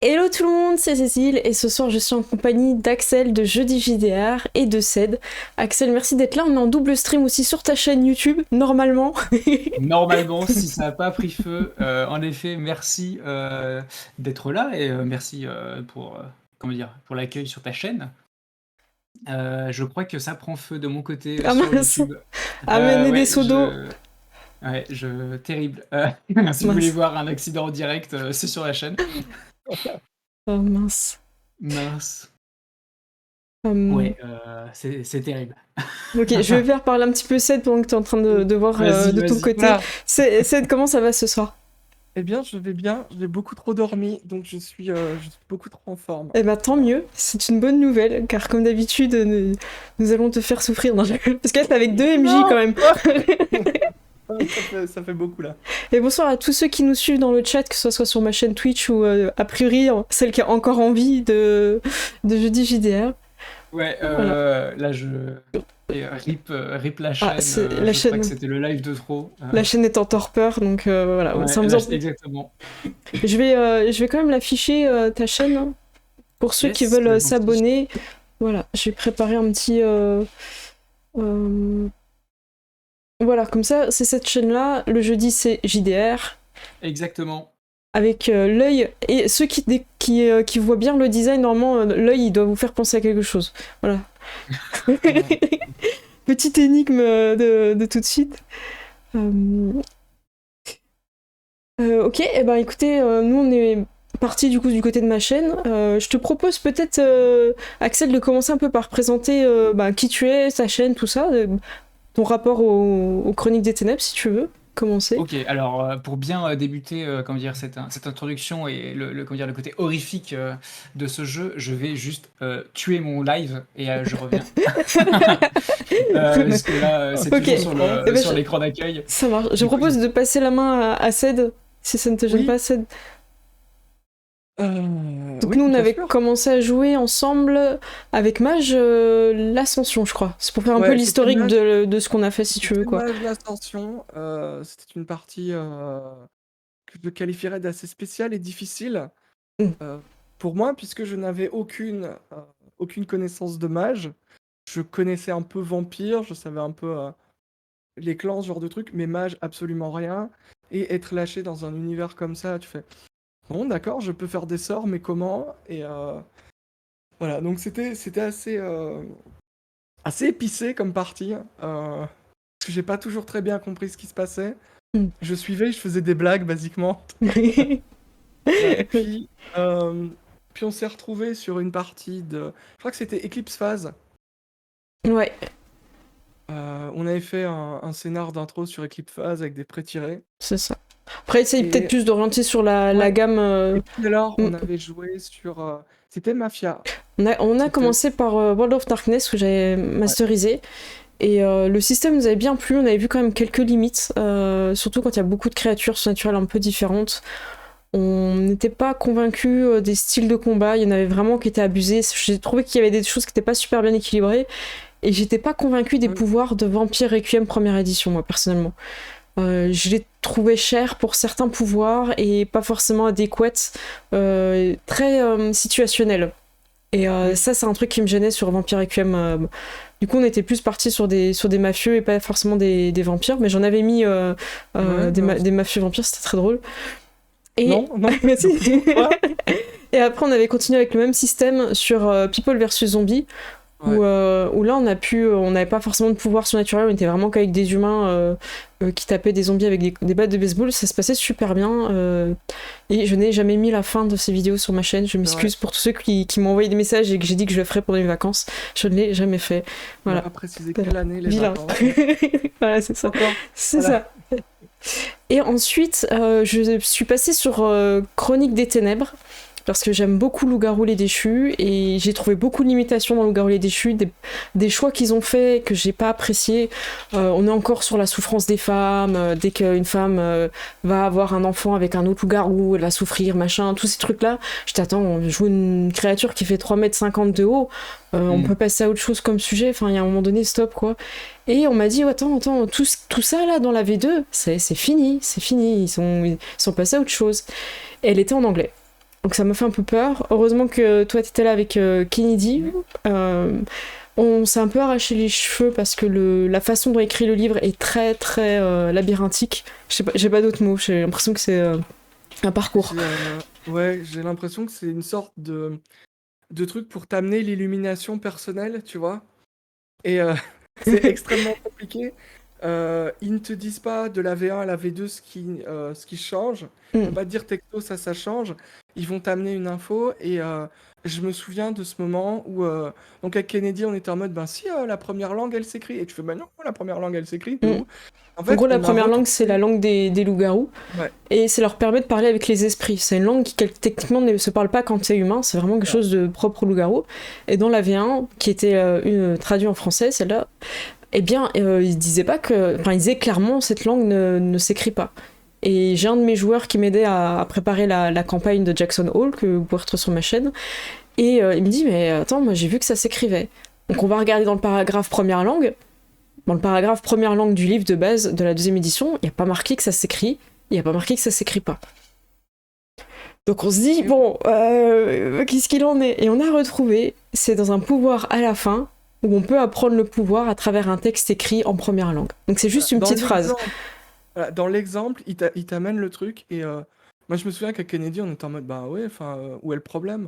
Hello tout le monde, c'est Cécile et ce soir je suis en compagnie d'Axel de Jeudi JDR et de Ced. Axel, merci d'être là, on est en double stream aussi sur ta chaîne YouTube, normalement. Normalement, si ça n'a pas pris feu, en effet, merci d'être là et merci pour, comment dire, pour l'accueil sur ta chaîne. Je crois que ça prend feu de mon côté Ah sur mince, YouTube. amener des Ouais, seaux d'eau. terrible. Si vous voulez Mince, voir un accident en direct, c'est sur la chaîne. oh mince. Mince. Hum, Ouais, c'est terrible. Ok, je vais faire parler un petit peu Ced pendant que tu es en train de voir Vas-y, de ton vas-y. côté. Voilà. Ced, comment ça va ce soir? Eh bien, je vais bien. J'ai beaucoup trop dormi, donc je suis beaucoup trop en forme. Eh ben tant mieux, c'est une bonne nouvelle, car comme d'habitude, nous allons te faire souffrir. Non, parce que là, t'es avec deux MJ quand Non. même. Ça fait beaucoup là. Et bonsoir à tous ceux qui nous suivent dans le chat, que ce soit sur ma chaîne Twitch ou a priori celle qui a encore envie de Jeudi JDR. Ouais, Voilà. là et, rip la Ah, chaîne, la je crois que chaîne, c'était le live de trop. la chaîne est en torpeur, donc voilà. Ouais, Ça me faisait- exactement. je vais quand même l'afficher ta chaîne hein, pour ceux qui Yes, veulent gentil. s'abonner. Voilà, j'ai préparé un petit. Euh, Voilà, comme ça, c'est cette chaîne-là. Le jeudi, c'est JDR. Exactement. Avec l'œil, et ceux qui voient bien le design, normalement, l'œil, il doit vous faire penser à quelque chose. Voilà. Petite énigme de tout de suite. Ok, et ben écoutez, nous on est parti du coup du côté de ma chaîne. Je te propose peut-être, Axel, de commencer un peu par présenter qui tu es, ta chaîne, tout ça, ton rapport aux Chroniques des Ténèbres, si tu veux commencer. Ok, alors pour bien débuter comment dire, cette introduction et comment dire, le côté horrifique de ce jeu, je vais juste tuer mon live et je reviens. Parce que là, c'est Ok. toujours Eh ben, sur l'écran d'accueil. ça marche. Je Du coup, propose de passer la main à Ced, si ça ne te gêne Oui. pas, Ced. Donc Oui, nous, on bien avait sûr. commencé à jouer ensemble avec Mage l'Ascension, je crois. C'est pour faire un peu Ouais, l'historique de ce qu'on a fait, si tu veux, c'était quoi. Mage l'Ascension. C'était une partie que je qualifierais d'assez spéciale et difficile Mm. pour moi, puisque je n'avais aucune connaissance de mage. Je connaissais un peu vampire, je savais un peu les clans, ce genre de trucs, mais mage, absolument rien. Et être lâché dans un univers comme ça, tu fais bon, d'accord, je peux faire des sorts, mais comment? Et voilà, donc c'était assez épicé comme partie, parce que j'ai pas toujours très bien compris ce qui se passait. Mm. Je suivais, je faisais des blagues, basiquement. Voilà. Puis on s'est retrouvé sur une partie de. Je crois que c'était Eclipse Phase. Ouais, On avait fait un scénar d'intro sur Eclipse Phase avec des pré-tirés. c'est ça. Après, essaye peut-être Et plus d'orienter sur la ouais. gamme. Et puis alors, Mm. on avait joué sur. C'était Mafia. On a C'était. commencé par World of Darkness, que j'avais Ouais. masterisé. Et le système nous avait bien plu, on avait vu quand même quelques limites, surtout quand il y a beaucoup de créatures surnaturelles un peu différentes. On n'était pas convaincu des styles de combat, il y en avait vraiment qui étaient abusés. J'ai trouvé qu'il y avait des choses qui n'étaient pas super bien équilibrées. Et j'étais pas convaincue des Mm. pouvoirs de Vampire Requiem première édition, moi, personnellement. Je les trouvais chers pour certains pouvoirs et pas forcément adéquates, très situationnels. Et ça, c'est un truc qui me gênait sur Vampire Requiem. Du coup, on était plus parti sur des mafieux et pas forcément des vampires, mais j'en avais mis Ouais, des mafieux vampires, c'était très drôle. Et... non, non. Si. Ouais. Et après, on avait continué avec le même système sur People vs Zombies, Ouais. où là, on n'avait pas forcément de pouvoir surnaturel, on était vraiment qu'avec des humains qui tapaient des zombies avec des battes de baseball, ça se passait super bien. Et je n'ai jamais mis la fin de ces vidéos sur ma chaîne, je m'excuse pour tous ceux qui m'ont envoyé des messages et que j'ai dit que je le ferais pendant les vacances, je ne l'ai jamais fait. On n'a Voilà. pas précisé quelle année les Vilain. vacances. Voilà, c'est ça. Encore. C'est Voilà. ça. Et ensuite, je suis passée sur Chronique des Ténèbres, parce que j'aime beaucoup Loup-garou les déchus, et j'ai trouvé beaucoup de limitations dans Loup-garou les déchus, des choix qu'ils ont fait que j'ai pas apprécié. On est encore sur la souffrance des femmes, dès qu'une femme va avoir un enfant avec un autre loup-garou, elle va souffrir, machin, tous ces trucs-là. Je t'attends, on joue une créature qui fait 3,50 m de haut, on peut passer à autre chose comme sujet, enfin il y a un moment donné, stop quoi. Et on m'a dit, attends, tout ça là dans la V2, c'est fini, ils sont passés à autre chose. Et elle était en anglais. Donc ça m'a fait un peu peur. Heureusement que toi t'étais là avec Kennedy. On s'est un peu arraché les cheveux parce que la façon dont écrit le livre est très très labyrinthique. J'ai pas d'autres mots, j'ai l'impression que c'est un parcours. Ouais, j'ai l'impression que c'est une sorte de truc pour t'amener l'illumination personnelle, tu vois. Et c'est extrêmement compliqué. Ils ne te disent pas de la V1 à la V2 ce qui change. Ils vont pas te dire texto, ça change. Ils vont t'amener une info. Et je me souviens de ce moment où, donc avec Kennedy, on était en mode, ben si, la première langue, elle s'écrit. Et tu fais, ben non, la première langue, elle s'écrit. De où En En fait, gros, la on a première langue, c'est la retrouvé. langue des loups-garous. Ouais, Et ça leur permet de parler avec les esprits. C'est une langue qui techniquement ne se parle pas quand c'est humain, c'est vraiment quelque voilà. chose de propre aux loups-garous. Et dans la V1, qui était traduite en français, celle-là, eh bien, ils disaient pas que. Enfin, ils disaient clairement cette langue ne s'écrit pas. Et j'ai un de mes joueurs qui m'aidait à préparer la campagne de Jackson Hole, que vous pouvez retrouver sur ma chaîne. Et il me dit, mais attends, moi j'ai vu que ça s'écrivait. Donc on va regarder dans le paragraphe première langue. Dans le paragraphe première langue du livre de base de la deuxième édition, il n'y a pas marqué que ça s'écrit, il n'y a pas marqué que ça s'écrit pas. Donc on se dit, bon, qu'est-ce qu'il en est? Et on a retrouvé, c'est dans un pouvoir à la fin, où on peut apprendre le pouvoir à travers un texte écrit en première langue. Donc c'est juste une Dans petite phrase. dans l'exemple, il t'amène le truc. Et moi, je me souviens qu'à Kennedy, on était en mode, bah ouais, enfin, où est le problème?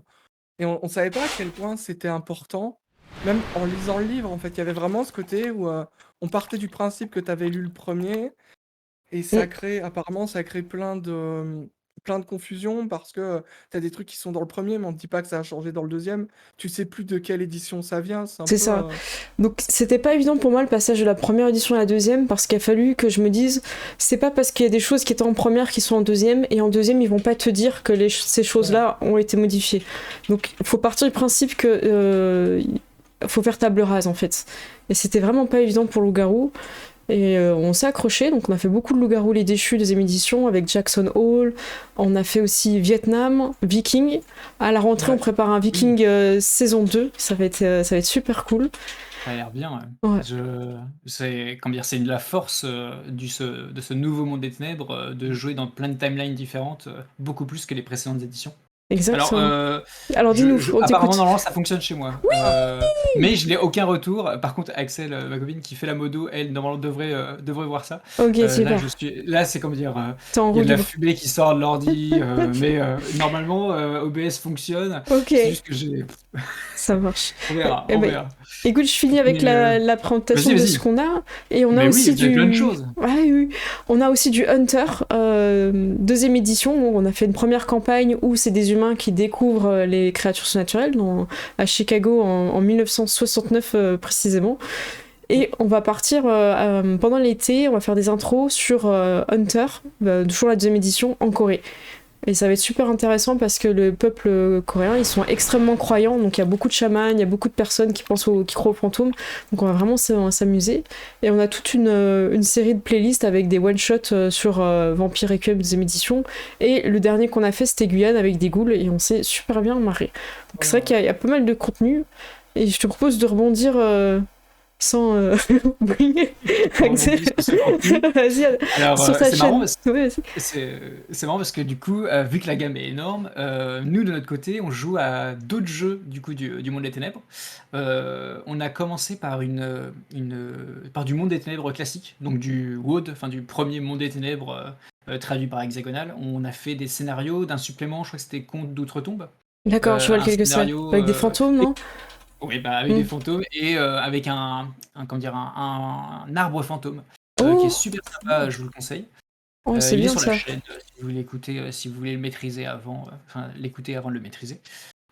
Et on savait pas à quel point c'était important. Même en lisant le livre, en fait, il y avait vraiment ce côté où on partait du principe que tu avais lu le premier. Et apparemment, ça crée plein de confusion parce que tu as des trucs qui sont dans le premier, mais on ne dit pas que ça a changé dans le deuxième. Tu sais plus de quelle édition ça vient. C'est un C'est peu. ça. Donc c'était pas évident pour moi le passage de la première édition à la deuxième parce qu'il a fallu que je me dise c'est pas parce qu'il y a des choses qui étaient en première qui sont en deuxième et en deuxième ils vont pas te dire que ces choses-là ont été modifiées. Donc il faut partir du principe que faut faire table rase en fait. Et c'était vraiment pas évident pour Loup-Garou. Et on s'est accroché, donc on a fait beaucoup de Loup-Garou les Déchus deuxième édition avec Jackson Hole. On a fait aussi Vietnam, Viking. À la rentrée, Ouais. on prépare un Viking saison 2. Ça va être super cool. Ça a l'air bien. Ouais. C'est comment dire, c'est de la force de ce nouveau monde des ténèbres de jouer dans plein de timelines différentes, beaucoup plus que les précédentes éditions. Exactement. Alors, Alors dis-nous, on apparemment, t'écoute. normalement, ça fonctionne chez moi. Mais je n'ai aucun retour. Par contre, Axel, ma copine qui fait la modo, elle, normalement, devrait voir ça. Ok, Là, super. là, c'est comme dire, T'es en il y a roue de la libre. fumée qui sort de l'ordi, mais normalement, OBS fonctionne. Ok, C'est juste que j'ai. ça marche. On verra, Eh on ben, verra. écoute, je finis avec Mais, la présentation vas-y, de vas-y. ce qu'on a. Et on a Mais aussi oui, vous avez plein de choses. Ouais, oui. On a aussi du Hunter, deuxième édition, où on a fait une première campagne où c'est des humains qui découvrent les créatures surnaturelles à Chicago en 1969 précisément. Et on va partir pendant l'été, on va faire des intros sur Hunter, toujours la deuxième édition, en Corée. Et ça va être super intéressant parce que le peuple coréen, ils sont extrêmement croyants, donc il y a beaucoup de chamans, il y a beaucoup de personnes qui croient aux fantômes, donc on va vraiment s'amuser. Et on a toute une série de playlists avec des one-shots sur Vampire Requiem deuxième édition, et le dernier qu'on a fait c'était Guyane avec des ghouls, et on s'est super bien marré. Donc c'est vrai qu'il y a pas mal de contenu, et je te propose de rebondir sans oui, Axel. Vas-y, Alors, sur ta c'est marrant chaîne. parce Ouais, vas-y. c'est marrant parce que du coup, vu que la gamme est énorme, nous de notre côté, on joue à d'autres jeux du coup du Monde des Ténèbres. On a commencé par par du Monde des Ténèbres classique, donc du WoD, enfin du premier Monde des Ténèbres traduit par Hexagonal. On a fait des scénarios d'un supplément, je crois que c'était Conte d'Outre-Tombe. D'accord, je vois Un lequel que c'est. scénario Avec des fantômes, non? oui, bah, avec des fantômes et avec comment dire, un arbre fantôme qui est Oh, super sympa, je vous le conseille. oh c'est Il est bien sur la ça. chaîne si vous voulez l'écouter, si vous voulez le maîtriser avant, enfin l'écouter avant de le maîtriser.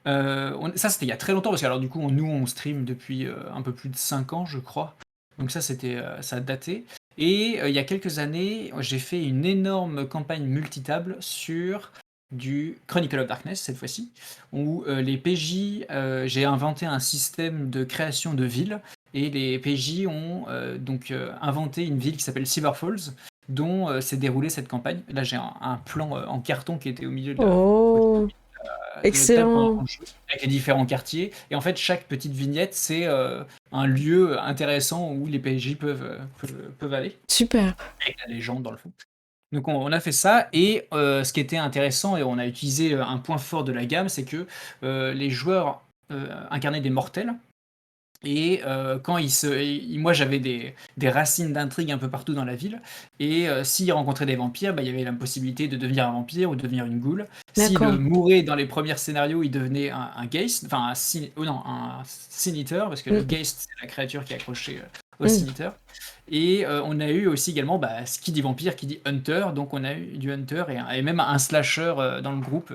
Ça c'était il y a très longtemps parce que alors du coup nous on stream depuis un peu plus de 5 ans je crois. Donc ça ça a daté. Et il y a quelques années j'ai fait une énorme campagne multitable sur du Chronicle of Darkness cette fois-ci, où les PJ, j'ai inventé un système de création de villes et les PJ ont donc inventé une ville qui s'appelle Silver Falls dont s'est déroulée cette campagne. Là, j'ai un plan en carton qui était au milieu Oh, de notre table pendant excellent. qu'on jouait, avec les différents quartiers. Et en fait, chaque petite vignette, c'est un lieu intéressant où les PJ peuvent aller, Super. avec la légende dans le fond. Donc on a fait ça et ce qui était intéressant et on a utilisé, un point fort de la gamme, c'est que, les joueurs, incarnaient des mortels et quand moi j'avais des racines d'intrigue un peu partout dans la ville et s'ils rencontraient des vampires, bah, il y avait la possibilité de devenir un vampire ou de devenir une ghoul. S'ils D'accord. mouraient dans les premiers scénarios, ils devenaient un Geist, enfin un Sin Eater, parce que le Mm, Geist, c'est la créature qui est accrochée, au mm. Sin Eater. Et on a eu aussi également, bah, ce qui dit vampire, qui dit hunter, donc on a eu du hunter et même un slasher dans le groupe.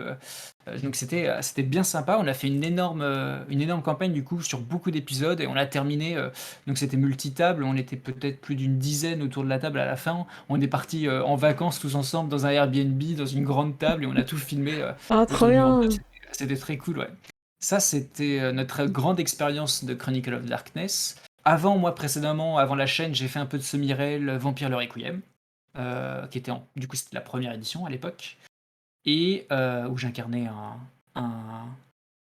Donc c'était bien sympa. On a fait une énorme campagne du coup sur beaucoup d'épisodes et on a terminé. Donc c'était multitable. On était peut-être plus d'une dizaine autour de la table à la fin. On est parti en vacances tous ensemble dans un Airbnb, dans une grande table et on a tout filmé Ah, trop autour d'une grande table. bien. C'était très cool, ouais. Ça, c'était notre grande expérience de Chronicle of Darkness. Avant, moi, précédemment, avant la chaîne, j'ai fait un peu de semi-réel Vampire le Requiem, qui était du coup, c'était la première édition à l'époque, et où j'incarnais un,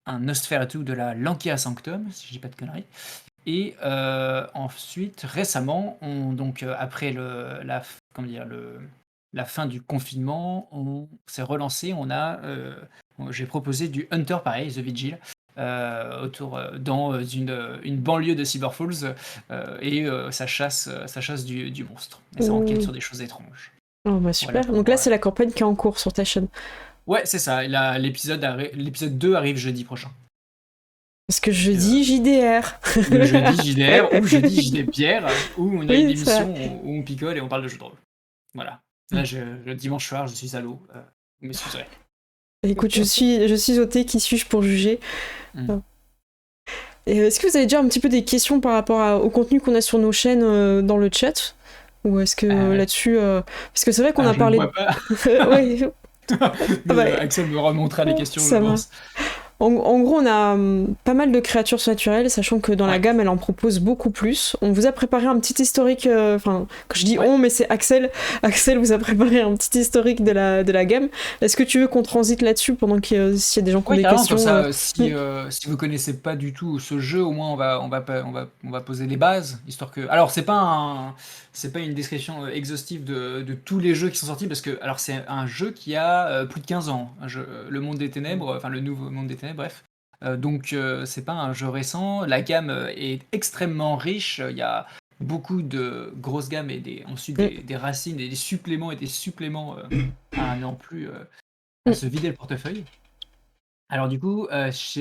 un Nosferatu de la Lancia Sanctum, si je dis pas de conneries. Et ensuite, récemment, donc après comment dire, la fin du confinement, on s'est relancé. J'ai proposé du Hunter, pareil, The Vigil, dans une banlieue de Silver Falls, et ça chasse du monstre. Et ça enquête Mm. sur des choses étranges. Oh, bah Voilà super. pour Donc là, moi. c'est la campagne qui est en cours sur ta chaîne. Ouais, c'est ça. L'épisode 2 arrive jeudi prochain. Parce que Donc, jeudi, JDR. le jeudi JDR ou jeudi JDPR, où on a une Oui, ça. émission où on picole et on parle de jeux de rôle. Voilà. Là, le dimanche soir, je suis à l'eau. Vous m'excuserez. Écoute, je suis au thé, qui suis-je pour juger? Mm. Et est-ce que vous avez déjà un petit peu des questions par rapport au contenu qu'on a sur nos chaînes dans le chat? Ou est-ce que Euh, là-dessus... Parce que c'est vrai qu'on a je ne parlé... vois pas. Ouais. Ah bah, Axel me remontera les questions, je ça va. pense. En gros, on a pas mal de créatures surnaturelles, sachant que dans la Ouais. gamme, elle en propose beaucoup plus. On vous a préparé un petit historique, enfin, quand je dis Ouais. on, mais c'est Axel. Axel vous a préparé un petit historique de la gamme. Est-ce que tu veux qu'on transite là-dessus pendant s'il y a des gens qui ont Ouais, des carrément, questions comme ça, mm. si vous connaissez pas du tout ce jeu, au moins on va poser les bases, histoire que. Alors, c'est pas une description exhaustive de tous les jeux qui sont sortis, parce que, alors, c'est un jeu qui a plus de 15 ans, le Monde des Ténèbres, enfin, le nouveau Monde des Ténèbres, bref. Donc, c'est pas un jeu récent. La gamme est extrêmement riche. Il y a beaucoup de grosses gammes et ensuite Mm. des racines et des suppléments à non plus à Mm. se vider le portefeuille. Alors du coup,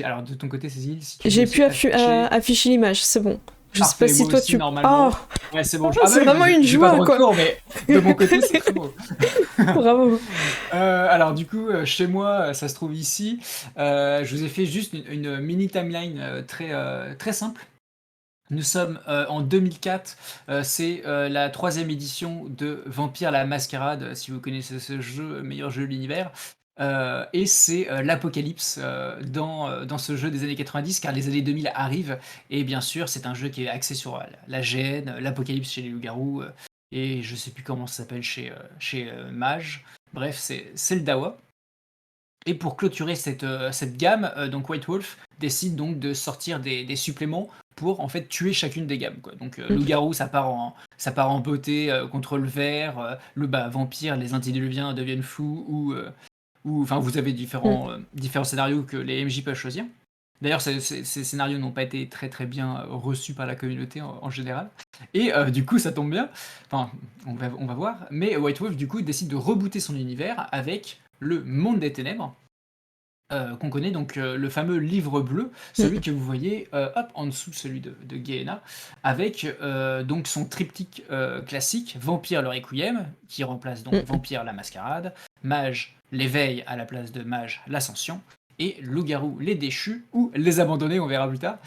alors de ton côté, Cécile, si tu veux J'ai aussi pu afficher. afficher l'image, c'est bon. Je sais pas Parfait, si moi toi aussi tu... Oh, normalement. Ouais, c'est bon. Ah bah c'est oui, vraiment une j'ai pas de joie, quoi. retour, mais de mon côté, c'est très beau. Bravo. Alors du coup, chez moi, ça se trouve ici. Je vous ai fait juste une mini timeline très simple. Nous sommes en 2004, c'est la troisième édition de Vampire la Mascarade, si vous connaissez ce jeu, meilleur jeu de l'univers. Et c'est l'apocalypse dans ce jeu des années 90, car les années 2000 arrivent, et bien sûr c'est un jeu qui est axé sur la GN, l'apocalypse chez les loups-garous, et je sais plus comment ça s'appelle chez Mage. Bref, c'est le Dawa. Et pour clôturer cette gamme, donc White Wolf décide donc de sortir des suppléments pour en fait tuer chacune des gammes, quoi. Donc loup-garou, ça part en beauté contre le ver, vampire, les antédiluviens deviennent fous, ou enfin vous avez Mm. différents scénarios que les MJ peuvent choisir. D'ailleurs, ces scénarios n'ont pas été très très bien reçus par la communauté en général. Et du coup, ça tombe bien. Enfin, on va voir. Mais White Wolf, du coup, décide de rebooter son univers avec le Monde des Ténèbres, qu'on connaît, donc le fameux livre bleu, celui Mm. que vous voyez hop, en dessous de celui de Gehenna, avec donc son triptyque classique, Vampire le Requiem, qui remplace donc Mm. Vampire la Mascarade, Mage l'éveil à la place de Mage l'Ascension, et Loup-garou les déchus, ou les abandonnés, on verra plus tard,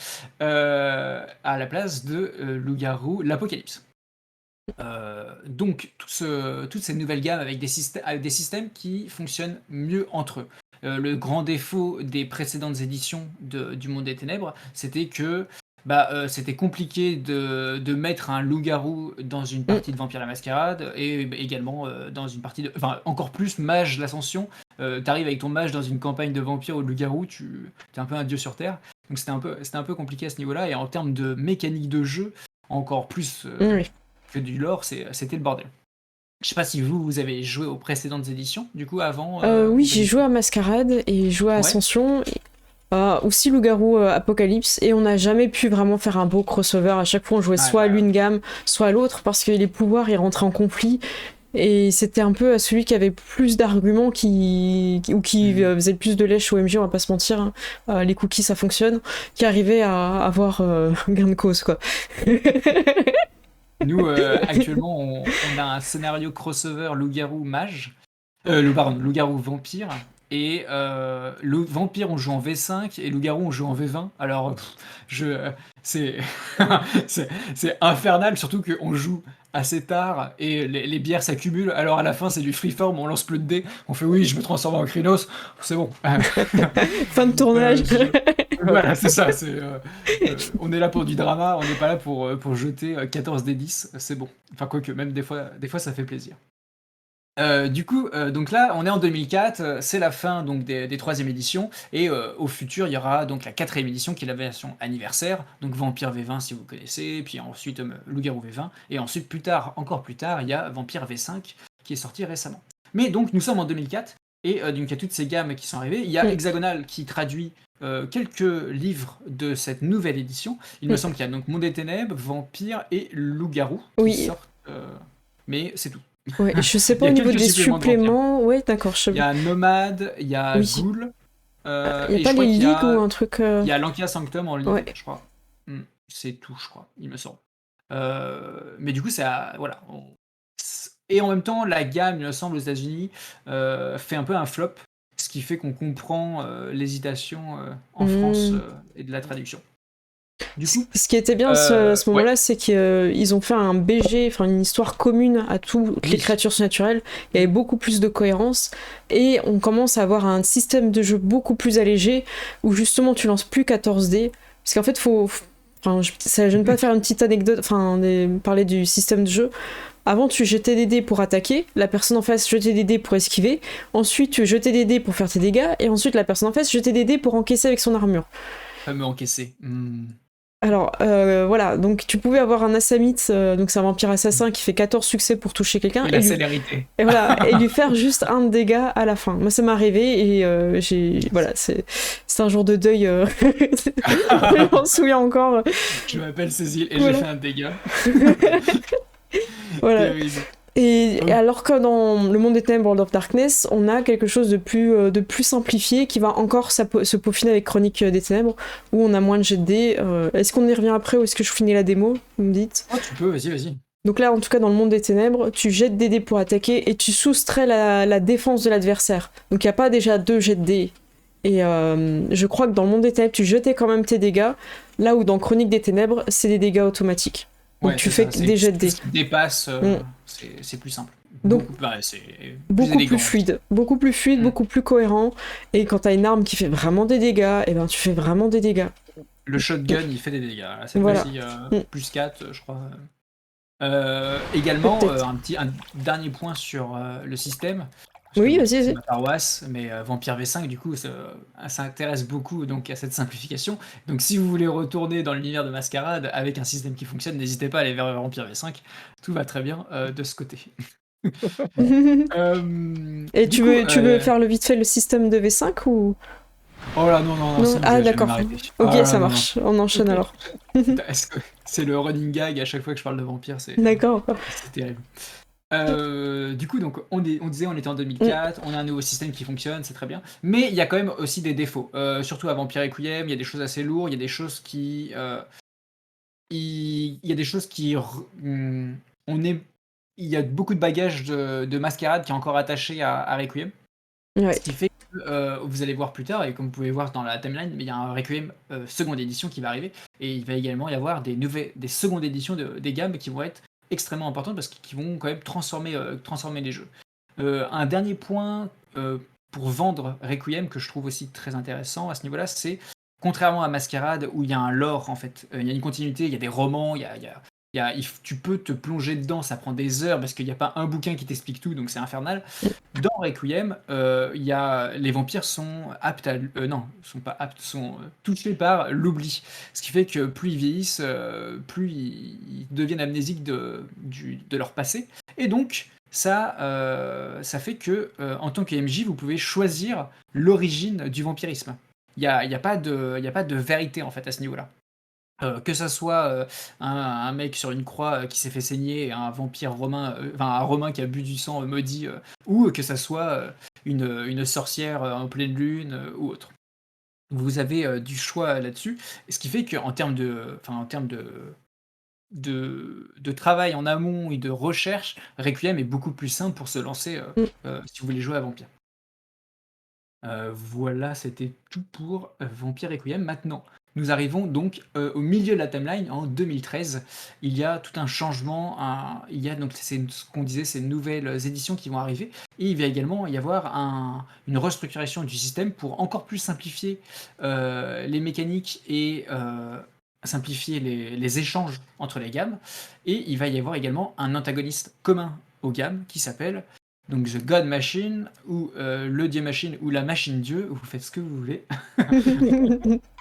à la place de Loup-garou l'Apocalypse. Donc, toutes ces nouvelles gammes avec des systèmes qui fonctionnent mieux entre eux. Le grand défaut des précédentes éditions du Monde des Ténèbres, c'était que c'était compliqué de mettre un loup-garou dans une Mm. partie de Vampire la Mascarade et également dans une partie de. Enfin, encore plus Mage l'Ascension. T'arrives avec ton mage dans une campagne de vampire ou de loup-garou, t'es un peu un dieu sur Terre. Donc c'était un peu compliqué à ce niveau-là. Et en termes de mécanique de jeu, encore plus Oui. que du lore, c'était le bordel. Je sais pas si vous avez joué aux précédentes éditions, du coup, avant Oui, j'ai 2000. joué à Mascarade et joué à Ouais. Ascension, aussi Loup-garou Apocalypse, et on n'a jamais pu vraiment faire un beau crossover. À chaque fois, on jouait Ah, soit à bah, l'une gamme, soit à l'autre, parce que les pouvoirs, ils rentraient en conflit. Et c'était un peu à celui qui avait plus d'arguments ou qui faisait le plus de lèche au MJ, on va pas se mentir. Hein. Les cookies, ça fonctionne. Qui arrivait à avoir gain de cause, quoi. Nous, actuellement, on a un scénario crossover loup-garou mage. Pardon, loup-garou vampire. Et le vampire, on joue en V5 et loup-garou, on joue en V20. Alors, c'est c'est infernal, surtout qu'on joue assez tard et les bières s'accumulent. Alors, à la fin, c'est du freeform, on lance plus de dés. On fait oui, je me transforme en Krynos, c'est bon. Fin de tournage. Voilà, c'est ça. On est là pour du drama, on n'est pas là pour jeter 14 des 10, c'est bon. Enfin, quoique, même des fois, ça fait plaisir. Du coup, donc là, on est en 2004, c'est la fin donc des troisième éditions, et au futur, il y aura donc la quatrième édition qui est la version anniversaire, donc Vampire V20 si vous connaissez, puis ensuite Loup-garou V20, et ensuite encore plus tard, il y a Vampire V5 qui est sorti récemment. Mais donc nous sommes en 2004, et donc il y a toutes ces gammes qui sont arrivées. Il y a Hexagonal qui traduit quelques livres de cette nouvelle édition. Il me semble qu'il y a donc Monde des Ténèbres, Vampire et Loup-garou qui sortent, mais c'est tout. Ouais, je sais pas Il y au a niveau quelques des suppléments de suppléments. Ouais, d'accord. Il y a Nomade, il y a Ghoul, Il y a et pas je crois les qu'il y ligues ou a, un truc. il y a Lankia Sanctum en ligue, Ouais. je crois. C'est tout, je crois, il me semble. Mais du coup, voilà. Et en même temps, la gamme, il me semble, aux États-Unis, fait un peu un flop, ce qui fait qu'on comprend l'hésitation en France et de la traduction. Du coup, Ce qui était bien à ce moment-là, c'est qu'ils ont fait un BG, enfin une histoire commune à toutes les créatures surnaturelles. Il y avait beaucoup plus de cohérence et on commence à avoir un système de jeu beaucoup plus allégé où justement tu lances plus 14 dés. Parce qu'en fait, ça ne gêne pas de faire une petite anecdote, parler du système de jeu. Avant, tu jetais des dés pour attaquer, la personne en face jetait des dés pour esquiver, ensuite tu jetais des dés pour faire tes dégâts, et ensuite la personne en face jetait des dés pour encaisser avec son armure. Fameux encaisser. Alors, voilà, donc tu pouvais avoir un Assamit, donc c'est un vampire assassin qui fait 14 succès pour toucher quelqu'un. Et la célérité. Et voilà, et lui faire juste un dégât à la fin. Moi, ça m'est arrivé, et voilà, c'est un jour de deuil, je m'en souviens encore. Je m'appelle Cécile, et j'ai fait un dégât. Voilà. Et alors que dans le monde des ténèbres, World of Darkness, on a quelque chose de plus simplifié qui va encore se peaufiner avec Chronique des Ténèbres, où on a moins de jet de dés. Est-ce qu'on y revient après ou est-ce que je finis la démo, vous me dites? Oh, tu peux, vas-y. Donc là, en tout cas, dans le monde des ténèbres, tu jettes des dés pour attaquer et tu soustrais la défense de l'adversaire. Donc il n'y a pas déjà 2 jets de dés. Et je crois que dans le monde des ténèbres, tu jetais quand même tes dégâts, là où dans Chronique des Ténèbres, c'est des dégâts automatiques. Donc tu fais des jets de dés. Ce qui dépasse, c'est plus simple. Donc, beaucoup plus fluide, beaucoup plus cohérent. Et quand t'as une arme qui fait vraiment des dégâts, et ben tu fais vraiment des dégâts. Le shotgun, il fait des dégâts. Là, cette fois-ci, plus 4, je crois. Également, un dernier point sur le système. Oui, vas-y. C'est ma paroisse, mais Vampire V5, du coup, ça intéresse beaucoup donc, à cette simplification. Donc, si vous voulez retourner dans l'univers de Mascarade avec un système qui fonctionne, n'hésitez pas à aller vers Vampire V5. Tout va très bien de ce côté. Et tu veux faire vite fait le système de V5 ou... Oh là, non. Ah, d'accord. Ok, ça marche. On enchaîne alors. C'est le running gag à chaque fois que je parle de Vampire. D'accord. C'est terrible. Du coup, donc, on disait on était en 2004, on a un nouveau système qui fonctionne, c'est très bien. Mais il y a quand même aussi des défauts. Surtout à Vampire Requiem, il y a des choses assez lourdes, il y a des choses qui... il y a des choses qui... Il y a beaucoup de bagages de Mascarade qui est encore attaché à Requiem. Ouais. Ce qui fait que vous allez voir plus tard, et comme vous pouvez voir dans la timeline, il y a un Requiem seconde édition qui va arriver, et il va également y avoir des secondes éditions des gammes qui vont être extrêmement importantes parce qu'ils vont quand même transformer les jeux. Un dernier point pour vendre Requiem que je trouve aussi très intéressant à ce niveau-là, c'est contrairement à Mascarade où il y a un lore en fait, il y a une continuité, il y a des romans, tu peux te plonger dedans, ça prend des heures parce qu'il n'y a pas un bouquin qui t'explique tout, donc c'est infernal. Dans Requiem, les vampires sont aptes sont pas aptes, sont touchés par l'oubli. Ce qui fait que plus ils vieillissent, plus ils deviennent amnésiques de leur passé. Et donc, ça fait que, en tant que MJ, vous pouvez choisir l'origine du vampirisme. Il y a pas de vérité, en fait, à ce niveau-là. Que ça soit, un mec sur une croix, qui s'est fait saigner, un vampire romain, enfin un romain qui a bu du sang, maudit, ou que ça soit, une sorcière, en pleine lune, ou autre. Vous avez, du choix là-dessus, ce qui fait qu'en termes de travail en amont et de recherche, Requiem est beaucoup plus simple pour se lancer, Mm. si vous voulez jouer à Vampire. Voilà, c'était tout pour, Vampire Requiem. Maintenant, nous arrivons donc, au milieu de la timeline, en 2013. Il y a tout un changement, il y a donc c'est ce qu'on disait, ces nouvelles éditions qui vont arriver et il va également y avoir une restructuration du système pour encore plus simplifier, les mécaniques et simplifier les échanges entre les gammes et il va y avoir également un antagoniste commun aux gammes qui s'appelle donc The God Machine, ou le Dieu Machine, ou la Machine Dieu, vous faites ce que vous voulez, on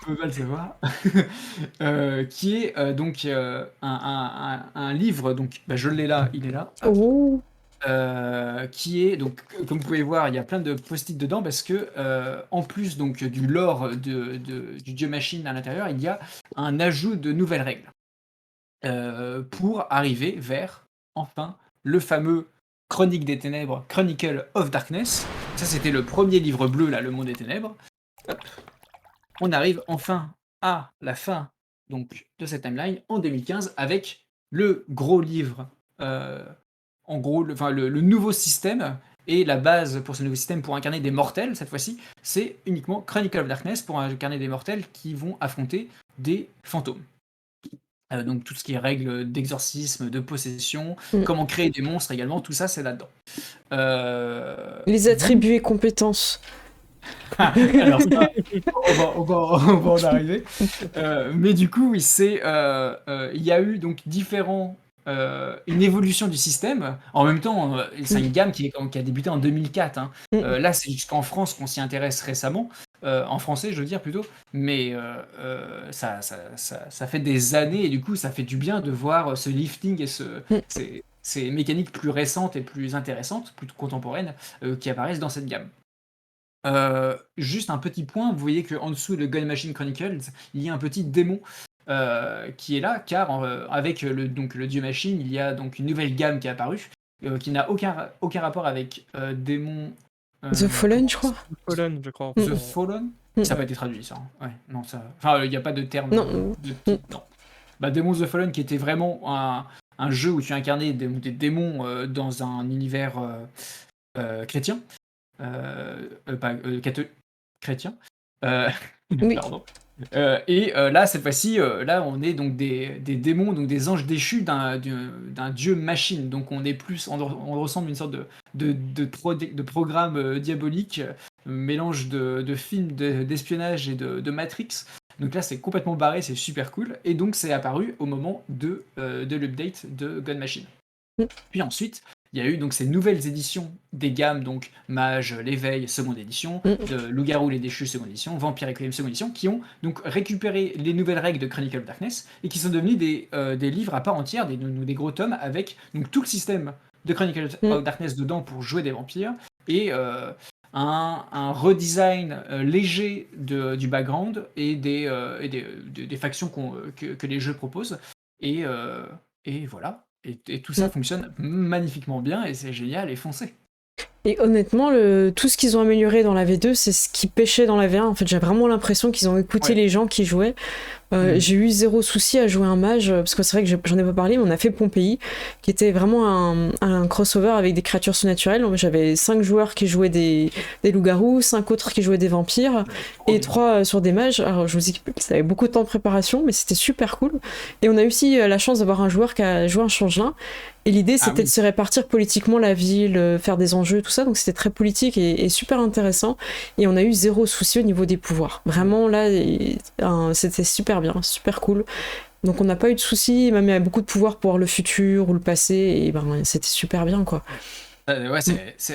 peut pas le savoir, qui est donc un livre, donc je l'ai là, il est là, Oh. qui est donc comme vous pouvez voir, il y a plein de post-it dedans parce que en plus donc du lore du Dieu Machine à l'intérieur, il y a un ajout de nouvelles règles pour arriver vers enfin le fameux Chronique des Ténèbres, Chronicle of Darkness. Ça, c'était le premier livre bleu, là, Le Monde des Ténèbres. Hop. On arrive enfin à la fin donc, de cette timeline en 2015 avec le gros livre, en gros, le nouveau système et la base pour ce nouveau système pour incarner des mortels, cette fois-ci, c'est uniquement Chronicle of Darkness pour incarner des mortels qui vont affronter des fantômes. Donc tout ce qui est règles d'exorcisme, de possession, comment créer des monstres également, tout ça c'est là-dedans. Les attributs et compétences. Alors ça, on va en arriver. Mais du coup, oui, il y a eu donc une évolution du système. En même temps, c'est une gamme qui a débuté en 2004. Hein. Là, c'est jusqu'en France qu'on s'y intéresse récemment. En français, je veux dire plutôt. Mais ça fait des années et du coup, ça fait du bien de voir ce lifting et ces mécaniques plus récentes et plus intéressantes, plus contemporaines, qui apparaissent dans cette gamme. Juste un petit point, vous voyez qu'en dessous de God Machine Chronicles, il y a un petit démon qui est là, car avec le Dieu Machine, il y a donc une nouvelle gamme qui est apparue, qui n'a aucun rapport avec démon. The Fallen, je crois. Fallen, je crois. The Fallen. Ça n'a pas été traduit, ça. Ouais, non, ça. Enfin, il n'y a pas de terme. Non. Non. Bah, Demon The Fallen, qui était vraiment un jeu où tu incarnais des démons dans un univers chrétien. Chrétien. Oui. Pardon. Et là, cette fois-ci, là, on est donc des démons, donc des anges déchus d'un dieu machine. Donc on ressemble à une sorte de programme diabolique, mélange de films d'espionnage et de Matrix. Donc là, c'est complètement barré, c'est super cool. Et donc, c'est apparu au moment de l'update de God Machine. Puis ensuite, il y a eu donc ces nouvelles éditions des gammes, donc Mage, l'Éveil, seconde édition, de Loup-Garou, les Déchus, seconde édition, Vampire Requiem, seconde édition, qui ont donc récupéré les nouvelles règles de Chronicle of Darkness et qui sont devenus des livres à part entière, des gros tomes avec donc tout le système de Chronicle of Darkness dedans pour jouer des vampires et un redesign léger du background et des factions que les jeux proposent. Et voilà. Et tout ça fonctionne magnifiquement bien et c'est génial et foncé. Et honnêtement, tout ce qu'ils ont amélioré dans la V2, c'est ce qui pêchait dans la V1. En fait, j'ai vraiment l'impression qu'ils ont écouté les gens qui jouaient. J'ai eu zéro souci à jouer un mage, parce que c'est vrai que j'en ai pas parlé, mais on a fait Pompéi, qui était vraiment un crossover avec des créatures surnaturelles. J'avais 5 joueurs qui jouaient des loups-garous, 5 autres qui jouaient des vampires, et 3 sur des mages. Alors je vous dis que ça avait beaucoup de temps de préparation, mais c'était super cool. Et on a aussi la chance d'avoir un joueur qui a joué un changelin. Et l'idée, c'était de se répartir politiquement la ville, faire des enjeux, tout ça. Donc c'était très politique et super intéressant. Et on a eu zéro souci au niveau des pouvoirs. Vraiment, là, c'était super bien, super cool. Donc on n'a pas eu de soucis, même il y a beaucoup de pouvoirs pour voir le futur ou le passé. Et ben, c'était super bien, quoi. Ouais,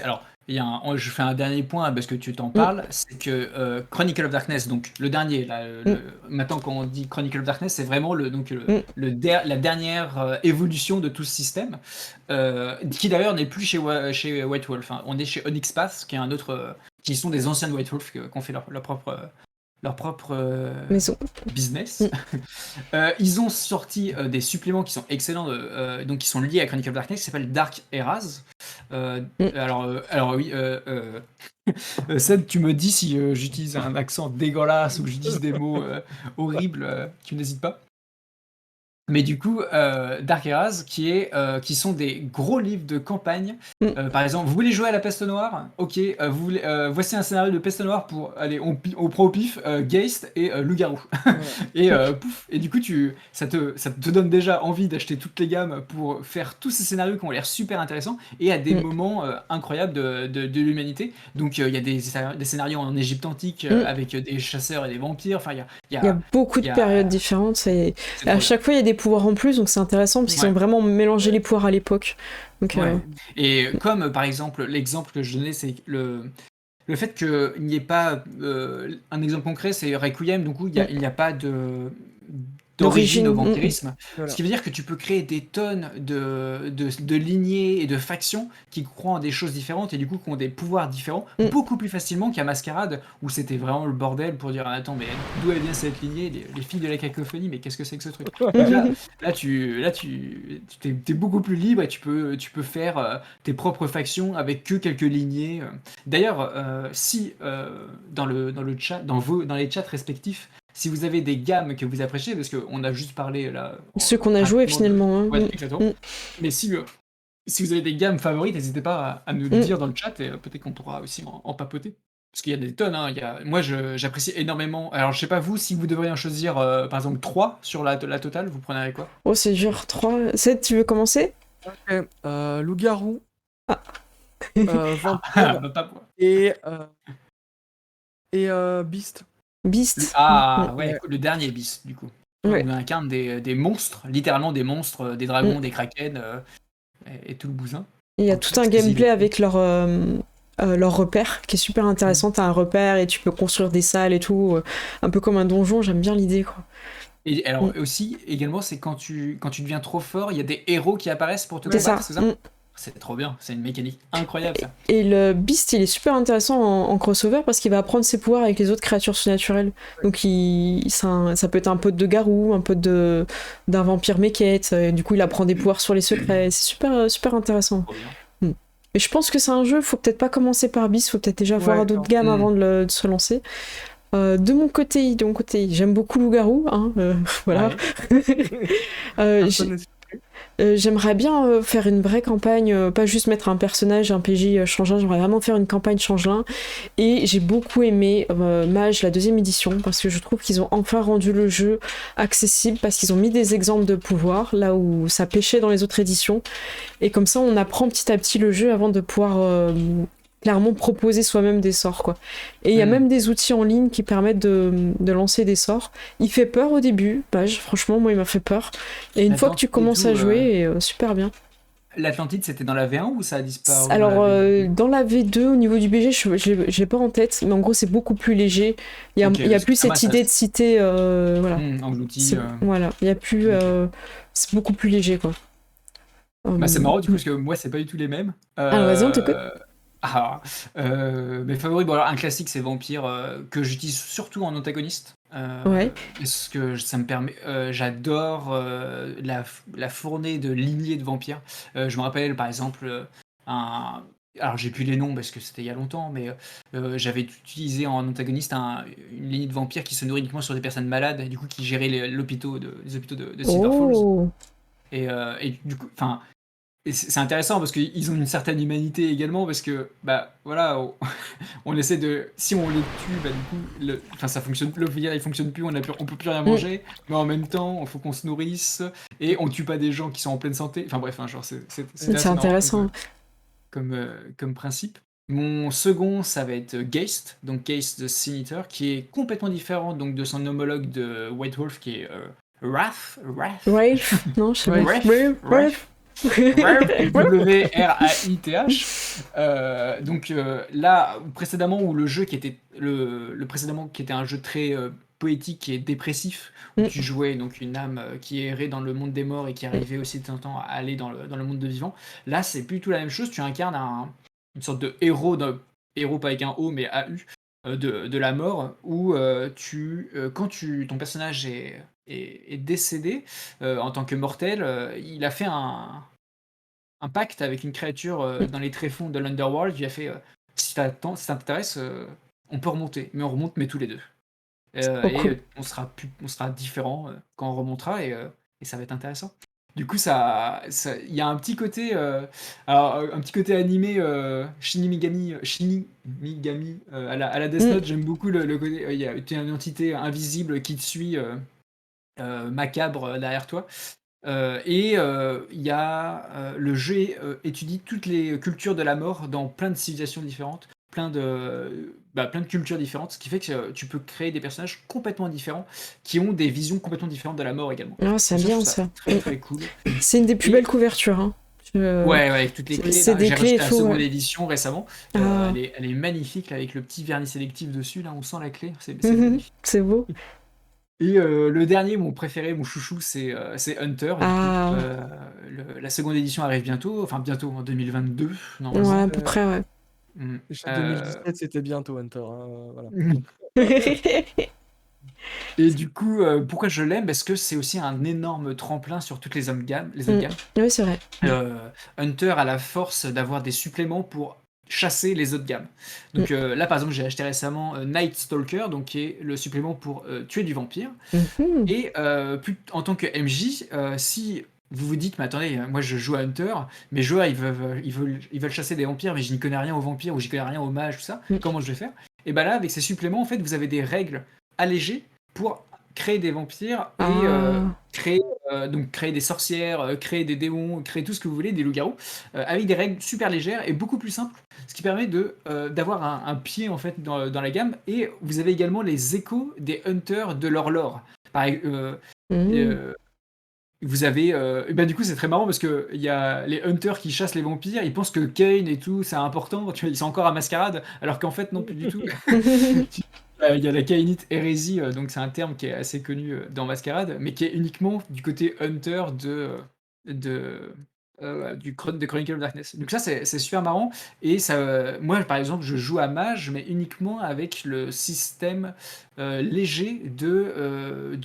alors, je fais un dernier point parce que tu t'en Mm, parles, c'est que Chronicle of Darkness, donc le dernier, là, mm, maintenant quand on dit Chronicle of Darkness, c'est vraiment mm. la dernière évolution de tout ce système, qui d'ailleurs n'est plus chez White Wolf, hein. On est chez Onyx Path, qui est un autre, qui sont des anciens de White Wolf, qui ont fait leur propre Maison. business. Mm. Ils ont sorti des suppléments qui sont excellents, donc qui sont liés à Chronicle of Darkness, qui s'appellent Dark Eras. Mm. Alors oui, Seb, tu me dis si j'utilise un accent dégueulasse ou que j'utilise des mots horribles, tu n'hésites pas. Mais du coup, Dark Eras, qui sont des gros livres de campagne. Mm. Par exemple, vous voulez jouer à la Peste Noire? Ok, voici un scénario de Peste Noire pour... Allez, on prend au pif Geist et Loup-Garou. Voilà. Et pouf, et du coup, ça te donne déjà envie d'acheter toutes les gammes pour faire tous ces scénarios qui ont l'air super intéressants et à des Mm. moments incroyables de l'humanité. Donc, il y a des scénarios en Égypte antique Mm. avec des chasseurs et des vampires. Enfin, Il y a beaucoup il de y a- périodes différentes et c'est à trop chaque fois il y a des pouvoirs en plus, donc c'est intéressant parce qu'ils bien. ont Ouais. vraiment mélangé les pouvoirs à l'époque. Donc, Ouais. Et comme par exemple, l'exemple que je donnais, c'est le fait qu'il n'y ait pas un exemple concret, c'est Requiem, du coup, mm. il n'y a pas d'origine D'origine. au vampirisme. Voilà. Ce qui veut dire que tu peux créer des tonnes de lignées et de factions qui croient en des choses différentes et du coup qui ont des pouvoirs différents Mm. beaucoup plus facilement qu'à Mascarade où c'était vraiment le bordel pour dire attends mais d'où elle vient cette lignée, les filles de la cacophonie, mais qu'est-ce que c'est que ce truc? Donc là t'es beaucoup plus libre et tu peux faire tes propres factions avec que quelques lignées. D'ailleurs, si dans le chat, dans les chats respectifs, si vous avez des gammes que vous appréciez, parce qu'on a juste parlé là. Ceux qu'on a joués rapidement finalement. Hein. Ouais, Mm. exactement. Mm. Mais si vous avez des gammes favorites, n'hésitez pas à nous le Mm. dire dans le chat et peut-être qu'on pourra aussi en papoter. Parce qu'il y a des tonnes, hein. Moi, j'apprécie énormément. Alors, je sais pas vous, si vous devriez en choisir, par exemple, 3 sur la totale, vous prenez quoi? Oh, c'est dur. 3. 7, tu veux commencer? Ok, loup-garou, Ah. vampire Pas moi. et beast. Beast. Ah, Mm. ouais, le dernier bis, du coup. Ouais. On incarne des monstres, littéralement des monstres, des dragons, des kraken et tout le bousin. Il y a Donc, tout un exclusivité. gameplay avec leur repère qui est super intéressant. T'as un repère et tu peux construire des salles et tout, un peu comme un donjon. J'aime bien l'idée, quoi. Et alors Mm. aussi, également, c'est quand tu deviens trop fort, il y a des héros qui apparaissent pour te C'est ça. combattre, c'est ça? Mm. C'est trop bien, c'est une mécanique incroyable ça. Et le Beast, il est super intéressant en crossover parce qu'il va apprendre ses pouvoirs avec les autres créatures surnaturelles. Donc ça peut être un pote de garou, un pote d'un vampire méquette. Du coup, il apprend des pouvoirs sur les secrets. C'est super intéressant. Trop bien. Et je pense que c'est un jeu, faut peut-être pas commencer par Beast, faut peut-être déjà voir Ouais, d'autres non. gammes avant de se lancer. De mon côté, j'aime beaucoup Loup-Garou, hein, voilà. Ouais. J'ai- Personne n'est surpris. J'aimerais bien faire une vraie campagne, pas juste mettre un personnage, un PJ changelin, j'aimerais vraiment faire une campagne changelin. Et j'ai beaucoup aimé Mage, la 2e édition, parce que je trouve qu'ils ont enfin rendu le jeu accessible, parce qu'ils ont mis des exemples de pouvoir, là où ça pêchait dans les autres éditions. Et comme ça, on apprend petit à petit le jeu avant de pouvoir clairement proposer soi-même des sorts, quoi. Et il y a même des outils en ligne qui permettent de lancer des sorts. Il fait peur au début, Mage, franchement, moi il m'a fait peur. Et une fois que tu commences à jouer, super bien. L'Atlantide, c'était dans la V1 ou ça a disparu dans Alors, la V2? dans la V2, au niveau du BG, je l'ai pas en tête, mais en gros, c'est beaucoup plus léger. Il y a Ok, parce plus que moi, cette idée de cité, voilà. englouti. Voilà, il y a plus... Ok. c'est beaucoup plus léger, quoi. Bah, c'est marrant du coup parce que moi c'est pas du tout les mêmes. Alors, vas-y, on t'écoute. Mes favoris, bon alors un classique c'est Vampire que j'utilise surtout en antagoniste. Ouais. Parce que ça me permet, j'adore la fournée de lignées de vampires. Je me rappelle par exemple alors j'ai plus les noms parce que c'était il y a longtemps, mais j'avais utilisé en antagoniste une lignée de vampires qui se nourrit uniquement sur des personnes malades, et du coup qui gérait les hôpitaux de Silver Falls. Oh. Et du coup, enfin, c'est intéressant parce qu'ils ont une certaine humanité également parce que bah voilà, on essaie de, si on les tue, bah du coup, enfin ça fonctionne, le VR il fonctionne plus, on peut plus rien manger, mais en même temps il faut qu'on se nourrisse et on tue pas des gens qui sont en pleine santé. Enfin bref, genre c'est assez marrant intéressant. comme principe. Mon second, ça va être Geist, donc Geist the Sin Eater, qui est complètement différent donc de son homologue de White Wolf qui est Wrath. Wraith. Non, je sais pas. Wraith. WRAITH. Là, précédemment, où le jeu qui était le précédemment qui était un jeu très poétique et dépressif, où tu jouais donc une âme qui errait dans le monde des morts et qui arrivait aussi de temps en temps à aller dans le monde de vivants. Là, c'est plus tout la même chose. Tu incarnes une sorte de héros, héros pas avec un O mais AU, de la mort, où quand ton personnage est décédé en tant que mortel, il a fait un pacte avec une créature dans les tréfonds de l'Underworld. Il a fait si ça t'intéresse, on peut remonter, mais on remonte, mais tous les deux. Trop cool. On sera différents quand on remontera et ça va être intéressant. Du coup, il y a un petit côté, un petit côté animé Shinigami à la Death Note. J'aime beaucoup le côté. Il y a une entité invisible qui te suit, macabre derrière toi. Il y a le jeu étudie toutes les cultures de la mort dans plein de civilisations différentes, plein de cultures différentes, ce qui fait que tu peux créer des personnages complètement différents qui ont des visions complètement différentes de la mort également. Ah, c'est Je bien trouve ça. très très cool. C'est une des plus belles couvertures. Hein. Ouais, avec toutes les clés. C'est Là. des J'ai clés et racheté la tout. seconde Ouais. édition récemment. Ah. Elle est magnifique là, avec le petit vernis sélectif dessus. Là, on sent la clé. C'est magnifique. C'est beau. Et le dernier, mon préféré, mon chouchou, c'est Hunter. Ah. La seconde édition arrive bientôt, enfin bientôt en 2022, Ouais, normalement. à peu près, ouais. Déjà 2017, c'était bientôt Hunter. Voilà. Et du coup, pourquoi je l'aime? Parce que c'est aussi un énorme tremplin sur toutes les autres gammes. Oui, c'est vrai. Hunter a la force d'avoir des suppléments pour chasser les autres gammes. Donc là, par exemple, j'ai acheté récemment Night Stalker, donc qui est le supplément pour tuer du vampire. Et en tant que MJ, si vous vous dites, mais attendez, moi je joue à Hunter, mes joueurs ils veulent chasser des vampires, mais je n'y connais rien aux vampires ou j'y connais rien aux mages, tout ça, comment je vais faire? Et bah là, avec ces suppléments, en fait, vous avez des règles allégées pour créer des vampires et créer des sorcières, créer des démons, créer tout ce que vous voulez, des loups-garous, avec des règles super légères et beaucoup plus simples, ce qui permet d'avoir un pied en fait dans la gamme. Et vous avez également les échos des hunters de leur lore. Vous avez du coup c'est très marrant parce que il y a les hunters qui chassent les vampires, ils pensent que Kane et tout c'est important, tu vois, ils sont encore à Mascarade, alors qu'en fait non, plus du tout. Il y a la Kainite hérésie, donc c'est un terme qui est assez connu dans Mascarade, mais qui est uniquement du côté hunter de Chronicle of Darkness. Donc ça c'est super marrant. Et ça, moi par exemple je joue à mage, mais uniquement avec le système léger de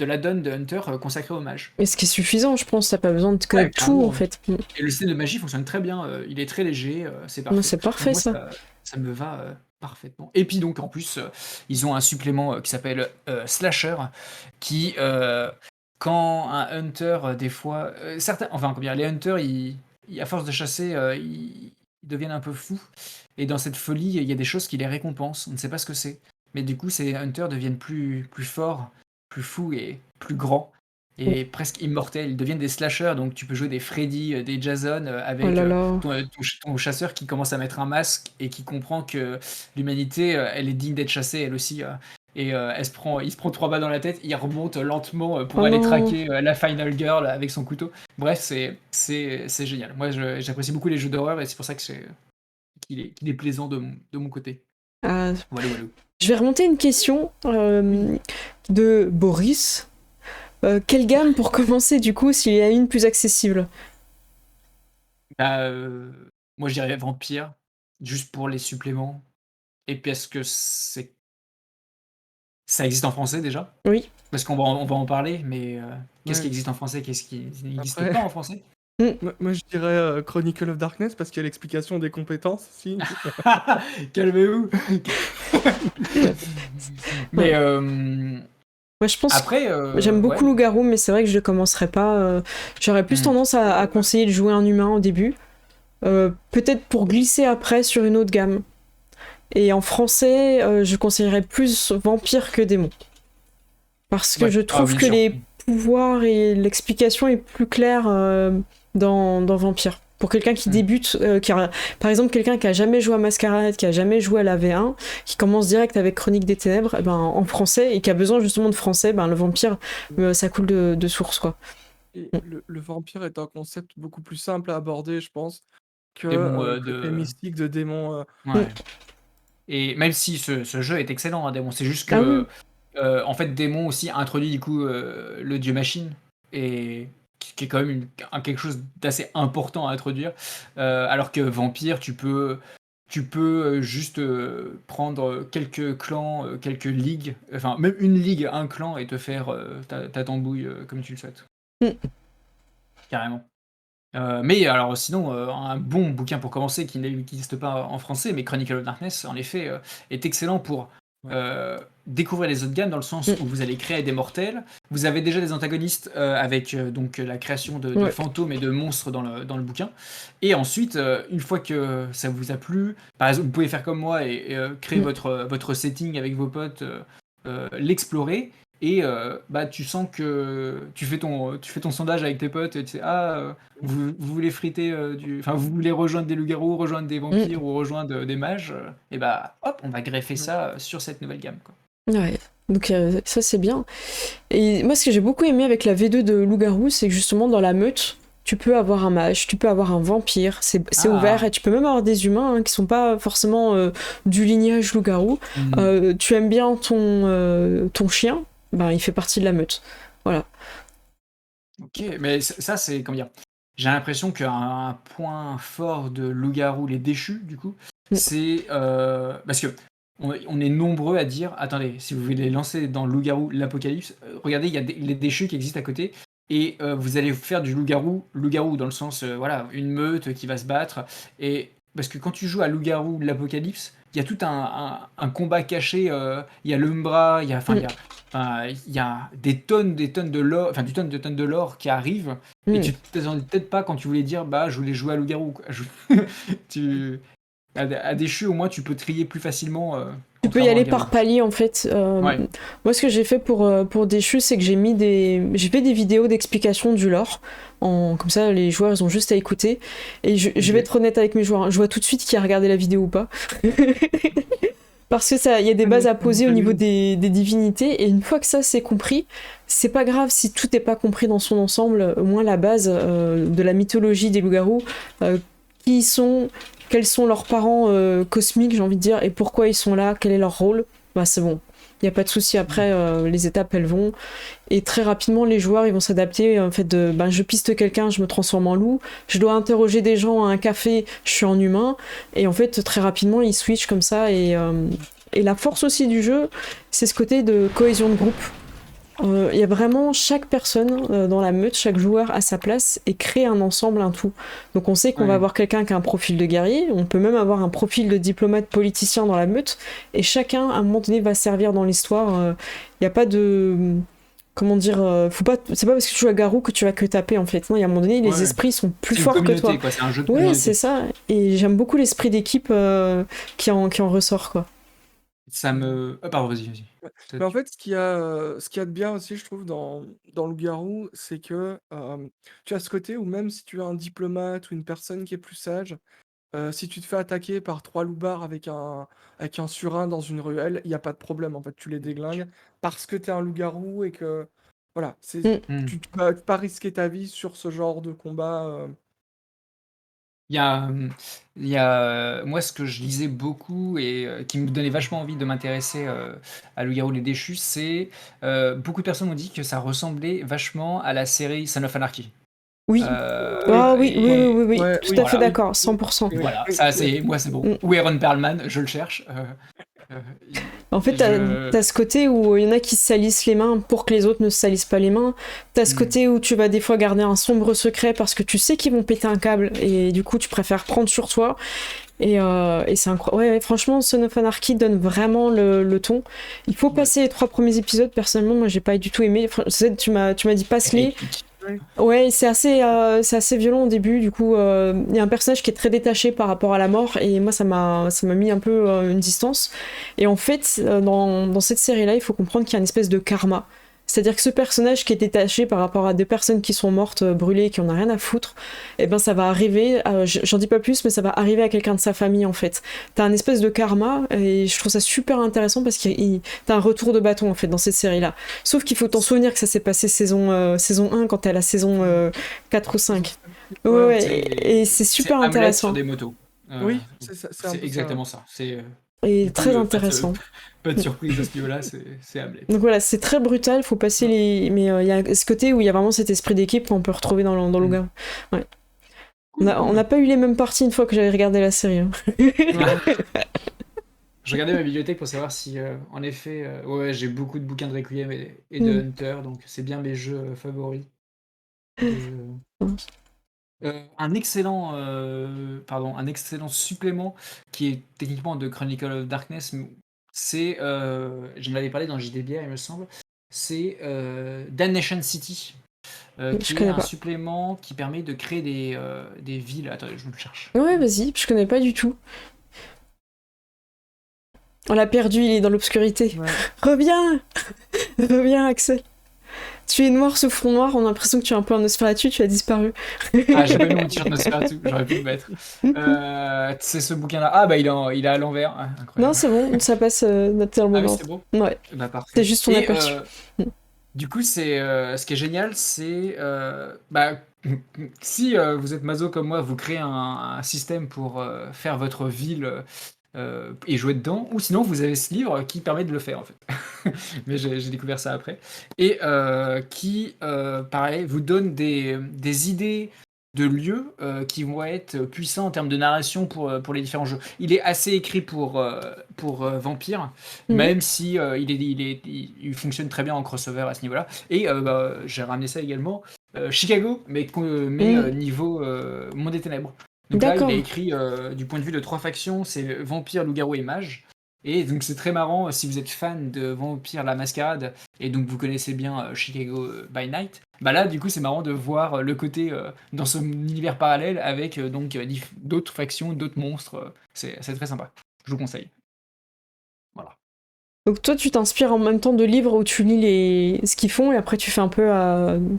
l'add-on de Hunter consacré au mage. Mais ce qui est suffisant, je pense, t'as pas besoin de connaître tout en fait. Et le système de magie fonctionne très bien, il est très léger, c'est parfait. Non, c'est parfait. Donc, moi, ça me va parfaitement. Et puis donc en plus, ils ont un supplément qui s'appelle Slasher, qui quand un hunter, des fois, les hunters, à force de chasser, ils deviennent un peu fous. Et dans cette folie, il y a des choses qui les récompensent. On ne sait pas ce que c'est. Mais du coup, ces hunters deviennent plus forts, plus fous et plus grands. Et presque immortels. Ils deviennent des slashers. Donc tu peux jouer des Freddy, des Jason avec ton chasseur qui commence à mettre un masque et qui comprend que l'humanité, elle est digne d'être chassée, elle aussi. Et il se prend 3 balles dans la tête, il remonte lentement pour aller traquer la Final Girl avec son couteau. Bref, c'est génial. Moi, j'apprécie beaucoup les jeux d'horreur et c'est pour ça qu'il est plaisant de mon côté. Voilà. Je vais remonter une question de Boris. Quelle gamme pour commencer, du coup, s'il y a une plus accessible? Moi, je dirais Vampire, juste pour les suppléments. Et parce que ça existe en français déjà? Oui. Parce qu'on va en parler, mais qu'est-ce qui existe en français? Qu'est-ce qui n'existe pas en français? Moi je dirais Chronicle of Darkness parce qu'il y a l'explication des compétences. Si. Calmez-vous. Mais moi je pense après, j'aime beaucoup Loup-garou, mais c'est vrai que je ne commencerai pas. J'aurais plus tendance à conseiller de jouer un humain au début. Peut-être pour glisser après sur une autre gamme. Et en français, je conseillerais plus Vampire que Démon. Parce que je trouve que les pouvoirs et l'explication est plus claire dans Vampire. Pour quelqu'un qui débute, par exemple quelqu'un qui a jamais joué à Mascarade, qui a jamais joué à la V1, qui commence direct avec Chronique des Ténèbres, en français, et qui a besoin justement de français, le Vampire, ça coule de source, quoi. Et le vampire est un concept beaucoup plus simple à aborder, je pense, que Démon le côté mystique de démon. Ouais. Et même si ce jeu est excellent, hein, Démon, c'est juste Ah oui. que, en fait, Démon aussi introduit du coup le dieu machine, et qui est quand même quelque chose d'assez important à introduire. Alors que Vampire, tu peux juste prendre quelques clans, quelques ligues, enfin même une ligue, un clan, et te faire ta tambouille comme tu le souhaites. Mm. Carrément. Mais alors sinon, un bon bouquin pour commencer qui n'existe pas en français, mais Chronicle of Darkness, en effet, est excellent pour découvrir les autres gammes, dans le sens où vous allez créer des mortels. Vous avez déjà des antagonistes avec donc la création de fantômes et de monstres dans le bouquin. Et ensuite, une fois que ça vous a plu, par exemple, vous pouvez faire comme moi et créer votre setting avec vos potes, l'explorer. Et tu sens que tu fais ton sondage avec tes potes, et tu sais, vous voulez friter enfin, vous voulez rejoindre des loups-garous, rejoindre des vampires ou rejoindre des mages, et hop, on va greffer ça sur cette nouvelle gamme, quoi. Ouais, donc ça c'est bien. Et moi ce que j'ai beaucoup aimé avec la V2 de loup-garou, c'est que justement dans la meute, tu peux avoir un mage, tu peux avoir un vampire, c'est ouvert, et tu peux même avoir des humains qui sont pas forcément du lignage loup-garou. Tu aimes bien ton chien, il fait partie de la meute. Voilà. Ok, mais ça c'est, comment dire, j'ai l'impression qu'un point fort de Loup-garou les déchus, du coup, c'est parce que on est nombreux à dire, attendez, si vous voulez les lancer dans Loup-garou l'Apocalypse, regardez, il y a les déchus qui existent à côté, et vous allez faire du loup-garou dans le sens, voilà, une meute qui va se battre, et parce que quand tu joues à Loup-garou l'Apocalypse, il y a tout un combat caché, il y a l'Umbra, il y a des tonnes de lore, enfin des tonnes de lore qui arrivent, et tu t'attendais peut-être pas quand tu voulais dire je voulais jouer à loup-garou, quoi. À Déchu, au moins tu peux trier plus facilement. Tu peux y aller par palier en fait. Moi ce que j'ai fait pour Déchu, c'est que j'ai fait des vidéos d'explication du lore. Comme ça les joueurs ils ont juste à écouter. Et je vais être honnête avec mes joueurs, je vois tout de suite qui a regardé la vidéo ou pas. Parce que il y a des bases à poser au niveau des divinités, et une fois que ça c'est compris, c'est pas grave si tout n'est pas compris dans son ensemble, au moins la base de la mythologie des loups-garous, quels sont leurs parents cosmiques, j'ai envie de dire, et pourquoi ils sont là, quel est leur rôle, c'est bon. Il n'y a pas de souci, après les étapes elles vont, et très rapidement les joueurs ils vont s'adapter, en fait je piste quelqu'un, je me transforme en loup, je dois interroger des gens à un café, je suis en humain, et en fait très rapidement ils switchent comme ça, et la force aussi du jeu, c'est ce côté de cohésion de groupe. Il y a vraiment chaque personne dans la meute, chaque joueur a sa place et crée un ensemble, un tout. Donc on sait qu'on va avoir quelqu'un qui a un profil de guerrier, on peut même avoir un profil de diplomate politicien dans la meute, et chacun à un moment donné va servir dans l'histoire. Il n'y a pas de... Comment dire, c'est pas parce que tu joues à Garou que tu vas que taper en fait. Non, il y a un moment donné, les esprits sont plus forts que toi. C'est un jeu de communauté. C'est ça. Et j'aime beaucoup l'esprit d'équipe qui en ressort, quoi. Ça me... pardon, vas-y. Mais en fait, ce qu'il y a de bien aussi, je trouve, dans Loup-garou, c'est que tu as ce côté où même si tu es un diplomate ou une personne qui est plus sage, si tu te fais attaquer par 3 loupards avec un surin dans une ruelle, il n'y a pas de problème, en fait, tu les déglingues parce que tu es un loup-garou et que, voilà, tu vas pas risquer ta vie sur ce genre de combat. Il y a moi, ce que je lisais beaucoup et qui me donnait vachement envie de m'intéresser à Loup-garou les déchus, c'est beaucoup de personnes ont dit que ça ressemblait vachement à la série Son of Anarchy. Oui. Oui, Ouais, tout à fait d'accord, 100%. Voilà, ça c'est bon. Ou Aaron Perlman, je le cherche. En fait, t'as ce côté où il y en a qui se salissent les mains pour que les autres ne se salissent pas les mains. T'as ce côté où tu vas des fois garder un sombre secret parce que tu sais qu'ils vont péter un câble et du coup tu préfères prendre sur toi. Et c'est incroyable. Ouais, franchement, Son of Anarchy donne vraiment le ton. Il faut passer les 3 premiers épisodes. Personnellement, moi j'ai pas du tout aimé. Tu m'as dit passe-les. Ouais, c'est assez violent au début, du coup il y a un personnage qui est très détaché par rapport à la mort, et moi ça m'a mis un peu une distance. Et en fait dans cette série là il faut comprendre qu'il y a une espèce de karma, C'est-à-dire que ce personnage qui est détaché par rapport à des personnes qui sont mortes, brûlées, qui en a rien à foutre, et ben ça va arriver, j'en dis pas plus, mais ça va arriver à quelqu'un de sa famille en fait. T'as un espèce de karma, et je trouve ça super intéressant parce que t'as un retour de bâton en fait dans cette série-là. Sauf qu'il faut t'en souvenir que ça s'est passé saison 1 quand t'es à la saison 4 ou 5. Ouais, et c'est super Hamlet intéressant. sur des motos. Oui, c'est ça, c'est un peu C'est ça. exactement ça. C'est Et du coup, très intéressant. pas de surprise à ce niveau-là, c'est Hamlet. Donc voilà, c'est très brutal, faut passer les. Mais il y a ce côté où il y a vraiment cet esprit d'équipe qu'on peut retrouver dans Loup-garou. Ouais. On n'a pas eu les mêmes parties une fois que j'avais regardé la série. Hein. Je regardais ma bibliothèque pour savoir si, en effet, ouais, j'ai beaucoup de bouquins de Requiem et de Hunter, donc c'est bien mes jeux favoris. Un excellent, un excellent supplément qui est techniquement de Chronicle of Darkness, c'est, j'en avais parlé dans JDBR, il me semble, c'est Damnation City, qui est un supplément qui permet de créer des villes. Attendez, je me le cherche. Ouais, vas-y, je connais pas du tout. On l'a perdu, il est dans l'obscurité. Ouais. Reviens Reviens, Axel. Tu es noir sous fond noir, on a l'impression que tu es un peu un Nosferatu, tu as disparu. Ah, j'ai pas mis mon t-shirt Nosferatu, j'aurais pu le mettre. C'est ce bouquin-là. Ah, bah il est à l'envers. Ah, incroyable. Non, c'est bon, ça passe naturellement. Ah oui, c'est bon. Ouais. Bah, parfait. C'est juste ton aperçu. Du coup, ce qui est génial, c'est si vous êtes maso comme moi, vous créez un système pour faire votre ville et jouer dedans, ou sinon vous avez ce livre qui permet de le faire en fait. Mais j'ai découvert ça après. Et qui, pareil, vous donne des idées de lieux qui vont être puissants en termes de narration pour les différents jeux. Il est assez écrit pour Vampire, même si il fonctionne très bien en crossover à ce niveau-là. Et j'ai ramené ça également. Chicago, mais niveau Monde des Ténèbres. Donc là, il est écrit du point de vue de 3 factions, c'est Vampire, Loup-garou et Mage. Et donc c'est très marrant si vous êtes fan de Vampire la Mascarade et donc vous connaissez bien Chicago by Night. Bah là du coup c'est marrant de voir le côté dans ce univers parallèle avec donc d'autres factions, d'autres monstres. C'est très sympa. Je vous conseille. Voilà. Donc toi tu t'inspires en même temps de livres où tu lis ce qu'ils font et après tu fais un peu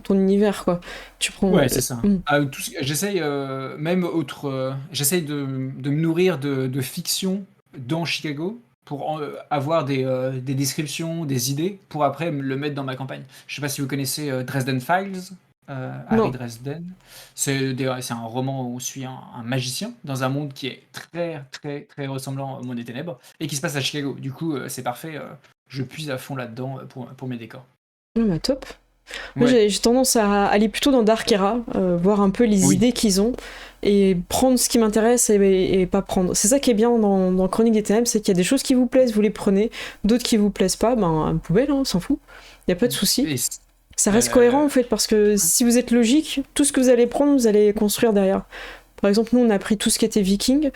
ton univers quoi. Tu prends. Ouais c'est ça. J'essaye même j'essaye de me nourrir de fiction dans Chicago. Pour avoir des descriptions, des idées, pour après le mettre dans ma campagne. Je sais pas si vous connaissez Dresden Files, Harry Dresden. C'est un roman où on suit un magicien dans un monde qui est très très très ressemblant au monde des ténèbres et qui se passe à Chicago. Du coup, c'est parfait. Je puise à fond là-dedans pour mes décors. Bah top. Moi, j'ai tendance à aller plutôt dans Dark Era, voir un peu les idées qu'ils ont et prendre ce qui m'intéresse et pas prendre. C'est ça qui est bien dans Chronique des Ténèbres, c'est qu'il y a des choses qui vous plaisent, vous les prenez, d'autres qui vous plaisent pas, ben poubelle, hein, on s'en fout. Il y a pas de souci. Ça reste cohérent en fait parce que si vous êtes logique, tout ce que vous allez prendre, vous allez construire derrière. Par exemple, nous, on a pris tout ce qui était viking.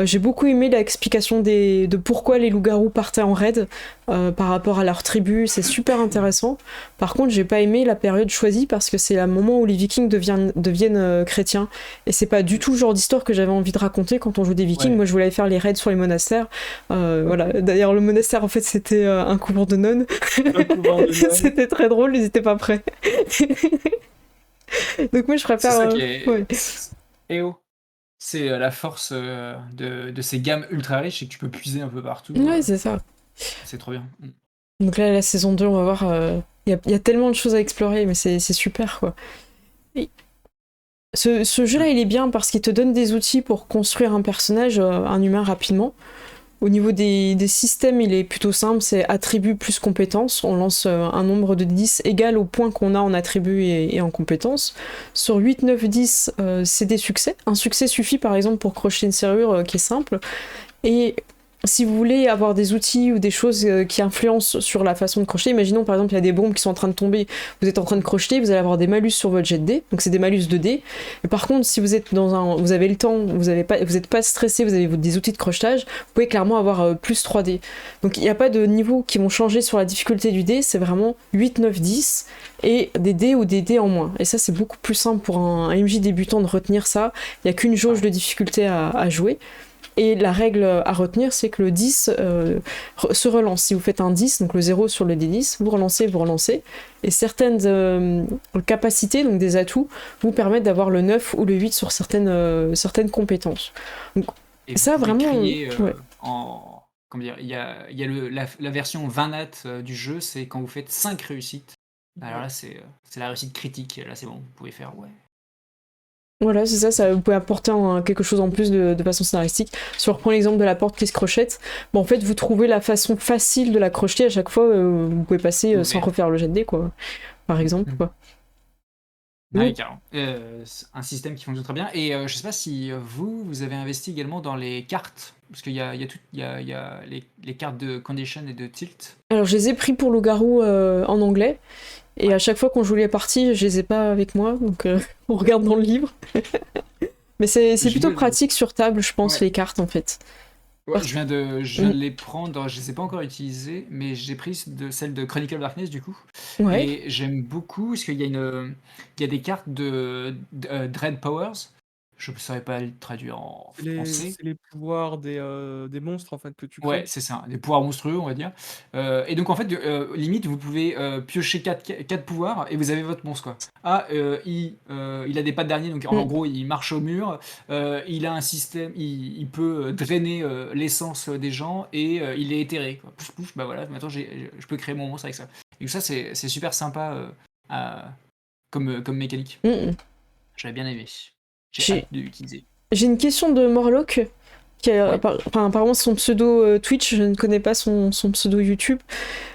J'ai beaucoup aimé l'explication de pourquoi les loups-garous partaient en raid par rapport à leur tribu. C'est super intéressant. Par contre, j'ai pas aimé la période choisie parce que c'est le moment où les vikings deviennent chrétiens. Et c'est pas du tout le genre d'histoire que j'avais envie de raconter quand on joue des vikings. Moi, je voulais faire les raids sur les monastères. Voilà. D'ailleurs, le monastère, en fait, c'était un couvent de nonnes. C'était très drôle, ils étaient pas prêts. Donc moi, je préfère... C'est ça qui est... EO. C'est la force de ces gammes ultra riches et que tu peux puiser un peu partout. Ouais, c'est ça. C'est trop bien. Donc là, la saison 2, on va voir. Il y a tellement de choses à explorer, mais c'est super, quoi. Et ce jeu-là, il est bien parce qu'il te donne des outils pour construire un personnage, un humain, rapidement. Au niveau des systèmes, il est plutôt simple, c'est attribut plus compétences. On lance un nombre de 10 égal au point qu'on a en attribut et en compétences. Sur 8, 9, 10, c'est des succès. Un succès suffit par exemple pour crocheter une serrure qui est simple. Et si vous voulez avoir des outils ou des choses qui influencent sur la façon de crocheter, imaginons par exemple il y a des bombes qui sont en train de tomber, vous êtes en train de crocheter, vous allez avoir des malus sur votre jet de dés, donc c'est des malus de dés. Et par contre, si vous êtes vous avez le temps, vous n'êtes pas stressé, vous avez des outils de crochetage, vous pouvez clairement avoir plus 3D. Donc il n'y a pas de niveaux qui vont changer sur la difficulté du dé, c'est vraiment 8, 9, 10 et des dés ou des dés en moins. Et ça c'est beaucoup plus simple pour un MJ débutant de retenir ça, il n'y a qu'une jauge de difficulté à jouer. Et la règle à retenir, c'est que le 10 se relance. Si vous faites un 10, donc le 0 sur le D10, vous relancez. Et certaines capacités, donc des atouts, vous permettent d'avoir le 9 ou le 8 sur certaines compétences. Donc, Et vous ça, pouvez vraiment, crier ouais. comment dire, il y a la version 20 nat du jeu, c'est quand vous faites 5 réussites. Alors là, c'est la réussite critique. Là, c'est bon, vous pouvez faire ouais. Voilà, c'est ça, vous pouvez apporter quelque chose en plus de façon scénaristique. Si on reprend l'exemple de la porte qui se crochette, en fait, vous trouvez la façon facile de la crocheter à chaque fois, vous pouvez passer sans refaire le jet de dés, quoi, par exemple. Quoi. Ouais, carrément. C'est un système qui fonctionne très bien. Et je sais pas si vous avez investi également dans les cartes, parce qu'il y a les cartes de Condition et de Tilt. Alors, je les ai pris pour Loup-Garou en anglais, et à chaque fois qu'on joue les parties, je les ai pas avec moi, donc on regarde dans le livre. Mais c'est plutôt pratique sur table, je pense, les cartes, en fait. Ouais, je viens de les prendre, je les ai pas encore utilisées, mais j'ai pris celle de Chronicle of Darkness du coup. Ouais. Et j'aime beaucoup parce qu'il y a des cartes de Dread Powers. Je ne saurais pas le traduire en français. C'est les pouvoirs des monstres en fait que tu crées. Ouais, c'est ça, des pouvoirs monstrueux, on va dire. Et donc en fait, limite, vous pouvez piocher 4 pouvoirs et vous avez votre monstre quoi. Ah, il a des pattes d'araignée, donc en gros, il marche au mur. Il a un système, il peut drainer l'essence des gens et il est éthéré. Quoi. Pouf, pouf, bah voilà, maintenant je peux créer mon monstre avec ça. Et donc ça, c'est super sympa comme mécanique. J'avais bien aimé. J'ai hâte de l'utiliser. J'ai une question de Morlock, qui a, apparemment son pseudo Twitch, je ne connais pas son pseudo YouTube,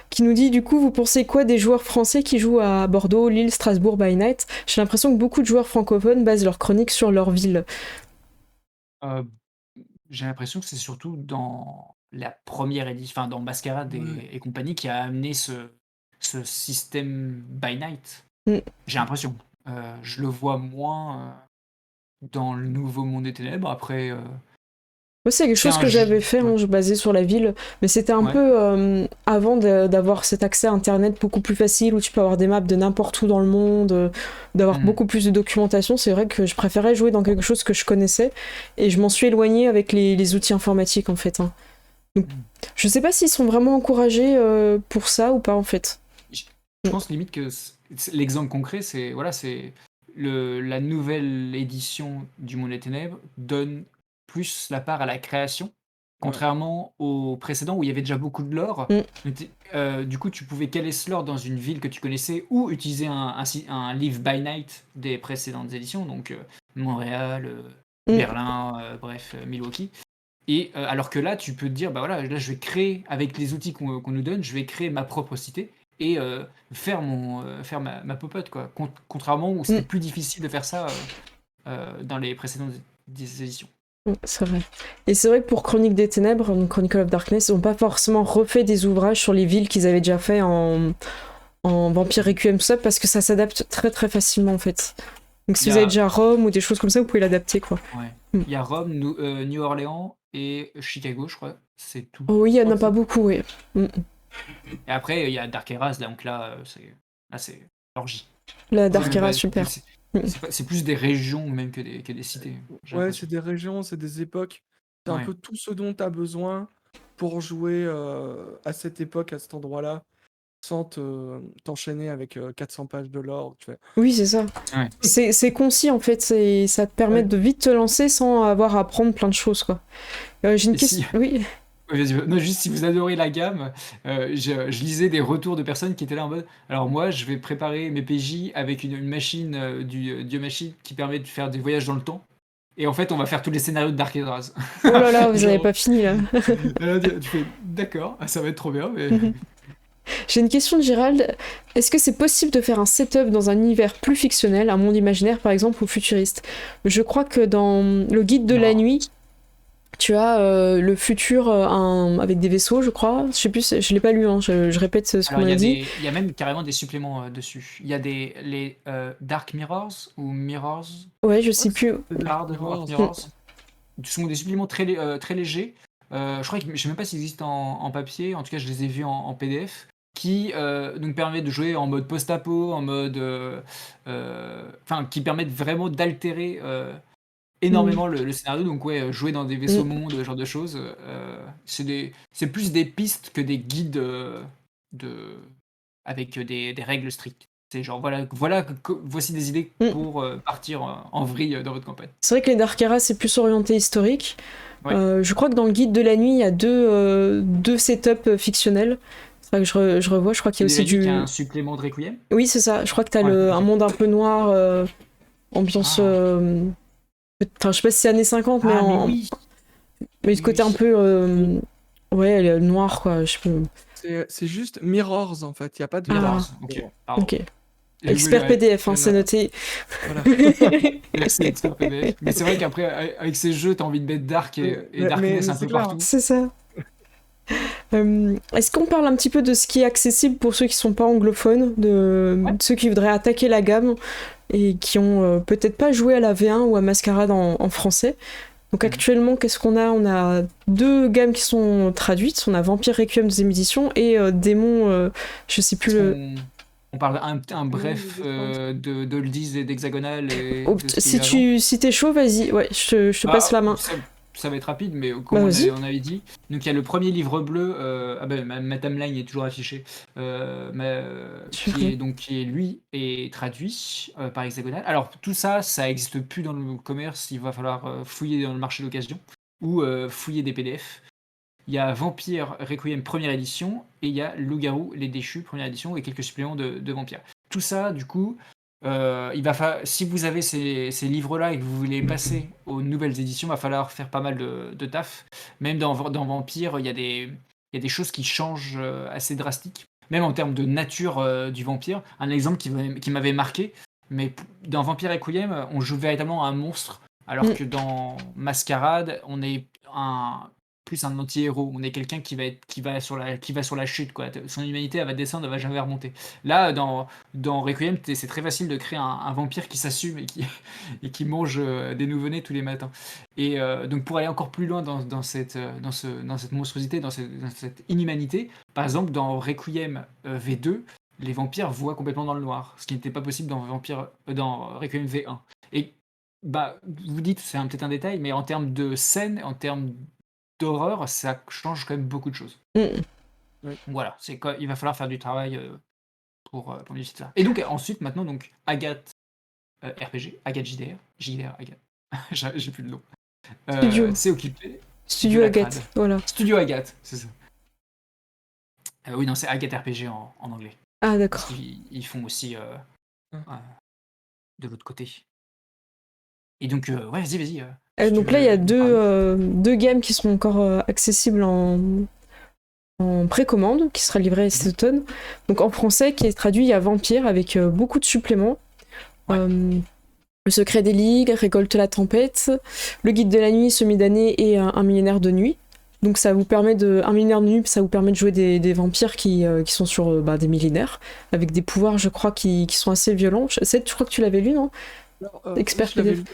qui nous dit du coup, vous pensez quoi des joueurs français qui jouent à Bordeaux, Lille, Strasbourg by night? J'ai l'impression que beaucoup de joueurs francophones basent leurs chroniques sur leur ville. J'ai l'impression que c'est surtout dans la première édition, enfin dans Masquerade et compagnie, qui a amené ce système by night. J'ai l'impression. Je le vois moins dans le nouveau Monde des Ténèbres. Après, Moi, c'est quelque chose que j'avais fait, je basais sur la ville, mais c'était un peu avant d'avoir cet accès à Internet beaucoup plus facile, où tu peux avoir des maps de n'importe où dans le monde, d'avoir beaucoup plus de documentation. C'est vrai que je préférais jouer dans quelque chose que je connaissais, et je m'en suis éloignée avec les outils informatiques, en fait. Hein. Donc, je sais pas s'ils sont vraiment encouragés pour ça ou pas, en fait. Je pense limite que l'exemple concret, c'est la nouvelle édition du Monde des Ténèbres donne plus la part à la création, contrairement au précédent où il y avait déjà beaucoup de lore. Du coup, tu pouvais caler ce lore dans une ville que tu connaissais ou utiliser un Live by Night des précédentes éditions, donc Montréal, Berlin, bref, Milwaukee. Et alors que là, tu peux te dire, bah voilà, là je vais créer, avec les outils qu'on nous donne, je vais créer ma propre cité et faire ma pop-up, quoi. Contrairement où c'était plus difficile de faire ça dans les précédentes éditions. C'est vrai. Et c'est vrai que pour Chronique des Ténèbres, donc Chronicle of Darkness, ils n'ont pas forcément refait des ouvrages sur les villes qu'ils avaient déjà fait en Vampire Requiem, tout ça, parce que ça s'adapte très très facilement en fait. Donc si vous avez déjà Rome ou des choses comme ça, vous pouvez l'adapter quoi. Ouais. Il y a Rome, New Orleans et Chicago, je crois. C'est tout. Oh oui, il n'y en a pas beaucoup, oui. Et après, il y a Dark Eras, donc là, c'est l'orgie. La Dark Eras, super. C'est plus des régions même que des cités. Ouais, c'est des régions, c'est des époques. C'est un peu tout ce dont tu as besoin pour jouer à cette époque, à cet endroit-là, sans t'enchaîner avec 400 pages de lore. Tu fais... Oui, c'est ça. Ouais. C'est concis en fait, ça te permet de vite te lancer sans avoir à apprendre plein de choses. Quoi. J'ai une question. Oui. Non, juste si vous adorez la gamme, je lisais des retours de personnes qui étaient là en mode alors moi je vais préparer mes PJ avec une machine du Dieu Machine qui permet de faire des voyages dans le temps et en fait on va faire tous les scénarios de Dark Eras. Oh là là, vous n'avez pas fini là. Tu fais d'accord, ça va être trop bien mais... J'ai une question de Gérald. Est-ce que c'est possible de faire un setup dans un univers plus fictionnel, un monde imaginaire par exemple ou futuriste? Je crois que dans le guide de la nuit, tu as le futur avec des vaisseaux, je crois. Je sais plus, je l'ai pas lu, hein, je répète ce qu'on a dit. Il y a même carrément des suppléments dessus. Il y a les Dark Mirrors ou Mirrors. Ouais, je sais plus. Dark Mirrors. Ce sont des suppléments très légers. Je crois que je sais même pas s'ils existent en papier. En tout cas, je les ai vus en PDF. Qui donc permet de jouer en mode post-apo, en mode, qui permettent vraiment d'altérer énormément le scénario. Donc ouais, jouer dans des vaisseaux mondes, ce genre de choses, c'est plus des pistes que des guides de avec des règles strictes. C'est genre voici des idées pour partir en vrille dans votre campagne. C'est vrai que les Darkera, c'est plus orienté historique. Ouais. Je crois que dans le guide de la nuit, il y a deux setups fictionnels. C'est vrai que je revois, je crois qu'il y a aussi Il y a un supplément de Requiem. Oui, c'est ça. Je crois que t'as Ouais, ok. un monde un peu noir, ambiance... Enfin, je sais pas si c'est années 50, mais mais oui. mais du côté un peu... Ouais, noir, quoi. Je peux... C'est juste Mirrors en fait, il n'y a pas de Mirrors, noir. ok. Pardon. Ok. Expert PDF, hein, c'est noté. Voilà. Merci, expert PDF. Mais c'est vrai qu'après, avec ces jeux, t'as envie de mettre Dark et Darkness un peu partout. C'est ça. Est-ce qu'on parle un petit peu de ce qui est accessible pour ceux qui sont pas anglophones, de ceux qui voudraient attaquer la gamme et qui ont peut-être pas joué à la V1 ou à Masquerade en français? Donc actuellement, qu'est-ce qu'on a? On a 2 gammes qui sont traduites. On a Vampire Requiem 2e édition et Démon, je sais plus On parle un bref de Oldies et d'Hexagonal. Si t'es chaud, vas-y. Ouais, je te passe la main. Ça va être rapide, mais comme on avait dit. Donc il y a le premier livre bleu. Ma timeline est toujours affichée. Qui est lui est traduit par Hexagonal. Alors tout ça existe plus dans le commerce. Il va falloir fouiller dans le marché d'occasion ou fouiller des PDF. Il y a Vampire Requiem première édition et il y a Loup-garou les déchus première édition et quelques suppléments de Vampire. Tout ça, du coup, si vous avez ces livres-là et que vous voulez passer aux nouvelles éditions, il va falloir faire pas mal de taf. Même dans Vampire, il y a des choses qui changent assez drastiques. Même en termes de nature du vampire. Un exemple qui m'avait marqué, mais dans Vampire Requiem, on joue véritablement un monstre, alors que dans Masquerade, on est plus un anti-héros. On est quelqu'un qui va sur la chute, quoi. Son humanité, elle va descendre, elle va jamais remonter. Là, dans Requiem, c'est très facile de créer un vampire qui s'assume et qui mange des nouveau-nés tous les matins. Et donc pour aller encore plus loin dans cette monstruosité, dans cette inhumanité, par exemple dans Requiem V2, les vampires voient complètement dans le noir, ce qui n'était pas possible dans Requiem V1. Et vous dites, c'est peut-être un détail, mais en termes de scène, en termes d'horreur, ça change quand même beaucoup de choses. Oui. Voilà, il va falloir faire du travail pour modifier ça. Et donc ensuite, maintenant, donc Agathe RPG, Agathe JDR, Agathe. J'ai plus le nom. C'est occupé. Studio Agathe, voilà. Studio Agathe, c'est ça. Oui, non, c'est Agathe RPG en anglais. Ah, d'accord. Ils font aussi de l'autre côté. Et donc, vas-y. Donc là, il y a deux gammes qui sont encore accessibles en précommande, qui sera livré cet automne. Donc en français, qui est traduit, il y a Vampire avec beaucoup de suppléments. Le secret des ligues, Récolte la tempête, le guide de la nuit, semi-d'année et un millénaire de nuit. Donc ça vous permet un millénaire de nuit, ça vous permet de jouer des vampires qui sont sur des millénaires, avec des pouvoirs, je crois, qui sont assez violents. Je crois que tu l'avais lu, non? Expert PDF.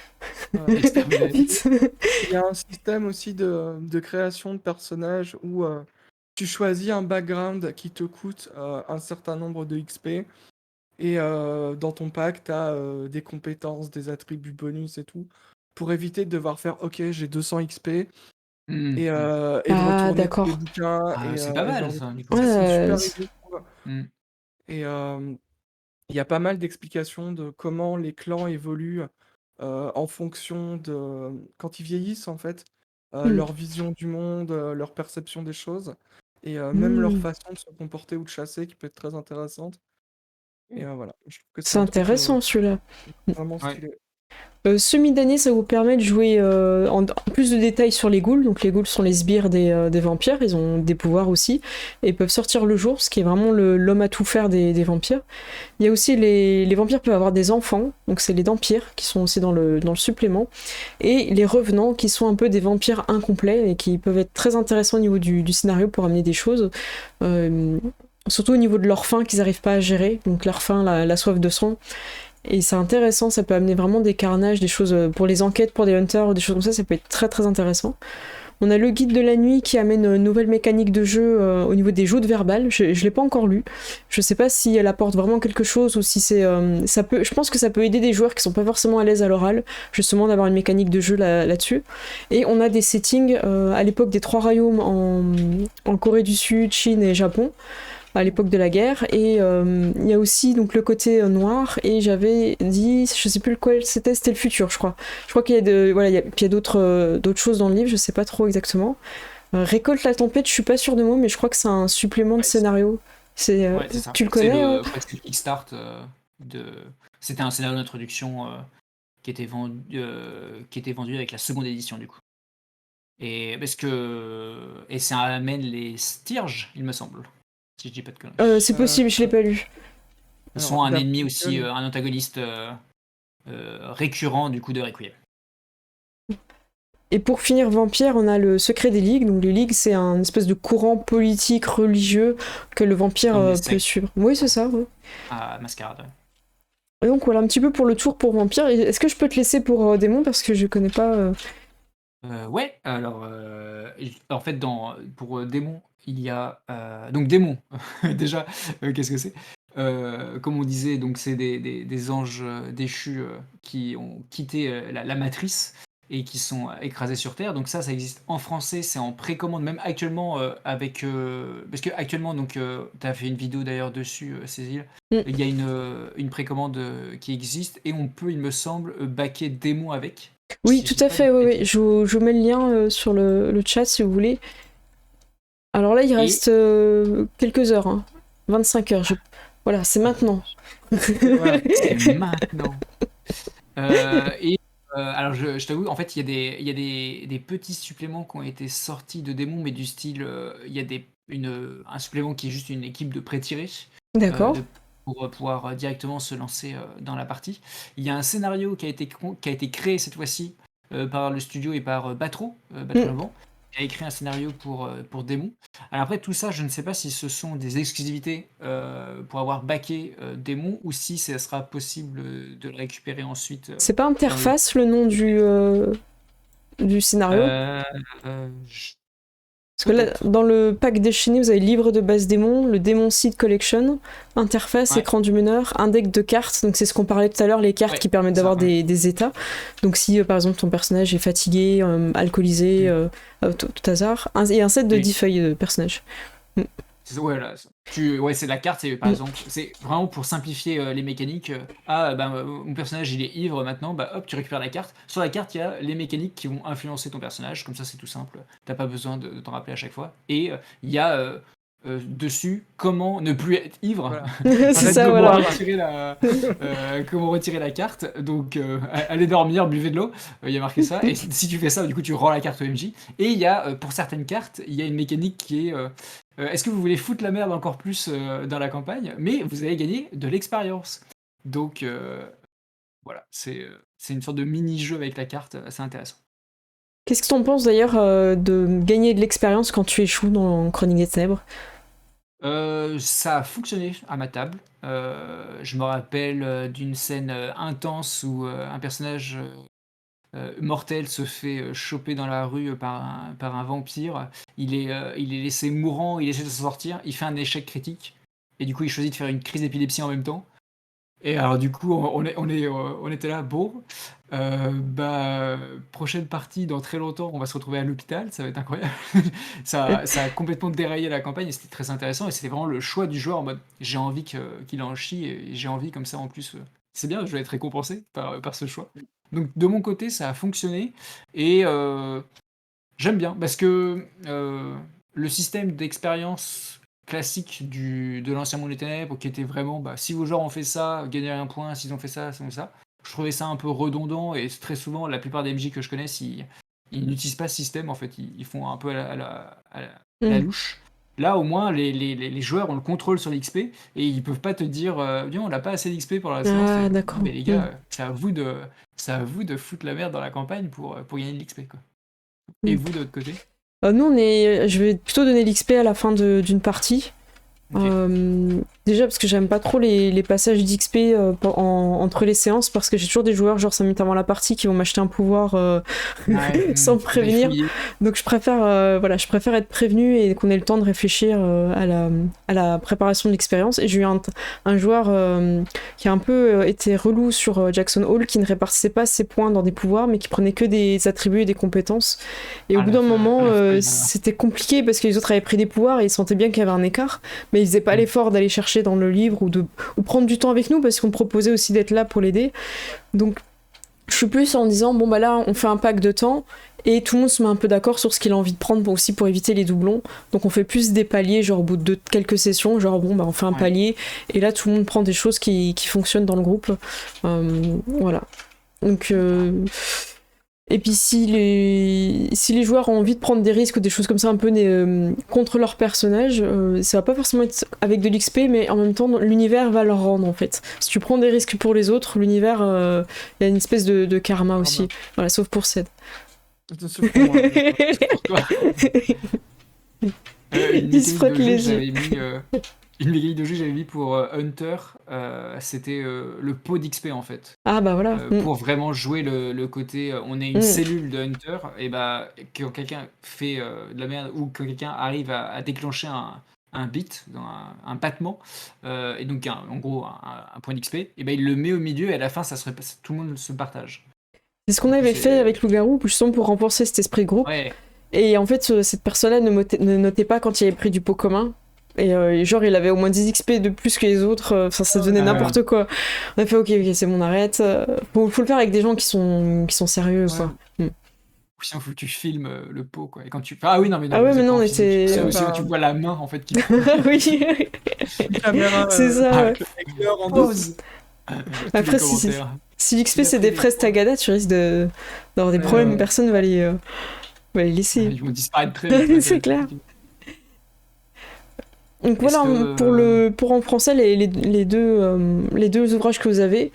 Il y a un système aussi de création de personnages où tu choisis un background qui te coûte un certain nombre de XP. Et dans ton pack, tu as des compétences, des attributs bonus et tout, pour éviter de devoir faire « Ok, j'ai 200 XP » et de retourner tous les bouquins. C'est pas mal, ça. C'est super rigolo. Et il y a pas mal d'explications de comment les clans évoluent en fonction de... Quand ils vieillissent, en fait, leur vision du monde, leur perception des choses, et même leur façon de se comporter ou de chasser, qui peut être très intéressante. Et voilà. C'est intéressant celui-là. Vraiment stylé. Semi-d'année, ça vous permet de jouer en plus de détails sur les ghouls. Donc les ghouls sont les sbires des vampires, ils ont des pouvoirs aussi, et ils peuvent sortir le jour, ce qui est vraiment l'homme à tout faire des vampires. Il y a aussi les vampires peuvent avoir des enfants, donc c'est les dampires qui sont aussi dans le supplément, et les revenants qui sont un peu des vampires incomplets et qui peuvent être très intéressants au niveau du scénario pour amener des choses. Surtout au niveau de leur faim qu'ils n'arrivent pas à gérer, donc leur faim, la soif de sang. Et c'est intéressant, ça peut amener vraiment des carnages, des choses pour les enquêtes, pour des hunters, des choses comme ça peut être très très intéressant. On a le guide de la nuit qui amène une nouvelle mécanique de jeu au niveau des joutes verbales. Je l'ai pas encore lu. Je sais pas si elle apporte vraiment quelque chose ou si c'est ça peut. Je pense que ça peut aider des joueurs qui sont pas forcément à l'aise à l'oral, justement d'avoir une mécanique de jeu là-dessus. Et on a des settings à l'époque des trois royaumes en Corée du Sud, Chine et Japon, à l'époque de la guerre. Et il y a aussi donc le côté noir, et j'avais dit, je sais plus lequel c'était le futur, je crois. Je crois qu'il y a voilà, il y a d'autres choses dans le livre, je sais pas trop exactement. Récolte la tempête, je suis pas sûre de moi, mais je crois que c'est un supplément de scénario. C'est ça. tu le connais? Presque le Kickstart C'était un scénario d'introduction qui était vendu avec la seconde édition du coup. Et ça amène les Stirges, il me semble, si je dis pas de conneries. C'est possible, je l'ai pas lu. Ils sont un ennemi aussi, un antagoniste récurrent du coup de Requiem. Et pour finir Vampire, on a le secret des ligues. Donc les ligues, c'est un espèce de courant politique, religieux que le vampire peut suivre. Oui, c'est ça. Ouais. À Mascarade. Et donc voilà un petit peu pour le tour pour Vampire. Est-ce que je peux te laisser pour Démon parce que je connais pas. Ouais, alors en fait pour Démon, il y a donc Démon. Déjà, qu'est-ce que c'est? Comme on disait, donc c'est des anges déchus qui ont quitté la matrice et qui sont écrasés sur Terre. Donc ça existe en français, c'est en précommande, même actuellement avec parce que actuellement donc tu as fait une vidéo d'ailleurs dessus, Cécile. Il y a une précommande qui existe et on peut, il me semble, backer Démon avec. Oui, tout à fait, oui. Je mets le lien sur le chat si vous voulez. Alors là, il reste quelques heures, hein. 25 heures. Voilà, c'est maintenant. Voilà, c'est maintenant. Alors je t'avoue, en fait, il y a des petits suppléments qui ont été sortis de démons, mais du style, il y a un supplément qui est juste une équipe de pré-tirés. D'accord. Pour pouvoir directement se lancer dans la partie. Il y a un scénario qui a été créé cette fois-ci par le studio et par Batro Levent, qui a écrit un scénario pour Démon. Alors après, tout ça, je ne sais pas si ce sont des exclusivités pour avoir backé Démon ou si ça sera possible de le récupérer ensuite. C'est pas Interface le nom du scénario? Parce que là, dans le pack déchaîné, vous avez livre de base démon, le Démon Seed Collection, interface, écran du meneur, un deck de cartes, donc c'est ce qu'on parlait tout à l'heure, les cartes qui permettent d'avoir des états. Donc si par exemple ton personnage est fatigué, alcoolisé, tout hasard, et un set de 10 feuilles de personnage. C'est la carte, c'est par exemple, c'est vraiment pour simplifier les mécaniques. Mon personnage il est ivre maintenant, hop, tu récupères la carte. Sur la carte, il y a les mécaniques qui vont influencer ton personnage, comme ça c'est tout simple, t'as pas besoin de t'en rappeler à chaque fois. Et il y a dessus comment ne plus être ivre. Voilà. C'est ça, voilà. Comment retirer la carte. Donc allez dormir, buvez de l'eau, il y a marqué ça. Et si tu fais ça, du coup tu rends la carte au MJ. Et il y a, pour certaines cartes, il y a une mécanique qui est... est-ce que vous voulez foutre la merde encore plus dans la campagne, mais vous allez gagner de l'expérience. Donc voilà, c'est une sorte de mini-jeu avec la carte, assez intéressant. Qu'est-ce que t'en penses d'ailleurs de gagner de l'expérience quand tu échoues dans Chronique des Ténèbres? Ça a fonctionné à ma table. Je me rappelle d'une scène intense où un personnage mortel se fait choper dans la rue par un vampire. Il est laissé mourant, il essaie de s'en sortir, il fait un échec critique, et du coup il choisit de faire une crise d'épilepsie en même temps. Et alors du coup on était là, bon, prochaine partie dans très longtemps, on va se retrouver à l'hôpital, ça va être incroyable. ça a complètement déraillé la campagne et c'était très intéressant, et c'était vraiment le choix du joueur en mode j'ai envie qu'il en chie, et j'ai envie comme ça en plus, c'est bien, je vais être récompensé par ce choix. Donc de mon côté ça a fonctionné, et j'aime bien parce que le système d'expérience classique de l'ancien monde des ténèbres, qui était vraiment si vos joueurs ont fait ça, gagnez un point, s'ils ont fait ça, c'est ça. Je trouvais ça un peu redondant, et très souvent la plupart des MJ que je connais, ils n'utilisent pas ce système en fait, ils font un peu à la louche. Là au moins les joueurs ont le contrôle sur l'XP, et ils peuvent pas te dire on n'a pas assez d'XP pour la séance. Ah d'accord. Mais les gars, c'est à vous de foutre la merde dans la campagne pour gagner de l'XP quoi. Et vous de votre côté? Nous je vais plutôt donner l'XP à la fin d'une partie. Okay. Déjà parce que j'aime pas trop les passages d'XP entre les séances, parce que j'ai toujours des joueurs genre 5 minutes avant la partie qui vont m'acheter un pouvoir sans me prévenir. Donc je préfère être prévenu et qu'on ait le temps de réfléchir à la préparation de l'expérience. Et j'ai eu un joueur qui a un peu été relou sur Jackson Hole, qui ne répartissait pas ses points dans des pouvoirs mais qui prenait que des attributs et des compétences. Et au bout d'un moment c'était compliqué parce que les autres avaient pris des pouvoirs et ils sentaient bien qu'il y avait un écart, mais ils faisaient pas l'effort d'aller chercher dans le livre ou prendre du temps avec nous, parce qu'on proposait aussi d'être là pour l'aider. Donc je suis plus en disant bon bah là on fait un pack de temps et tout le monde se met un peu d'accord sur ce qu'il a envie de prendre, aussi pour éviter les doublons. Donc on fait plus des paliers, genre au bout de quelques sessions, genre bon bah on fait un palier et là tout le monde prend des choses qui fonctionnent dans le groupe. Voilà. Donc et puis si les joueurs ont envie de prendre des risques ou des choses comme ça un peu contre leur personnage, ça va pas forcément être avec de l'XP, mais en même temps l'univers va leur rendre en fait. Si tu prends des risques pour les autres, l'univers, il y a une espèce de karma aussi. Voilà, sauf pour Ced. Sauf pour moi. Il se frotte les yeux. Une mécanique de jeu que j'avais mis pour Hunter, c'était le pot d'XP en fait. Ah bah voilà. Pour vraiment jouer le côté, on est une cellule de Hunter, et bah quand quelqu'un fait de la merde ou que quelqu'un arrive à déclencher un beat, un battement, et donc en gros un point d'XP, et bah il le met au milieu et à la fin tout le monde se partage. C'est ce qu'on avait fait avec Loup-Garou, justement pour renforcer cet esprit de groupe. Ouais. Et en fait, cette personne-là ne notait pas quand il avait pris du pot commun. Et genre, il avait au moins 10 XP de plus que les autres. Ça devenait n'importe quoi. On a fait ok, c'est bon, arrête. Faut le faire avec des gens qui sont sérieux, quoi. Ou sinon, faut que tu filmes le pot, quoi. Et quand tu... Ah oui, non, mais non. Ah ouais, mais non, mais c'est... C'est aussi quand tu vois la main, en fait, qui... Oui. C'est ça, ouais. En pause. Après, si l'XP c'est des fraises Tagada, tu risques d'avoir des problèmes. Personne va les laisser. Ils vont disparaître très vite. C'est clair. Donc voilà, pour en français, les deux ouvrages que vous avez.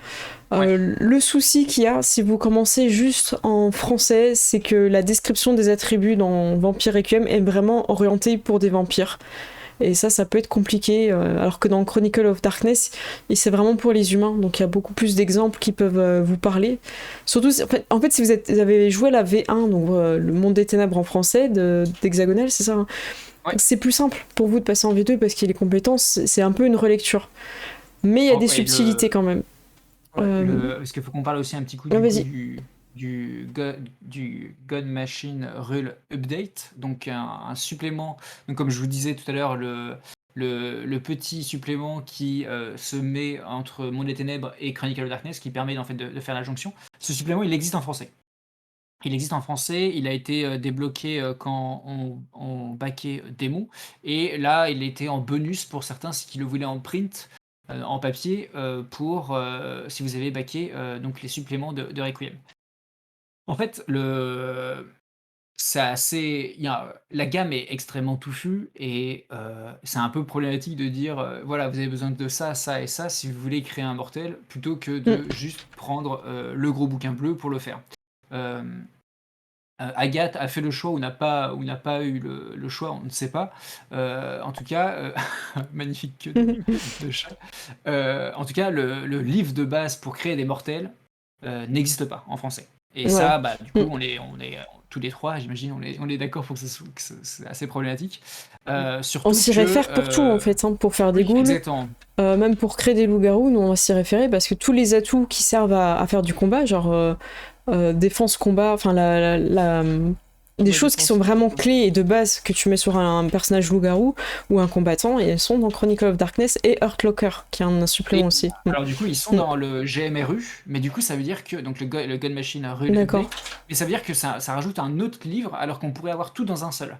Le souci qu'il y a, si vous commencez juste en français, c'est que la description des attributs dans Vampire Requiem est vraiment orientée pour des vampires. Et ça peut être compliqué, alors que dans Chronicle of Darkness, c'est vraiment pour les humains, donc il y a beaucoup plus d'exemples qui peuvent vous parler. Surtout, en fait, si vous avez joué la V1, donc le Monde des Ténèbres en français, d'Hexagonal, c'est ça, hein. C'est plus simple pour vous de passer en V2 parce qu'il y a les compétences, c'est un peu une relecture. Mais il y a des subtilités quand même. Est-ce qu'il faut qu'on parle aussi un petit coup du Gun Machine Rule Update, donc un supplément, donc comme je vous disais tout à l'heure, le petit supplément qui se met entre Monde des Ténèbres et Chronicle of Darkness, qui permet en fait de faire la jonction. Ce supplément, il existe en français. Il a été débloqué quand on backait Démon, et là il était en bonus pour certains qui le voulaient en print, en papier, pour si vous avez backé donc les suppléments de Requiem. En fait, la gamme est extrêmement touffue, et c'est un peu problématique de dire voilà, vous avez besoin de ça, ça et ça si vous voulez créer un mortel, plutôt que de juste prendre le gros bouquin bleu pour le faire. Agathe a fait le choix ou n'a pas eu le choix, on ne sait pas. En tout cas, magnifique queue de chat. En tout cas, le livre de base pour créer des mortels n'existe pas en français. Et ça, bah, du coup, on est tous les trois, j'imagine, on est d'accord pour que c'est assez problématique. Surtout on s'y réfère pour tout, en fait, hein, pour faire des ghouls. Exactement. Même pour créer des loups-garous, nous on va s'y référer parce que tous les atouts qui servent à faire du combat, genre défense, combat, enfin des choses qui sont vraiment clés et de base que tu mets sur un personnage loup-garou ou un combattant, et elles sont dans Chronicle of Darkness et Earthlocker, qui est un supplément aussi. Alors du coup, ils sont dans le GMRU, mais du coup, ça veut dire que donc le Gun Machine Rule Update, mais ça veut dire que ça rajoute un autre livre, alors qu'on pourrait avoir tout dans un seul.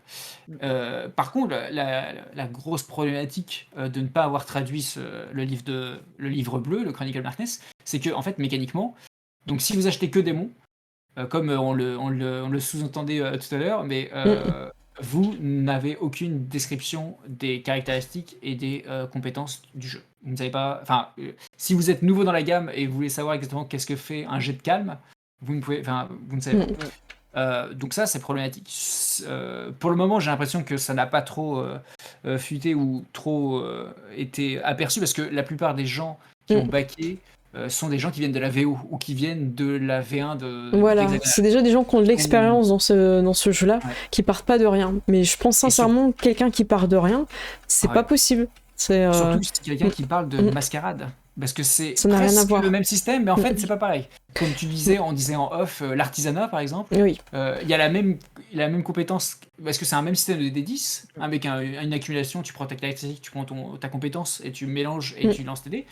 Par contre, la grosse problématique de ne pas avoir traduit le livre bleu, le Chronicle of Darkness, c'est que en fait, mécaniquement, donc si vous achetez que Démon, comme on le sous-entendait tout à l'heure, mais vous n'avez aucune description des caractéristiques et des compétences du jeu. Vous ne savez pas. Enfin, si vous êtes nouveau dans la gamme et vous voulez savoir exactement qu'est-ce que fait un jet de calme, vous ne savez pas. Donc ça, c'est problématique. Pour le moment, j'ai l'impression que ça n'a pas trop fuité ou trop été aperçu parce que la plupart des gens qui ont Mm. baqué sont des gens qui viennent de la VO ou qui viennent de la V1 Voilà, d'Hexagonal. c'est déjà des gens qui ont de l'expérience dans ce jeu-là, Ouais. qui partent pas de rien. Mais je pense Et sincèrement que quelqu'un qui part de rien, c'est Ouais. pas possible. C'est Surtout si c'est quelqu'un qui parle de Mm. mascarade. Parce que c'est Ça n'a rien à presque voir. le même système, mais en fait, Mm. c'est pas pareil. Comme tu disais, on disait en off, l'artisanat, par exemple, Oui, il y a la même compétence, parce que c'est un même système de D10, avec une accumulation, tu prends ta caractéristique, tu prends ta compétence, et tu mélanges et Mm. tu lances tes dés.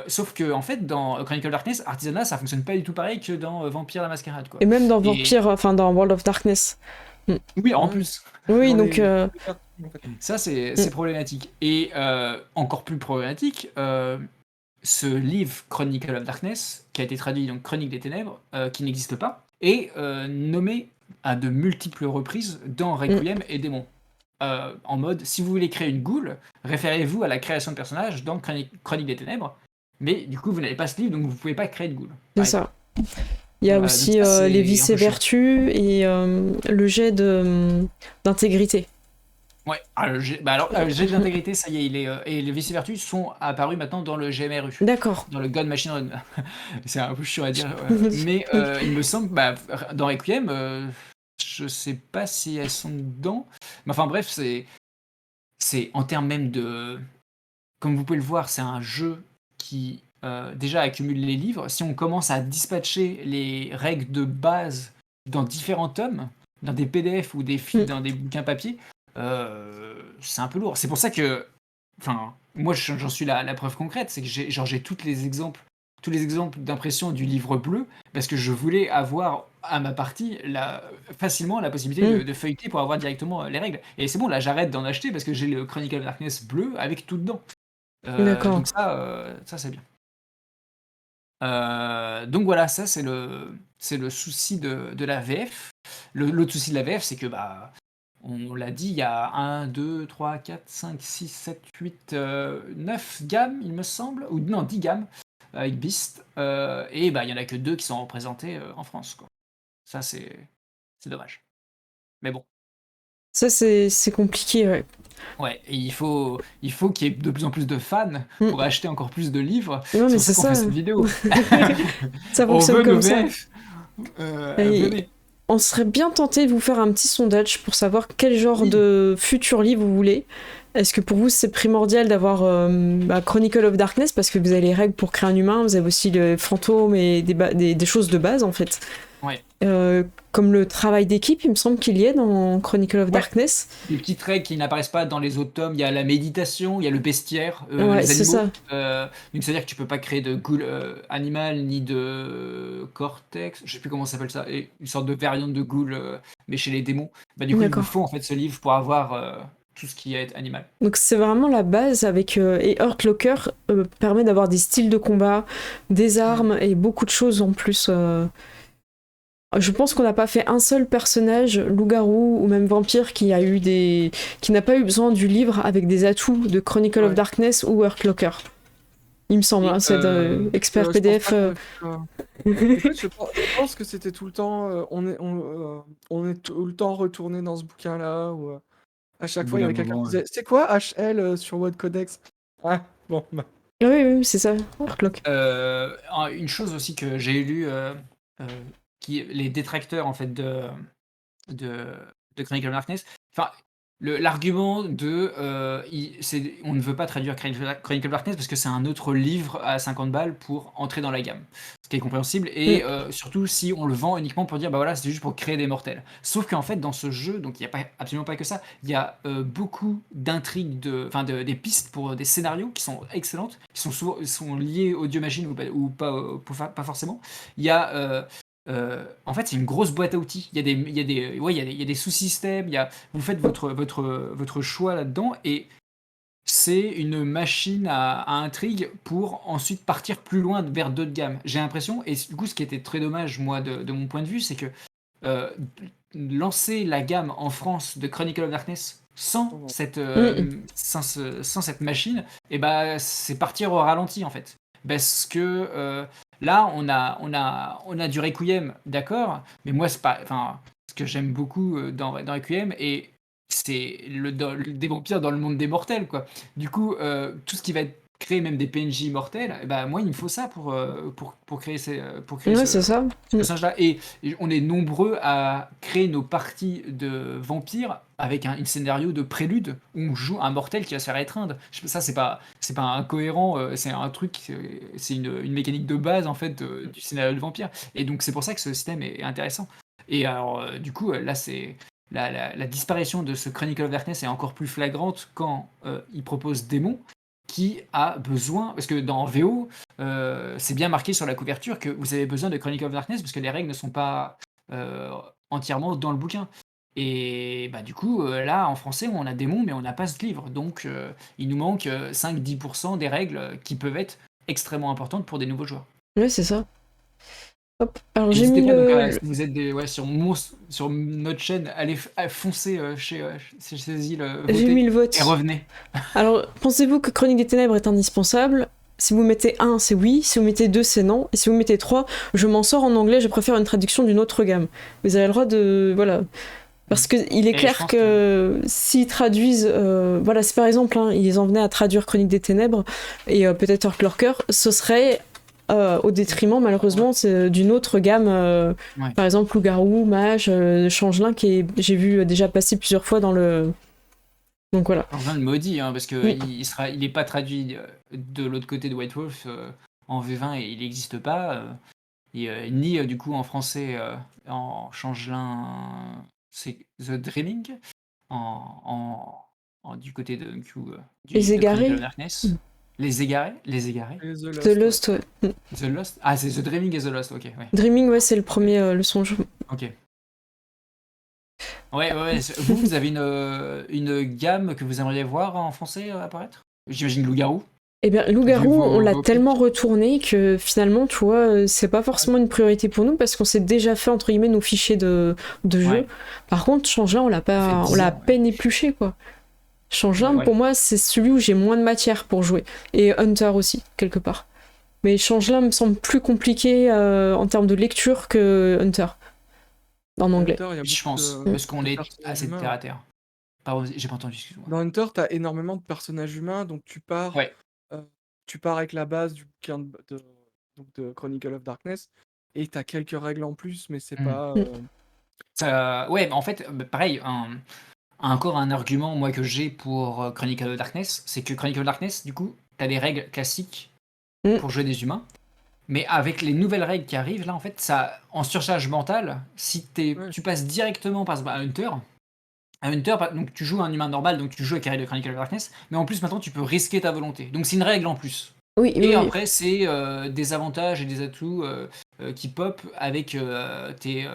Sauf que, en fait, dans Chronicle of Darkness, artisanat, ça fonctionne pas du tout pareil que dans Vampire la Mascarade, quoi. et même dans Et Vampire, enfin dans World of Darkness. oui, en Ouais. plus. Oui, Dans donc les parties, en fait. Ça, c'est Mm. problématique. Et encore plus problématique, ce livre Chronicle of Darkness, qui a été traduit donc Chronique des Ténèbres, qui n'existe pas, est nommé à de multiples reprises dans Requiem et Démon. En mode, si vous voulez créer une goule, référez-vous à la création de personnages dans Chronique des Ténèbres, mais du coup, vous n'avez pas ce livre, donc vous ne pouvez pas créer de goule. c'est Pareil. ça. Il y a Donc aussi ça, c'est les un vices peu et chiant. vertus et le jet d'intégrité. Ouais, le jet d'intégrité, ça y est, et les vices et vertus sont apparus maintenant dans le GMRU. D'accord. Dans le God Machine Run. C'est un peu chiant à dire. Mais il me semble, dans Requiem, je sais pas si elles sont dedans. Mais enfin bref, c'est en termes même de... Comme vous pouvez le voir, c'est un jeu qui déjà accumule les livres. Si on commence à dispatcher les règles de base dans différents tomes, dans des PDF ou dans des bouquins papier, c'est un peu lourd. C'est pour ça que... Enfin, moi j'en suis la preuve concrète, c'est que j'ai tous les exemples d'impression du livre bleu, parce que je voulais avoir à ma partie facilement la possibilité de feuilleter pour avoir directement les règles. Et c'est bon, là j'arrête d'en acheter parce que j'ai le Chronicle of Darkness bleu avec tout dedans. D'accord. Donc ça c'est bien. Donc voilà, ça c'est le souci de la VF. L'autre souci de la VF, c'est que on l'a dit, il y a 1, 2, 3, 4, 5, 6, 7, 8, 9 gammes, il me semble, ou non, 10 gammes avec Beast, et il y en a que 2 qui sont représentés en France, quoi. Ça c'est dommage. Mais bon. Ça, c'est compliqué, ouais. Ouais, et il faut qu'il y ait de plus en plus de fans pour acheter encore plus de livres. Non, mais c'est pour ça qu'on fait cette vidéo. Ça On fonctionne veut comme nos ça. VF. Venez. On serait bien tenté de vous faire un petit sondage pour savoir quel genre de futur livre vous voulez. Est-ce que pour vous c'est primordial d'avoir Chronicle of Darkness parce que vous avez les règles pour créer un humain, vous avez aussi le fantôme et des choses de base en fait. Ouais. Comme le travail d'équipe, il me semble qu'il y est dans Chronicle of Darkness. Les petites règles qui n'apparaissent pas dans les autres tomes, il y a la méditation, il y a le bestiaire, Ouais, les c'est animaux. ça. Donc c'est-à-dire que tu peux pas créer de goule animal ni de cortex, je sais plus comment ça s'appelle ça, et une sorte de variante de goule, mais chez les démons. Du coup, il vous faut en fait ce livre pour avoir tout ce qui est animal. Donc c'est vraiment la base avec et Hurtlocker permet d'avoir des styles de combat, des armes et beaucoup de choses en plus. Je pense qu'on n'a pas fait un seul personnage, loup-garou ou même vampire, qui n'a pas eu besoin du livre avec des atouts de Chronicle of Darkness ou Hurtlocker. Il me semble, c'est expert PDF. Je pense que c'était tout le temps, on est tout le temps retourné dans ce bouquin-là, où à chaque fois il y avait quelqu'un qui disait c'est quoi HL sur Word Codex? Ah, bon, Oui, c'est ça, Hurtlocker. Une chose aussi que j'ai lu, les détracteurs en fait de Chronicle of Darkness, enfin l'argument de on ne veut pas traduire Chronicle of Darkness parce que c'est un autre livre à 50 balles pour entrer dans la gamme, ce qui est compréhensible, et surtout si on le vend uniquement pour dire voilà, c'est juste pour créer des mortels. Sauf qu'en fait dans ce jeu, donc il n'y a absolument pas que ça, il y a beaucoup d'intrigues, des pistes pour des scénarios qui sont excellentes, qui sont souvent liés au dieu machine ou pas forcément. Il y a en fait, c'est une grosse boîte à outils. Il y a des sous-systèmes. Vous faites votre choix là-dedans, et c'est une machine à intrigue pour ensuite partir plus loin vers d'autres gammes. J'ai l'impression, et du coup, ce qui était très dommage, moi, de mon point de vue, c'est que lancer la gamme en France de Chronicle of Darkness sans cette machine, c'est partir au ralenti en fait. parce que là, on a du Requiem, d'accord, mais moi, c'est pas. Enfin, ce que j'aime beaucoup dans Requiem, et c'est des vampires dans le monde des mortels, quoi. Du coup, tout ce qui va être créé, même des PNJ mortels, bah, moi, il me faut ça pour créer, pour créer Ouais, c'est ça. ce personnage-là. Et on est nombreux à créer nos parties de vampires avec un scénario de prélude où on joue un mortel qui va se faire étreindre. Ça, c'est pas incohérent, c'est un truc, c'est une mécanique de base en fait du scénario de vampire. Et donc c'est pour ça que ce système est intéressant. Et alors, du coup, là, c'est la disparition de ce Chronicle of Darkness est encore plus flagrante quand il propose Démon, qui a besoin, parce que dans VO, c'est bien marqué sur la couverture que vous avez besoin de Chronicle of Darkness parce que les règles ne sont pas euh, entièrement dans le bouquin. Et bah, du coup, là, en français, on a Démon, mais on n'a pas ce livre. Donc, il nous manque 5-10% des règles qui peuvent être extrêmement importantes pour des nouveaux joueurs. Ouais, c'est ça. Hop. Alors j'ai N'hésitez mis pas, donc, le. si vous êtes sur notre chaîne, allez foncer chez Cécile, J'ai voter mis le vote. et revenez. Alors, pensez-vous que Chronique des Ténèbres est indispensable? Si vous mettez 1, c'est oui. Si vous mettez 2, c'est non. Et si vous mettez 3, je m'en sors en anglais, je préfère une traduction d'une autre gamme. Vous avez le droit de. Voilà. Parce qu'il est Et je clair pense que s'ils traduisent. Voilà, si par exemple, hein, ils en venaient à traduire Chronique des Ténèbres et peut-être Earthcloaker, ce serait au détriment, malheureusement, d'une autre gamme. Ouais. Par exemple, Loup-Garou, Mage, Changelin, j'ai vu déjà passer plusieurs fois dans le. Donc voilà. Enfin, le maudit, hein, parce que Oui. il est pas traduit de l'autre côté de White Wolf en V20 et il n'existe pas, ni du coup en français en changelin, c'est The Dreaming, du côté de, du coup, Les de Chronicle Égarés. of Darkness. Les égarés, Et The Lost, The Lost, ouais. The Lost. Ah, c'est The Dreaming et The Lost, ok, ouais. Dreaming, ouais, c'est le premier, le songe. Ok. Ouais. Vous avez une gamme que vous aimeriez voir en français apparaître? J'imagine Loup-Garou. Eh bien, Vu Loup-Garou, on l'a vos tellement pics. retourné que finalement, tu vois, c'est pas forcément une priorité pour nous parce qu'on s'est déjà fait, entre guillemets, nos fichiers de jeu. Ouais. Par contre, Changelin, on l'a Ça fait 10 à ans, ouais. peine épluché, quoi. Changelin, Ouais. pour moi, c'est celui où j'ai moins de matière pour jouer. Et Hunter aussi, quelque part. Mais Changelin me semble plus compliqué en termes de lecture que Hunter, en anglais. Hunter, il y a Je beaucoup pense, de parce qu'on est personnages assez humains. terre à terre. Pardon, j'ai pas entendu, excuse-moi. Dans Hunter, t'as énormément de personnages humains, donc Ouais. tu pars avec la base du bouquin donc de Chronicle of Darkness, et t'as quelques règles en plus, mais c'est Mm. pas. Ouais, mais en fait, pareil, encore un argument, moi, que j'ai pour Chronicle of Darkness, c'est que Chronicle of Darkness, du coup, t'as des règles classiques Mm. pour jouer des humains, mais avec les nouvelles règles qui arrivent, là, en fait, ça, en surcharge mentale, si Ouais. tu passes directement, par exemple, à Hunter, donc tu joues un humain normal, donc tu joues avec les règles de Chronicle of Darkness, mais en plus, maintenant, tu peux risquer ta volonté. Donc, c'est une règle en plus. Oui, Et oui. après, c'est des avantages et des atouts qui pop avec tes.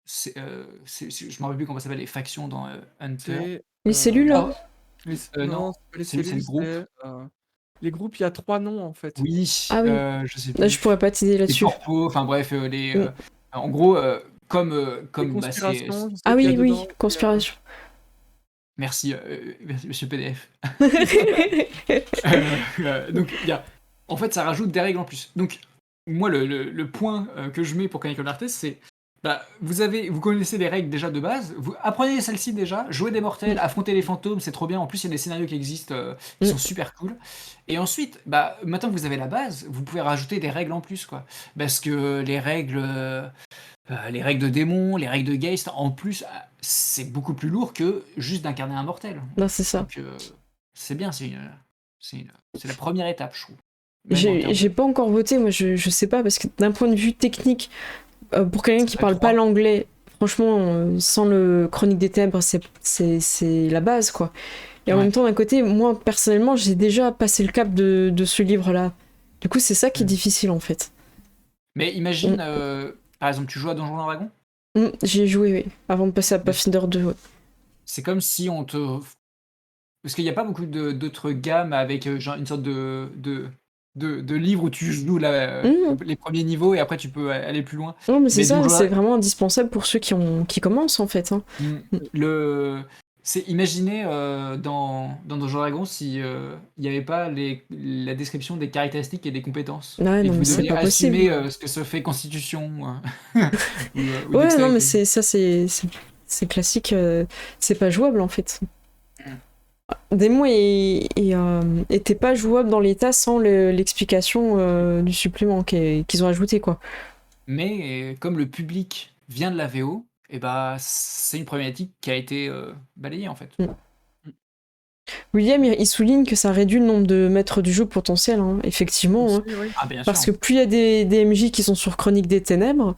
Je me rappelle plus comment ça s'appelle, les factions dans Hunter. C'est. Les cellules, là. Non, c'est pas les c'est le cellules, groupe. les groupes, il y a 3 noms en fait. Oui, Ah oui. je sais Là, plus. je pourrais pas t'aider Les là-dessus. corpos, enfin bref, en gros, comme. Les Bah, conspirations, je sais Ah qu'il y a oui, oui, dedans, conspiration. merci, monsieur PDF. Donc, en fait, ça rajoute des règles en plus. Donc, moi, le point que je mets pour Chronicle of Darkness, c'est vous connaissez les règles déjà de base, vous apprenez celles-ci déjà, jouez des mortels, affrontez les fantômes, c'est trop bien. En plus, il y a des scénarios qui existent qui sont super cool. Et ensuite, maintenant que vous avez la base, vous pouvez rajouter des règles en plus, quoi. Parce que les règles de démons, les règles de Geist, en plus, c'est beaucoup plus lourd que juste d'incarner un mortel. Non, c'est ça. Donc, c'est bien, c'est la première étape, je trouve. Même en termes J'ai pas encore voté, moi je sais pas, parce que d'un point de vue technique, pour quelqu'un qui pas parle trois. pas l'anglais, franchement, sans le Chronique des Ténèbres, c'est la base, quoi. Et en Ouais. même temps, d'un côté, moi personnellement, j'ai déjà passé le cap de ce livre-là. Du coup, c'est ça qui est difficile, en fait. Mais imagine, par exemple, tu joues à Donjons et Dragons, J'y ai joué, oui, avant de passer à Pathfinder 2. Ouais. c'est comme si on te. Parce qu'il n'y a pas beaucoup d'autres gammes avec genre une sorte de livres où tu joues les premiers niveaux et après tu peux aller plus loin. Non, mais c'est Mais ça, Donjons et c'est vraiment indispensable pour ceux qui commencent, en fait. Hein. le Imaginez dans Donjons Dragons si il n'y avait pas la description des caractéristiques et des compétences. Ouais, Et que non, vous mais c'est deviez pas possible. assumer ce que se fait Constitution ou Ouais, non, mais dextérité. c'est classique, c'est pas jouable en fait. Mm. Démon était pas jouable dans l'état sans l'explication du supplément qu'ils ont ajouté, quoi. Mais comme le public vient de la VO, et bah, c'est une problématique qui a été balayée en fait. Mm. William, il souligne que ça réduit le nombre de maîtres du jeu potentiels, hein, effectivement, hein. Aussi, oui. Ah, bien Parce que sûr. plus il y a des MJ qui sont sur Chronique des Ténèbres,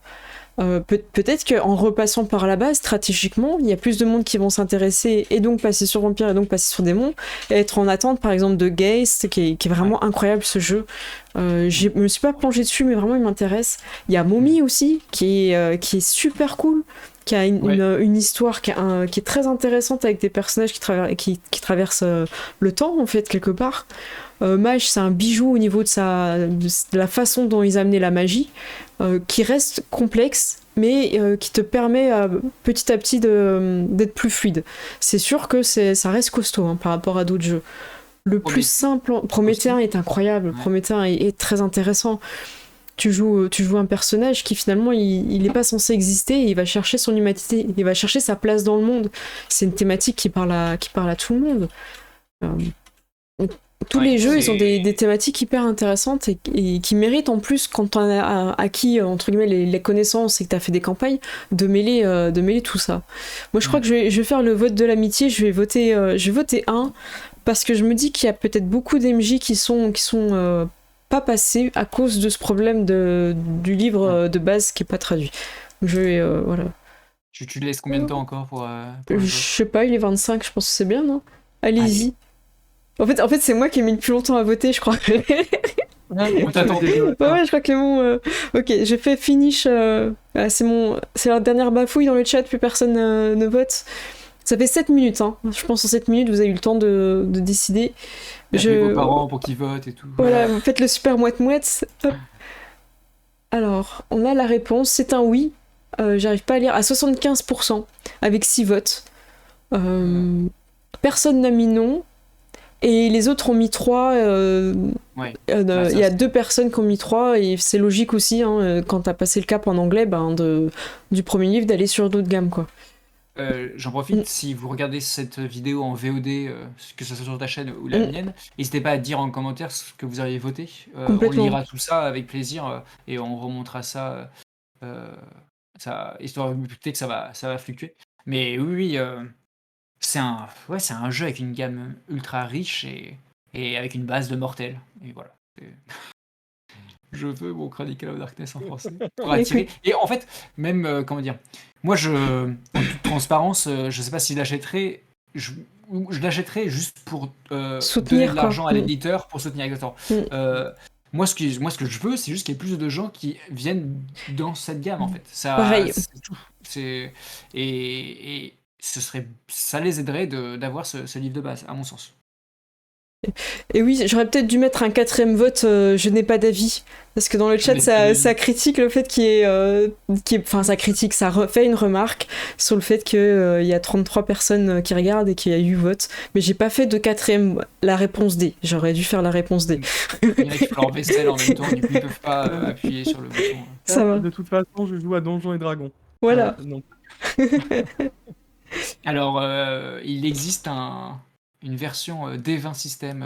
peut-être qu'en repassant par la base, stratégiquement, il y a plus de monde qui vont s'intéresser et donc passer sur Vampire et donc passer sur Démon et être en attente, par exemple, de Geist, qui est vraiment incroyable ce jeu. Je me suis pas plongée dessus, mais vraiment il m'intéresse. Il y a Mommy aussi, qui est super cool, qui a une histoire qui est très intéressante avec des personnages qui traversent le temps, en fait, quelque part. Mage, c'est un bijou au niveau de la façon dont ils amenaient la magie, qui reste complexe, mais qui te permet petit à petit d'être plus fluide. C'est sûr que ça reste costaud, hein, par rapport à d'autres jeux. Le plus simple, Prométhéen est incroyable, Prométhéen est très intéressant. Tu joues un personnage qui finalement il n'est pas censé exister, et il va chercher son humanité, il va chercher sa place dans le monde. C'est une thématique qui parle à tout le monde. Tous les jeux, ils ont des thématiques hyper intéressantes et qui méritent en plus, quand tu as acquis entre guillemets les connaissances et que tu as fait des campagnes, de mêler tout ça. Moi, je crois que je vais faire le vote de l'amitié. Je vais voter 1 parce que je me dis qu'il y a peut-être beaucoup d'MJ qui sont pas passés à cause de ce problème du livre de base qui est pas traduit. Je vais voilà. Tu te laisses combien de temps encore pour le Je vote? sais pas, il est 25, je pense que c'est bien, non? Allez-y. En fait, c'est moi qui ai mis le plus longtemps à voter, je crois. On t'attendait. Ouais, je crois que Clément... Ok, j'ai fait finish. C'est la dernière bafouille dans le chat, plus personne ne vote. Ça fait 7 minutes, hein. Je pense en 7 minutes, vous avez eu le temps de décider. Vos parents pour qu'ils votent et tout. Voilà, vous faites le super mouette-mouette. Hop. Alors, on a la réponse, c'est un oui. J'arrive pas à lire. À 75%, avec 6 votes. Personne n'a mis non. Et les autres ont mis 3. Il y a 2 personnes qui ont mis 3, et c'est logique aussi, hein, quand t'as passé le cap en anglais, du premier livre, d'aller sur d'autres gammes, quoi. J'en profite, si vous regardez cette vidéo en VOD, que ce soit sur ta chaîne ou la mienne, n'hésitez pas à dire en commentaire ce que vous auriez voté. On lira tout ça avec plaisir et on remontera ça, histoire de que ça va fluctuer. Mais oui, c'est un jeu avec une gamme ultra riche et avec une base de mortels. Et voilà. Je veux mon Chronicle of Darkness en français. Pour attirer. Et en fait, même, comment dire, moi, en toute transparence, je sais pas si je l'achèterais. Je l'achèterais juste pour donner de l'argent à l'éditeur pour soutenir exactement. Moi, ce que je veux, c'est juste qu'il y ait plus de gens qui viennent dans cette gamme, en fait. Pareil. C'est tout. Et ça les aiderait d'avoir ce livre de base, à mon sens. Et oui, j'aurais peut-être dû mettre un 4e vote, je n'ai pas d'avis. Parce que dans le chat, ça critique le fait enfin, ça critique, ça fait une remarque sur le fait qu'il y a 33 personnes qui regardent et qu'il y a 8 votes. Mais j'ai pas fait de 4e, la réponse D. J'aurais dû faire la réponse D. Il y en a qui font leur vaisselle en même temps, du coup ils peuvent pas appuyer sur le bouton. Ça va. De toute façon, je joue à Donjons et Dragons. Voilà. Alors, il existe une version D20 système,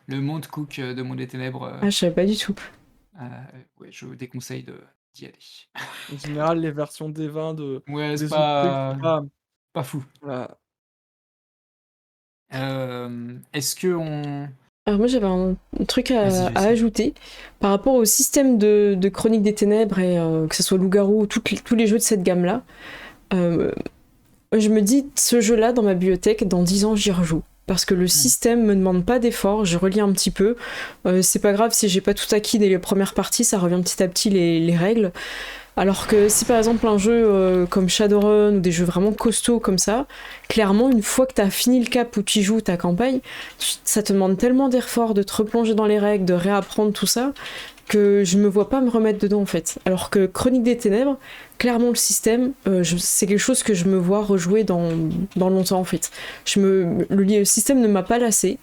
le Monde Cook de Monde des Ténèbres. Je savais pas du tout. Ouais, je vous déconseille d'y aller. En général, les versions D20 de. Ouais, c'est pas fou. Voilà. Est-ce que on. Alors moi j'avais un truc à ajouter par rapport au système de Chronique des Ténèbres et que ce soit Loup-Garou ou tous les jeux de cette gamme-là. Je me dis, ce jeu-là dans ma bibliothèque, dans 10 ans j'y rejoue. Parce que le système me demande pas d'effort, je relis un petit peu. C'est pas grave si j'ai pas tout acquis dès les premières parties, ça revient petit à petit les règles. Alors que si par exemple un jeu comme Shadowrun ou des jeux vraiment costauds comme ça, clairement une fois que t'as fini le cap où tu joues ta campagne, ça te demande tellement d'efforts de te replonger dans les règles, de réapprendre tout ça, que je me vois pas me remettre dedans en fait. Alors que Chronique des Ténèbres, clairement le système, c'est quelque chose que je me vois rejouer dans longtemps en fait. Le système ne m'a pas lassé.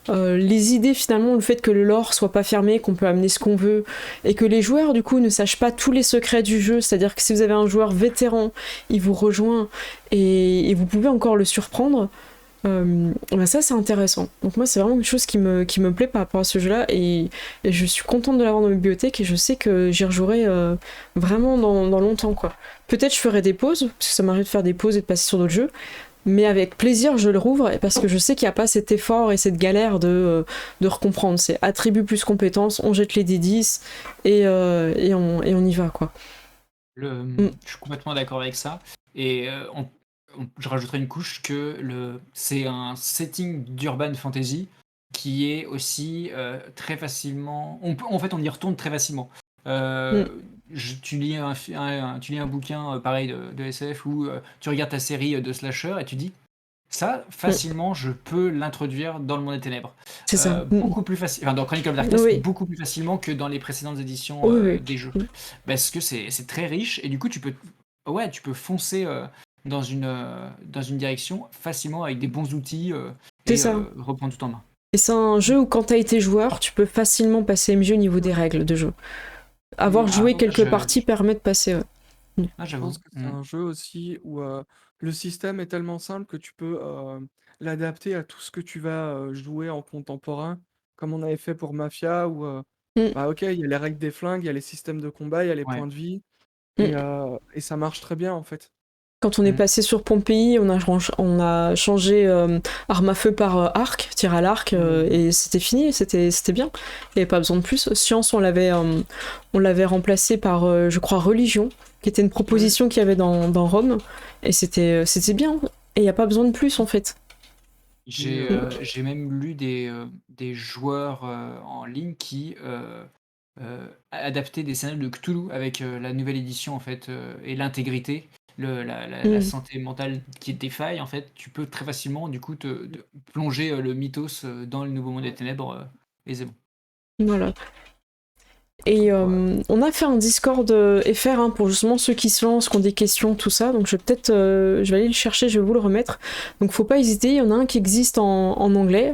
Les idées finalement, le fait que le lore soit pas fermé, qu'on peut amener ce qu'on veut, et que les joueurs du coup ne sachent pas tous les secrets du jeu, c'est-à-dire que si vous avez un joueur vétéran, il vous rejoint et vous pouvez encore le surprendre, bah ça c'est intéressant. Donc moi c'est vraiment quelque chose qui me plaît par rapport à ce jeu-là et je suis contente de l'avoir dans ma bibliothèque et je sais que j'y rejouerai vraiment dans longtemps quoi. Peut-être je ferai des pauses, parce que ça m'arrive de faire des pauses et de passer sur d'autres jeux, mais avec plaisir je le rouvre parce que je sais qu'il n'y a pas cet effort et cette galère de recomprendre. C'est attribut plus compétence, on jette les D10 et on y va quoi. Mm. Je suis complètement d'accord avec ça. Et je rajouterais une couche que c'est un setting d'urban fantasy qui est aussi très facilement. En fait, on y retourne très facilement. Mm. Tu lis tu lis un bouquin pareil de SF ou tu regardes ta série de slasher et tu dis ça, facilement, je peux l'introduire dans le monde des ténèbres. C'est ça. Beaucoup plus facile. Enfin, dans Chronicle of Darkness, Oui. beaucoup plus facilement que dans les précédentes éditions Oui. des jeux. Mm. Parce que c'est très riche et du coup, tu peux foncer dans une direction facilement avec des bons outils C'est et ça. reprendre tout en main. Et c'est un jeu où quand t'as été joueur, tu peux facilement passer MJ au niveau des règles de jeu. Avoir joué quelques parties permet de passer. Je pense que c'est un jeu aussi où le système est tellement simple que tu peux l'adapter à tout ce que tu vas jouer en contemporain, comme on avait fait pour Mafia, où bah ok, il y a les règles des flingues, il y a les systèmes de combat, il y a les Ouais. points de vie, Mm. et ça marche très bien en fait. Quand on est passé sur Pompéi, on a changé arme à feu par arc, tir à l'arc, et c'était fini, c'était bien. Il n'y avait pas besoin de plus. Science, on l'avait remplacé par, je crois, religion, qui était une proposition qu'il y avait dans Rome, et c'était bien. Et il n'y a pas besoin de plus, en fait. J'ai même lu des joueurs en ligne qui adaptaient des scénarios de Cthulhu avec la nouvelle édition en fait et l'intégrité, la santé mentale qui défaille en fait. Tu peux très facilement du coup te plonger le mythos dans le nouveau monde des ténèbres aisément. Voilà. Et on a fait un Discord FR pour justement ceux qui se lancent, qui ont des questions, tout ça. Donc je vais aller le chercher, je vais vous le remettre. Donc faut pas hésiter, il y en a un qui existe en anglais,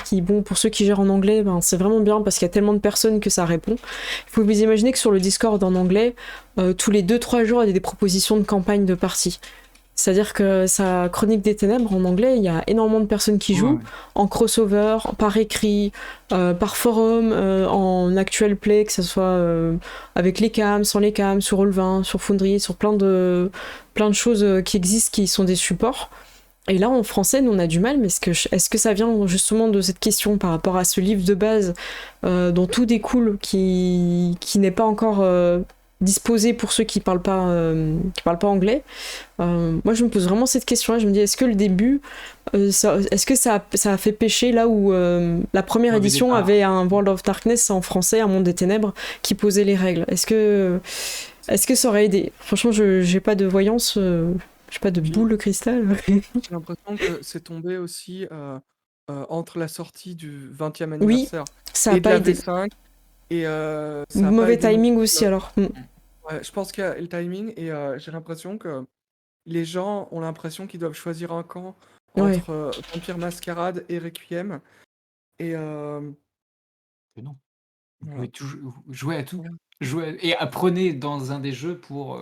qui bon pour ceux qui gèrent en anglais, c'est vraiment bien parce qu'il y a tellement de personnes que ça répond. Il faut vous imaginer que sur le Discord en anglais, tous les 2-3 jours il y a des propositions de campagne de parties. C'est-à-dire que sa Chronique des Ténèbres en anglais, il y a énormément de personnes qui jouent en crossover, par écrit, par forum, en actual play, que ce soit avec les cams, sans les cams, sur Roll20, sur Foundry, sur plein de choses qui existent qui sont des supports. Et là, en français, nous, on a du mal, mais est-ce que ça vient justement de cette question par rapport à ce livre de base dont tout découle, qui n'est pas encore disposé pour ceux qui parlent pas anglais. Moi, je me pose vraiment cette question-là. Je me dis, est-ce que le début, est-ce que ça a fait pêcher là où la première édition avait un World of Darkness en français, un monde des ténèbres, qui posait les règles. Est-ce que ça aurait aidé? Franchement, j'ai pas de voyance, j'ai pas de boule de cristal. J'ai l'impression que c'est tombé aussi entre la sortie du 20e Oui, anniversaire ça a et de pas la aidé. V5. Et ça a Mauvais pas aidé timing non plus, aussi alors. Ouais, je pense qu'il y a le timing et j'ai l'impression que les gens ont l'impression qu'ils doivent choisir un camp entre Vampire Masquerade et Requiem. Et Que non. Vous voilà. pouvez jouer à tout. Et apprenez dans un des jeux pour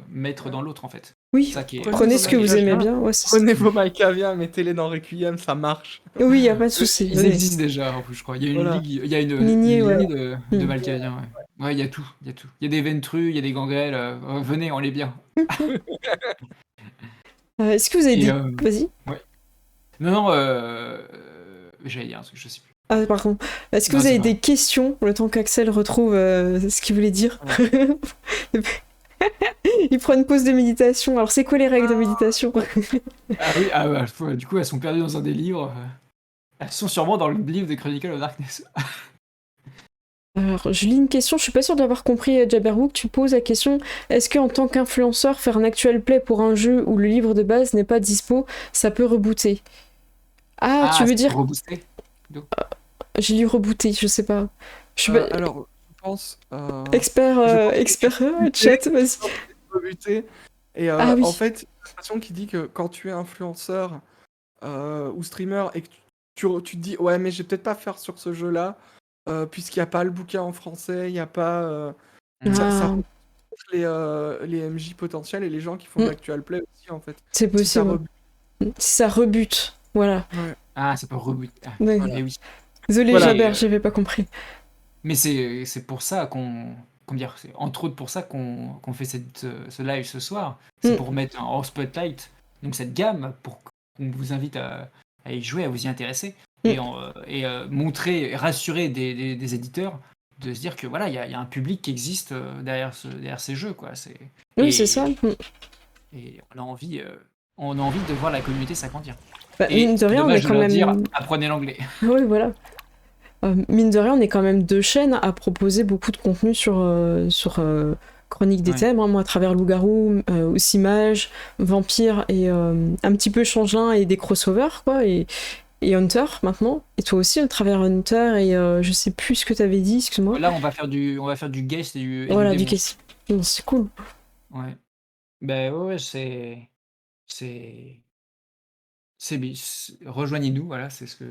mettre dans l'autre en fait. Oui, Ça qui est... prenez ce que vous aimez bien. Ouais, Prenez vos Malkaviens, mettez-les dans Requiem, ça marche. Oui, y a pas de souci. Ils existent déjà en plus, je crois. Il y a une Voilà. ligue, il y a une Lignée, lignée de Malkaviens. Ouais, il y a tout. Il y a des Ventrus, il y a des gangrels. Venez, on est bien. Est-ce que vous avez dit... Vas-y. Ouais. Non, j'allais dire un truc, je sais plus. Ah, par contre, est-ce que vous avez des questions le temps qu'Axel retrouve ce qu'il voulait dire? Il prend une pause de méditation. Alors, c'est quoi les règles de méditation? Ah oui, du coup, elles sont perdues dans un des livres. Elles sont sûrement dans le livre des Chronicle of Darkness. Alors, je lis une question, je suis pas sûre d'avoir compris, Jabberwock. Tu poses la question, est-ce qu'en tant qu'influenceur, faire un actual play pour un jeu où le livre de base n'est pas dispo, ça peut rebooter? Ah, tu Ah, veux c'est dire, pour rebooster? Donc, j'ai lu rebooter, je sais pas. Je suis pas... Alors, je pense, Expert, je pense que c'est expert rebuté, chat, vas-y. je pense que c'est rebuté. Et Ah en oui. fait, j'ai l'impression qu'il dit que quand tu es influenceur ou streamer et que tu te dis, ouais, mais je vais peut-être pas faire sur ce jeu-là, puisqu'il n'y a pas le bouquin en français, il n'y a pas. Ça Ah, rebute les MJ potentiels et les gens qui font de mm, l'actual play aussi, en fait. c'est Si ça possible. rebute. Si ça rebute, voilà. Ouais, Ah, c'est pour rebooter. Ah, Ouais. voilà. mais oui. Désolé, Voilà. Mais, Jabber, j'avais pas compris. mais c'est pour ça qu'on. Comment dire? C'est entre autres pour ça qu'on fait ce live ce soir. C'est Mm, pour mettre en spotlight donc cette gamme, pour qu'on vous invite à y jouer, à vous y intéresser. mm. Et montrer, et rassurer des éditeurs de se dire que voilà, il y a un public qui existe derrière ces jeux, quoi. Oui, c'est ça. Et, Mm. et on a envie de voir la communauté s'agrandir. Bah, Et mine de c'est rien, on est dommage de quand leur dire, même... apprenez l'anglais. Oui, voilà. Mine de rien, on est quand même deux chaînes à proposer beaucoup de contenu sur Chronique des Ouais. Ténèbres, hein. Moi, à travers Loup-Garou, aussi Mage, Vampire et un petit peu Changelin et des crossovers, quoi, et Hunter maintenant. Et toi aussi, à travers Hunter et je sais plus ce que t'avais dit, excuse-moi. Là, on va faire du guest et du Voilà, du démon. case. Bon, c'est cool. Ouais. Ben ouais, c'est, rejoignez-nous, voilà, c'est ce que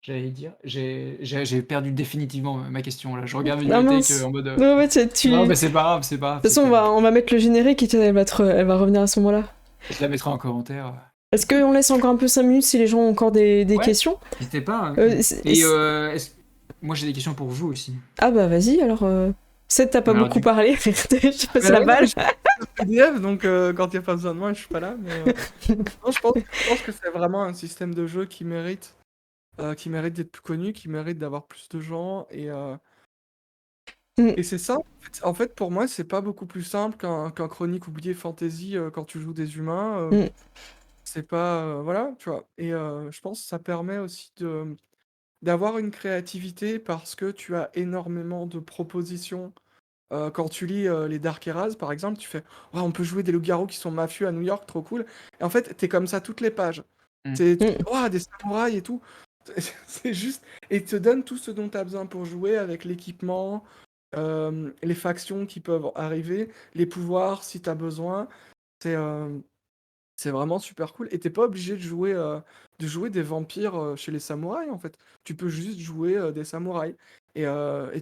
j'allais dire. J'ai perdu définitivement ma question là. Je regarde mes Ah bibliothèques mince. en mode. Non, ouais, Non, De mais c'est pas grave, c'est pas grave. toute façon, on va mettre le générique et elle va revenir à ce moment-là. Je la mettrai en commentaire. Est-ce qu'on laisse encore un peu 5 minutes si les gens ont encore des Ouais, questions? n'hésitez pas, hein. C'est- Et c'est- moi j'ai des questions pour vous aussi. Ah bah vas-y, alors... Seth, t'as pas Alors beaucoup parlé, je passe Mais la ouais, balle. je suis PDF, donc quand il n'y a pas besoin de moi, je suis pas là. Mais non, je pense que c'est vraiment un système de jeu qui mérite d'être plus connu, qui mérite d'avoir plus de gens. Mm, Et c'est ça. En fait, pour moi, c'est pas beaucoup plus simple qu'un Chronique oublié Fantasy quand tu joues des humains. mm, C'est pas. Voilà, tu vois. Et je pense que ça permet aussi d'avoir une créativité parce que tu as énormément de propositions. Quand tu lis les Dark Eras, par exemple, tu fais «Ouais, on peut jouer des loups-garous qui sont mafieux à New York, trop cool». Et en fait, t'es comme ça toutes les pages. Mm. mm. «Ouah, des samouraïs et tout». C'est juste. Et il te donne tout ce dont tu as besoin pour jouer avec l'équipement, les factions qui peuvent arriver, les pouvoirs si tu as besoin. C'est c'est vraiment super cool. Et t'es pas obligé de jouer des vampires chez les samouraïs en fait. Tu peux juste jouer des samouraïs. Et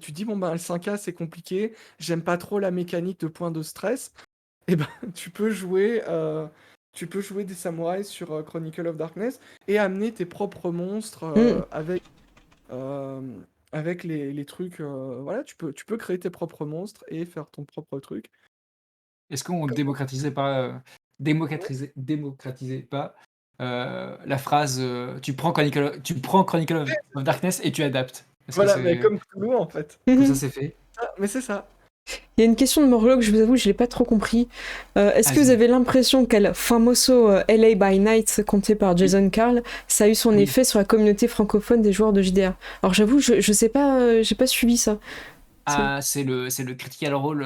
tu dis, bon ben le 5K c'est compliqué, j'aime pas trop la mécanique de points de stress. Et ben tu peux jouer des samouraïs sur Chronicle of Darkness et amener tes propres monstres Mm. euh, avec les trucs. Voilà, tu peux créer tes propres monstres et faire ton propre truc. Est-ce qu'on démocratisait pas la phrase tu prends Chronicle of Darkness et tu adaptes? Est-ce que Voilà, mais c'est comme Cthulhu en fait. comme ça Mhm. c'est fait? Ah, mais c'est ça. Il y a une question de Morlock, je vous avoue, je l'ai pas trop compris. Est-ce que vous Vas-y. avez l'impression qu'El Famoso LA by Night, compté par Jason Carl, ça a eu son Oui. effet sur la communauté francophone des joueurs de JDR? Alors j'avoue, je sais pas, j'ai pas suivi ça. Ah, c'est le critical role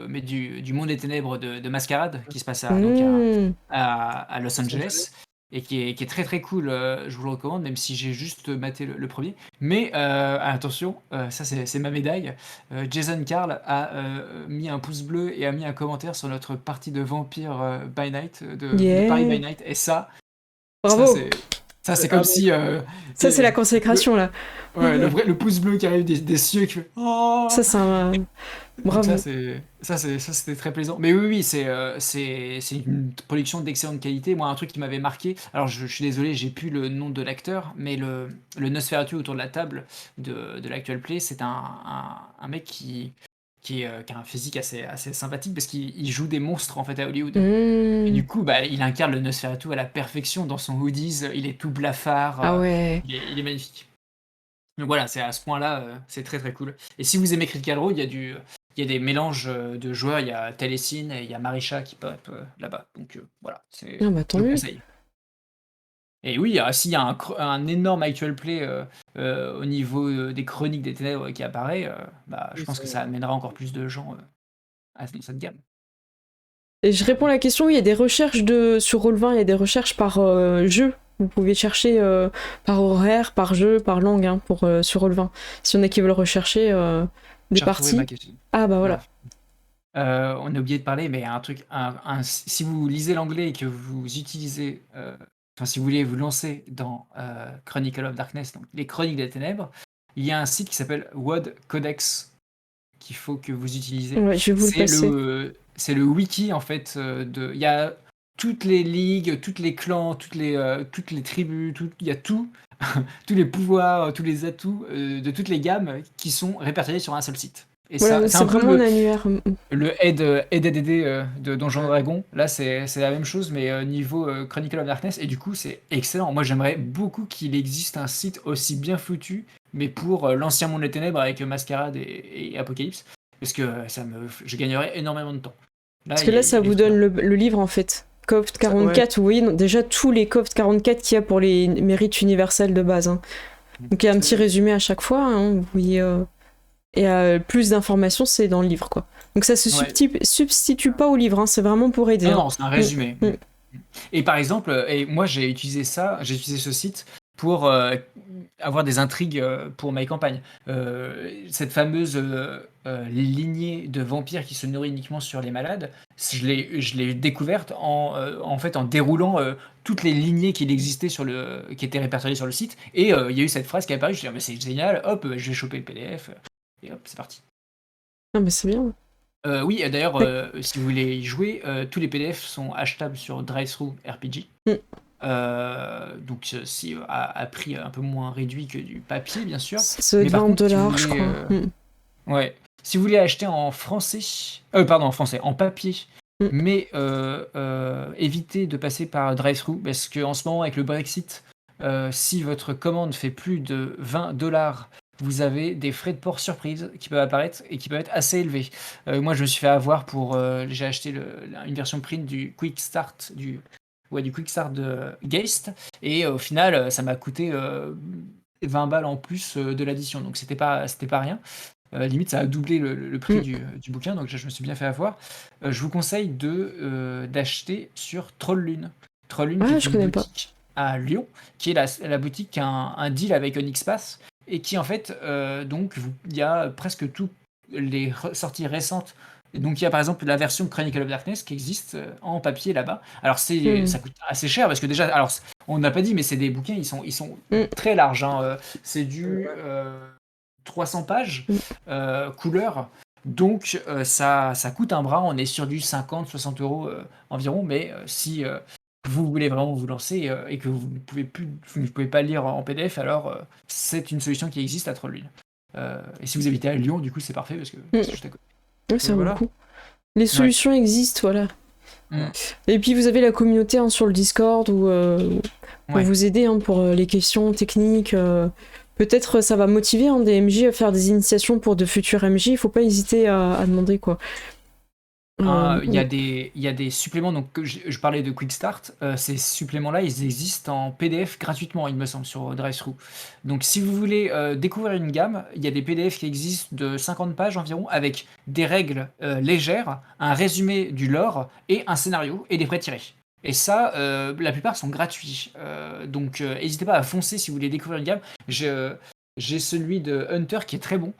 mais du monde des ténèbres de Masquerade qui se passe Mm. à Los Los Angeles. Angeles et qui est très très cool. Je vous le recommande, même si j'ai juste maté le premier. Mais attention, ça c'est ma médaille. Jason Carl a mis un pouce bleu et a mis un commentaire sur notre partie de Vampire by Night, de Paris by Yeah. Night. Et ça Bravo. c'est Ah, comme si Ça, c'est la le, consécration, là. ouais, le pouce bleu qui arrive des cieux qui fait oh. Ça, c'est un... Donc Bravo. c'était très plaisant. Mais oui, oui, c'est une production d'excellente qualité. Moi, un truc qui m'avait marqué, alors je suis désolé, j'ai plus le nom de l'acteur, mais le Nosferatu autour de la table de l'actual play, c'est un mec qui a un physique assez sympathique parce qu'il joue des monstres en fait à Hollywood. Et Mm. du coup, bah, il incarne le Nosferatu à la perfection dans son hoodies, il est tout blafard, Ah ouais. il est magnifique. Donc voilà, c'est à ce point-là, c'est très très cool. Et si vous aimez Critical Role, il y a des mélanges de joueurs. Il y a Taliesin et il y a Marisha qui pop là-bas. Donc voilà, Ah bah je tant le mieux. conseille. Et oui, s'il y a un énorme actual play au niveau des chroniques des ténèbres qui apparaît, je Oui, pense que ça amènera encore plus de gens à cette gamme. Et je réponds à la question, oui, il y a des recherches sur Roll20, il y a des recherches par jeu. Vous pouvez chercher par horaire, par jeu, par langue hein, sur Roll20. Si on a qui veulent rechercher des J'ai retrouvé ma parties. question. Ah bah voilà. On a oublié de parler, mais un truc, si vous lisez l'anglais et que vous utilisez, si vous voulez vous lancer dans Chronicle of Darkness, donc les Chroniques des Ténèbres, il y a un site qui s'appelle WOD Codex qu'il faut que vous utilisez. Ouais, je vais vous le passer. C'est le wiki en fait il y a toutes les ligues, tous les clans, toutes les tribus, il y a tout, tous les pouvoirs, tous les atouts de toutes les gammes qui sont répertoriés sur un seul site. Et Voilà, ça, c'est c'est un peu vraiment un annuaire. le aide de Donjons et Dragons. Là, c'est la même chose, mais niveau Chronicle of Darkness. Et du coup, c'est excellent. Moi, j'aimerais beaucoup qu'il existe un site aussi bien foutu, mais pour l'ancien monde des ténèbres avec Masquerade et Apocalypse. Parce que je gagnerais énormément de temps. Parce que là, ça vous donne le livre en fait. Coft 44, vous voyez déjà tous les Coft 44 qu'il y a pour les mérites universels de base. Hein. Donc il y a un petit résumé à chaque fois. Hein, vous voyez, et plus d'informations, c'est dans le livre, quoi. Donc ça se substitue pas au livre, hein, c'est vraiment pour aider. Non, c'est un résumé. Et par exemple, moi j'ai utilisé ce site pour avoir des intrigues pour mes campagnes. Cette fameuse lignée de vampires qui se nourrit uniquement sur les malades, je l'ai découverte en fait en déroulant toutes les lignées qui étaient répertoriées sur le site. Et il y a eu cette phrase qui est apparue, je me suis dit, mais c'est génial, hop, je vais choper le PDF. Et hop, c'est parti. Ah, mais c'est bien. Oui, d'ailleurs, si vous voulez y jouer, tous les PDF sont achetables sur Drive-Thru RPG. Donc, à prix un peu moins réduit que du papier, bien sûr. Ça doit être $20, je crois. Ouais. Si vous voulez acheter en français, en papier, mais évitez de passer par Drive-Thru, parce qu'en ce moment, avec le Brexit, si votre commande fait plus de $20, vous avez des frais de port surprise qui peuvent apparaître et qui peuvent être assez élevés. Moi, je me suis fait avoir j'ai acheté une version print du Quick Start du Quick Start de Geist, et au final, ça m'a coûté 20 balles en plus de l'addition, donc c'était pas rien. Limite, ça a doublé le prix du bouquin, donc je me suis bien fait avoir. Je vous conseille d'acheter sur Troll-Lune. Troll-Lune, qui est une boutique à Lyon, qui est la boutique qui a un deal avec Onyx Pass, et qui en fait, il y a presque toutes les sorties récentes. Donc il y a par exemple la version Chronicle of Darkness qui existe en papier là-bas. Alors ça coûte assez cher parce que déjà, alors on n'a pas dit, mais c'est des bouquins, ils sont très larges. Hein. C'est du 300 pages couleur. Donc ça coûte un bras. On est sur du 50-60 € environ. Mais si vous voulez vraiment vous lancer et que vous ne pouvez pas lire en PDF, alors c'est une solution qui existe à Troll-Lune. Et si vous habitez à Lyon, du coup, c'est parfait parce que c'est juste à côté. Ouais, c'est un coup. Les solutions existent, voilà. Et puis vous avez la communauté hein, sur le Discord où pour vous aider hein, pour les questions techniques. Peut-être ça va motiver hein, des MJ à faire des initiations pour de futurs MJ. Il faut pas hésiter à demander quoi. Il y a des suppléments, donc je parlais de Quick Start, ces suppléments-là, ils existent en PDF gratuitement, il me semble, sur Drive-Thru. Donc si vous voulez découvrir une gamme, il y a des PDF qui existent de 50 pages environ, avec des règles légères, un résumé du lore, et un scénario, et des prétirés. Et ça, la plupart sont gratuits. Donc n'hésitez pas à foncer si vous voulez découvrir une gamme. J'ai celui de Hunter qui est très bon,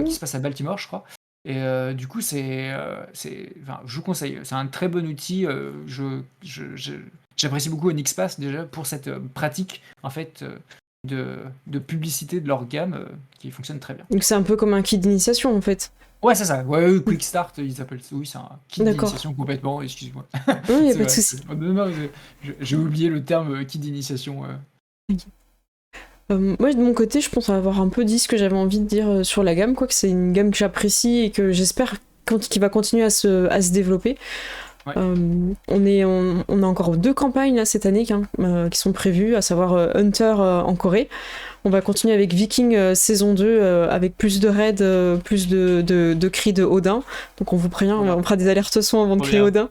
qui se passe à Baltimore, je crois. Et du coup, je vous conseille. C'est un très bon outil. J'apprécie beaucoup Onyx Pass déjà pour cette pratique en fait de publicité de leur gamme qui fonctionne très bien. Donc c'est un peu comme un kit d'initiation en fait. Ouais, c'est ça. Ouais, Quick Start, ils appellent ça. Oui, c'est un kit d'initiation complètement. Excuse-moi. Non, il n'y a pas de souci. Non, j'ai oublié le terme kit d'initiation. Moi de mon côté je pense avoir un peu dit ce que j'avais envie de dire sur la gamme, quoi, que c'est une gamme que j'apprécie et que j'espère qu'il va continuer à se développer. Ouais. On a encore 2 campagnes là, cette année qui sont prévues, à savoir Hunter en Corée. On va continuer avec Viking saison 2 avec plus de raids, plus de cris de Odin. Donc on vous prévient, on fera des alertes son avant de crier Odin.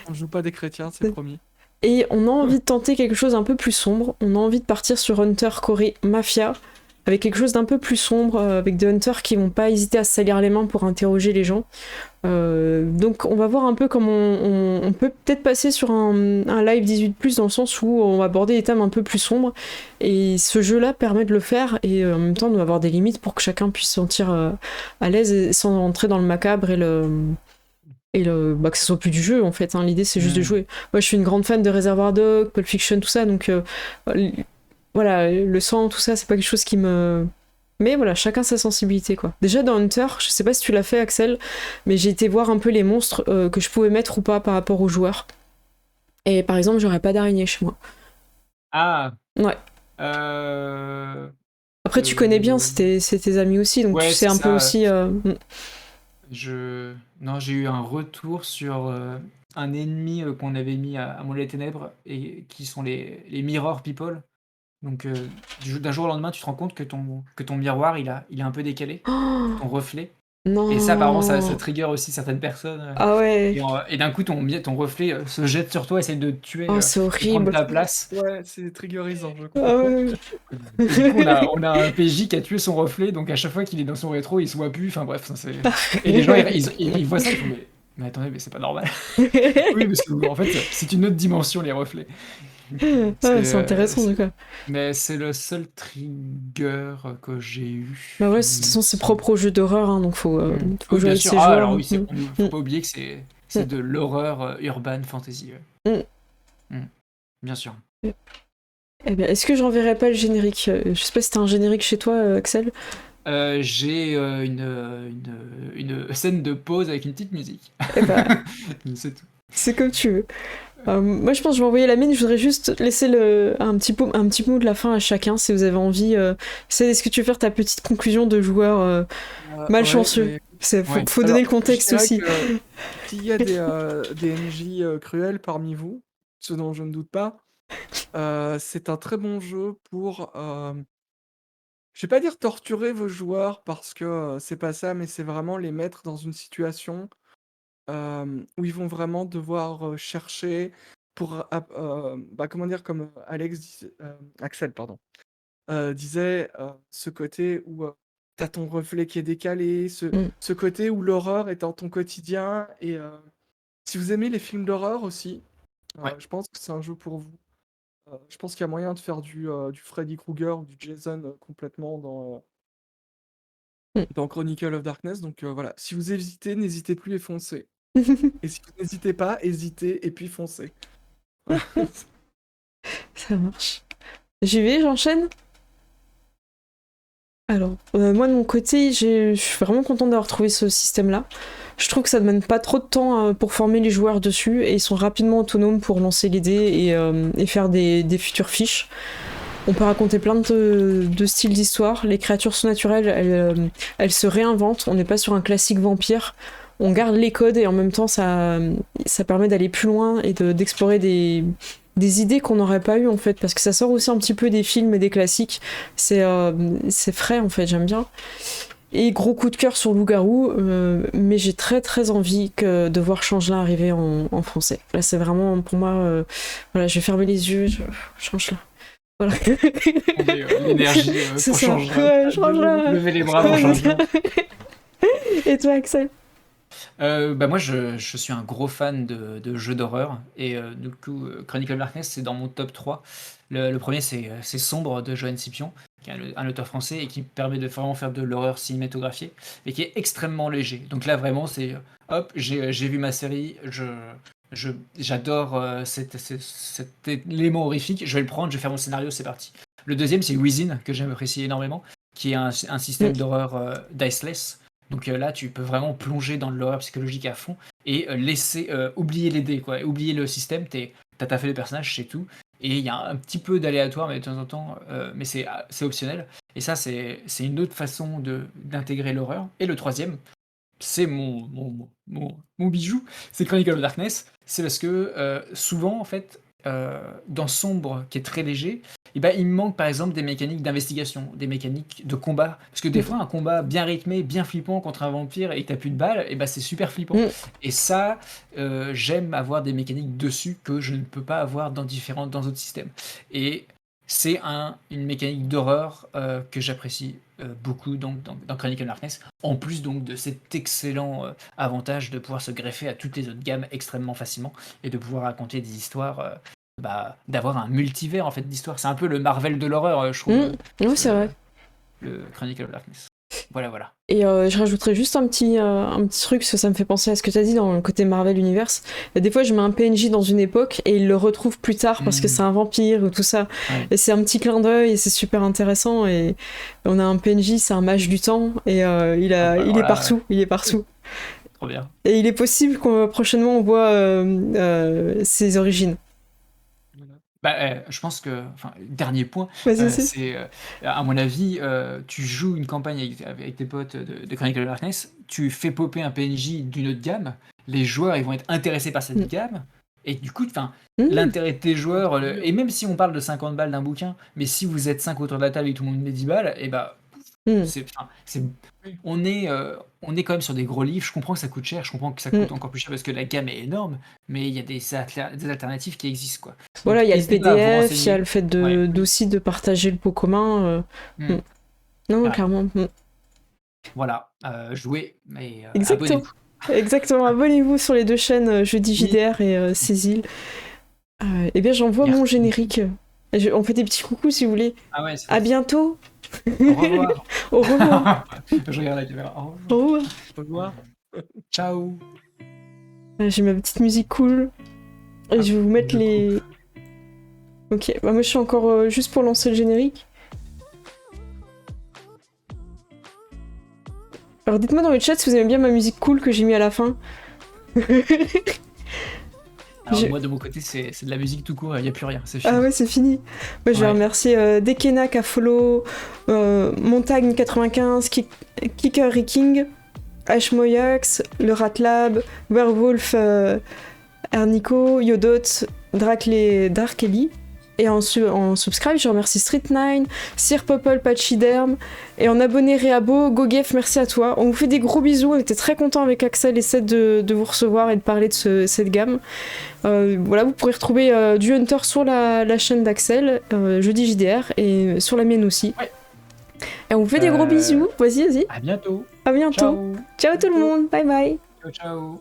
On joue pas des chrétiens, c'est promis. Et on a envie de tenter quelque chose un peu plus sombre. On a envie de partir sur Hunter Corée Mafia, avec quelque chose d'un peu plus sombre, avec des hunters qui vont pas hésiter à se salir les mains pour interroger les gens. Donc on va voir un peu comment on peut peut-être passer sur un live 18+, dans le sens où on va aborder des thèmes un peu plus sombres. Et ce jeu-là permet de le faire, et en même temps, on va avoir des limites pour que chacun puisse se sentir à l'aise et sans entrer dans le macabre bah, que ce soit plus du jeu en fait, hein. L'idée c'est juste de jouer. Moi je suis une grande fan de Reservoir Dogs, Pulp Fiction, tout ça, donc voilà, le sang, tout ça, c'est pas quelque chose qui me... Mais voilà, chacun sa sensibilité quoi. Déjà dans Hunter, je sais pas si tu l'as fait Axel, mais j'ai été voir un peu les monstres que je pouvais mettre ou pas par rapport aux joueurs. Et par exemple, j'aurais pas d'araignée chez moi. Ah, Ouais. Après tu connais bien, c'est tes amis aussi, donc tu ouais, sais c'est un peu ça. aussi... Non, j'ai eu un retour sur un ennemi qu'on avait mis à Monnaie des Ténèbres et qui sont les Mirror People. Donc, d'un jour au lendemain, tu te rends compte que ton miroir, il est un peu décalé, Oh, ton reflet. non. Et ça, apparemment, ça trigger aussi certaines personnes. Ah ouais. Et d'un coup, ton reflet se jette sur toi, essaie de te tuer Oh, c'est et prendre horrible. ta place. Ouais, c'est triggerisant, je Ah crois. ouais. Et du coup, on a un PJ qui a tué son reflet, donc à chaque fois qu'il est dans son rétro, il se voit plus. Enfin bref, ça, c'est... Et les gens, ils voient ça, ils font mais attendez, mais c'est pas normal. Oui, parce que en fait, c'est une autre dimension, les reflets. C'est intéressant, c'est- d'accord. Mais c'est le seul trigger que j'ai eu. Bah ouais, de toute façon, c'est propre au jeu d'horreur, hein, donc faut Oui, jouer bien avec sûr. ses Ah, joueurs. alors oui, faut Mm. pas oublier que c'est de l'horreur urban fantasy. Mm. Bien sûr. Eh bien, est-ce que j'enverrai pas le générique? Je sais pas si t'as un générique chez toi, Axel? J'ai une scène de pause avec une petite musique. Eh ben, C'est tout. c'est comme tu veux. Moi, je pense que je vais envoyer la mienne. Je voudrais juste laisser un petit mot de la fin à chacun, si vous avez envie. Est-ce que tu veux faire ta petite conclusion de joueur malchanceux? Ouais, Faut donner le contexte je dirais aussi. que s'il y a des NJ cruels parmi vous, ce dont je ne doute pas, c'est un très bon jeu pour, je vais pas dire torturer vos joueurs parce que c'est pas ça, mais c'est vraiment les mettre dans une situation où ils vont vraiment devoir chercher pour, bah, comment dire, comme Axel, pardon, disait, ce côté où t'as ton reflet qui est décalé, Mm. ce côté où l'horreur est dans ton quotidien. Et si vous aimez les films d'horreur aussi, Ouais. je pense que c'est un jeu pour vous. Je pense qu'il y a moyen de faire du Freddy Krueger ou du Jason complètement dans Chronicle of Darkness. Donc voilà, si vous hésitez, n'hésitez plus et foncez. Et si vous n'hésitez pas, hésitez et puis foncez. Voilà. Ça marche. J'y vais, j'enchaîne? Alors, moi de mon côté, je suis vraiment contente d'avoir trouvé ce système-là. Je trouve que ça ne demande pas trop de temps pour former les joueurs dessus, et ils sont rapidement autonomes pour lancer les dés et faire des futures fiches. On peut raconter plein de styles d'histoire. Les créatures surnaturelles, elles se réinventent. On n'est pas sur un classique vampire. On garde les codes et en même temps, ça permet d'aller plus loin et d'explorer des idées qu'on n'aurait pas eues en fait, parce que ça sort aussi un petit peu des films et des classiques. C'est frais en fait, j'aime bien. Et gros coup de cœur sur Loup-Garou, mais j'ai très très envie de voir Changelin arriver en français. Là, c'est vraiment pour moi. Voilà, je vais fermer les yeux, Changelin. Voilà. L'énergie C'est pour ça. changer. Ouais, Changelin. Lever les bras pour changer. Et toi, Axel? Bah moi je suis un gros fan de jeux d'horreur et du coup Chronicle of Darkness c'est dans mon top 3. Le premier c'est Sombre de Johan Scipion, qui est un auteur français et qui permet de vraiment faire de l'horreur cinématographiée et qui est extrêmement léger. Donc là vraiment c'est hop, j'ai vu ma série, j'adore cet élément horrifique, je vais le prendre, je vais faire mon scénario, c'est parti. Le deuxième c'est Within que j'aime apprécier énormément, qui est un système d'horreur diceless. Donc là, tu peux vraiment plonger dans l'horreur psychologique à fond et laisser oublier les dés, quoi. Oublier le système, t'as taffé les personnages, c'est tout. Et il y a un petit peu d'aléatoire, mais de temps en temps, mais c'est optionnel. Et ça, c'est une autre façon d'intégrer l'horreur. Et le troisième, c'est mon bijou, c'est Chronicle of Darkness. C'est parce que souvent, en fait, dans Sombre, qui est très léger, et ben, il me manque par exemple des mécaniques d'investigation, des mécaniques de combat. Parce que des fois, un combat bien rythmé, bien flippant contre un vampire et que t'as plus de balles, et ben, c'est super flippant. Mm. Et ça, j'aime avoir des mécaniques dessus que je ne peux pas avoir dans d'autres systèmes. Et c'est une mécanique d'horreur que j'apprécie beaucoup dans Chronicle of Darkness, en plus donc de cet excellent avantage de pouvoir se greffer à toutes les autres gammes extrêmement facilement et de pouvoir raconter des histoires, d'avoir un multivers en fait d'histoires. C'est un peu le Marvel de l'horreur, je trouve. Oui, c'est vrai. Le Chronicle of Darkness. Voilà. Et je rajouterais juste un petit truc, parce que ça me fait penser à ce que tu as dit dans le côté Marvel Universe. Des fois, je mets un PNJ dans une époque et il le retrouve plus tard parce que c'est un vampire ou tout ça. Ouais. Et c'est un petit clin d'œil et c'est super intéressant. Et on a un PNJ, c'est un mage du temps et il est partout. Il est partout. Trop bien. Et il est possible qu'on prochainement on voit ses origines. Je pense que, dernier point, Vas-y, c'est, à mon avis, tu joues une campagne avec tes potes de Chronicle of Darkness, tu fais popper un PNJ d'une autre gamme, les joueurs ils vont être intéressés par cette gamme, et du coup, l'intérêt de tes joueurs, et même si on parle de 50 balles d'un bouquin, mais si vous êtes 5 autour de la table et que tout le monde met 10 balles, et on est quand même sur des gros livres. Je comprends que ça coûte cher, je comprends que ça coûte encore plus cher parce que la gamme est énorme, mais il y a des alternatives qui existent, quoi. Voilà, il y a le n'hésitez pas à vous PDF, il y renseigner. a le fait aussi de partager le pot commun. Non, Ouais. clairement. Voilà, jouez, mais Exactement. abonnez-vous. Exactement, abonnez-vous sur les deux chaînes Jeudi JDR et Cécile. Eh bien, j'envoie mon générique. On fait des petits coucous si vous voulez. Ah ouais, c'est À bientôt. Au revoir. Au revoir. Je regarde la caméra. Au revoir. Au revoir. Au revoir. Ciao. J'ai ma petite musique cool. Et je vais vous mettre les... Ok, moi je suis encore juste pour lancer le générique. Alors dites-moi dans le chat si vous aimez bien ma musique cool que j'ai mis à la fin. Alors moi de mon côté c'est de la musique tout court, il n'y a plus rien, c'est fini. Ah ouais, c'est fini. Moi je vais remercier Dekena, Kafolo, Montagne95, Kicker King, Ashmoyax, le Ratlab, Werewolf, Ernico, Yodot, Darkeli. Et en subscribe, je remercie Street9, Sir Popple, Patchyderm, et en abonné Réabo, Gogef, merci à toi. On vous fait des gros bisous, on était très contents avec Axel et Seth de vous recevoir et de parler de cette gamme. Voilà, vous pourrez retrouver du Hunter sur la chaîne d'Axel, Jeudi JDR, et sur la mienne aussi. Ouais. Et on vous fait des gros bisous, vas-y. À bientôt. À bientôt. Ciao tout le monde, bye bye. Ciao.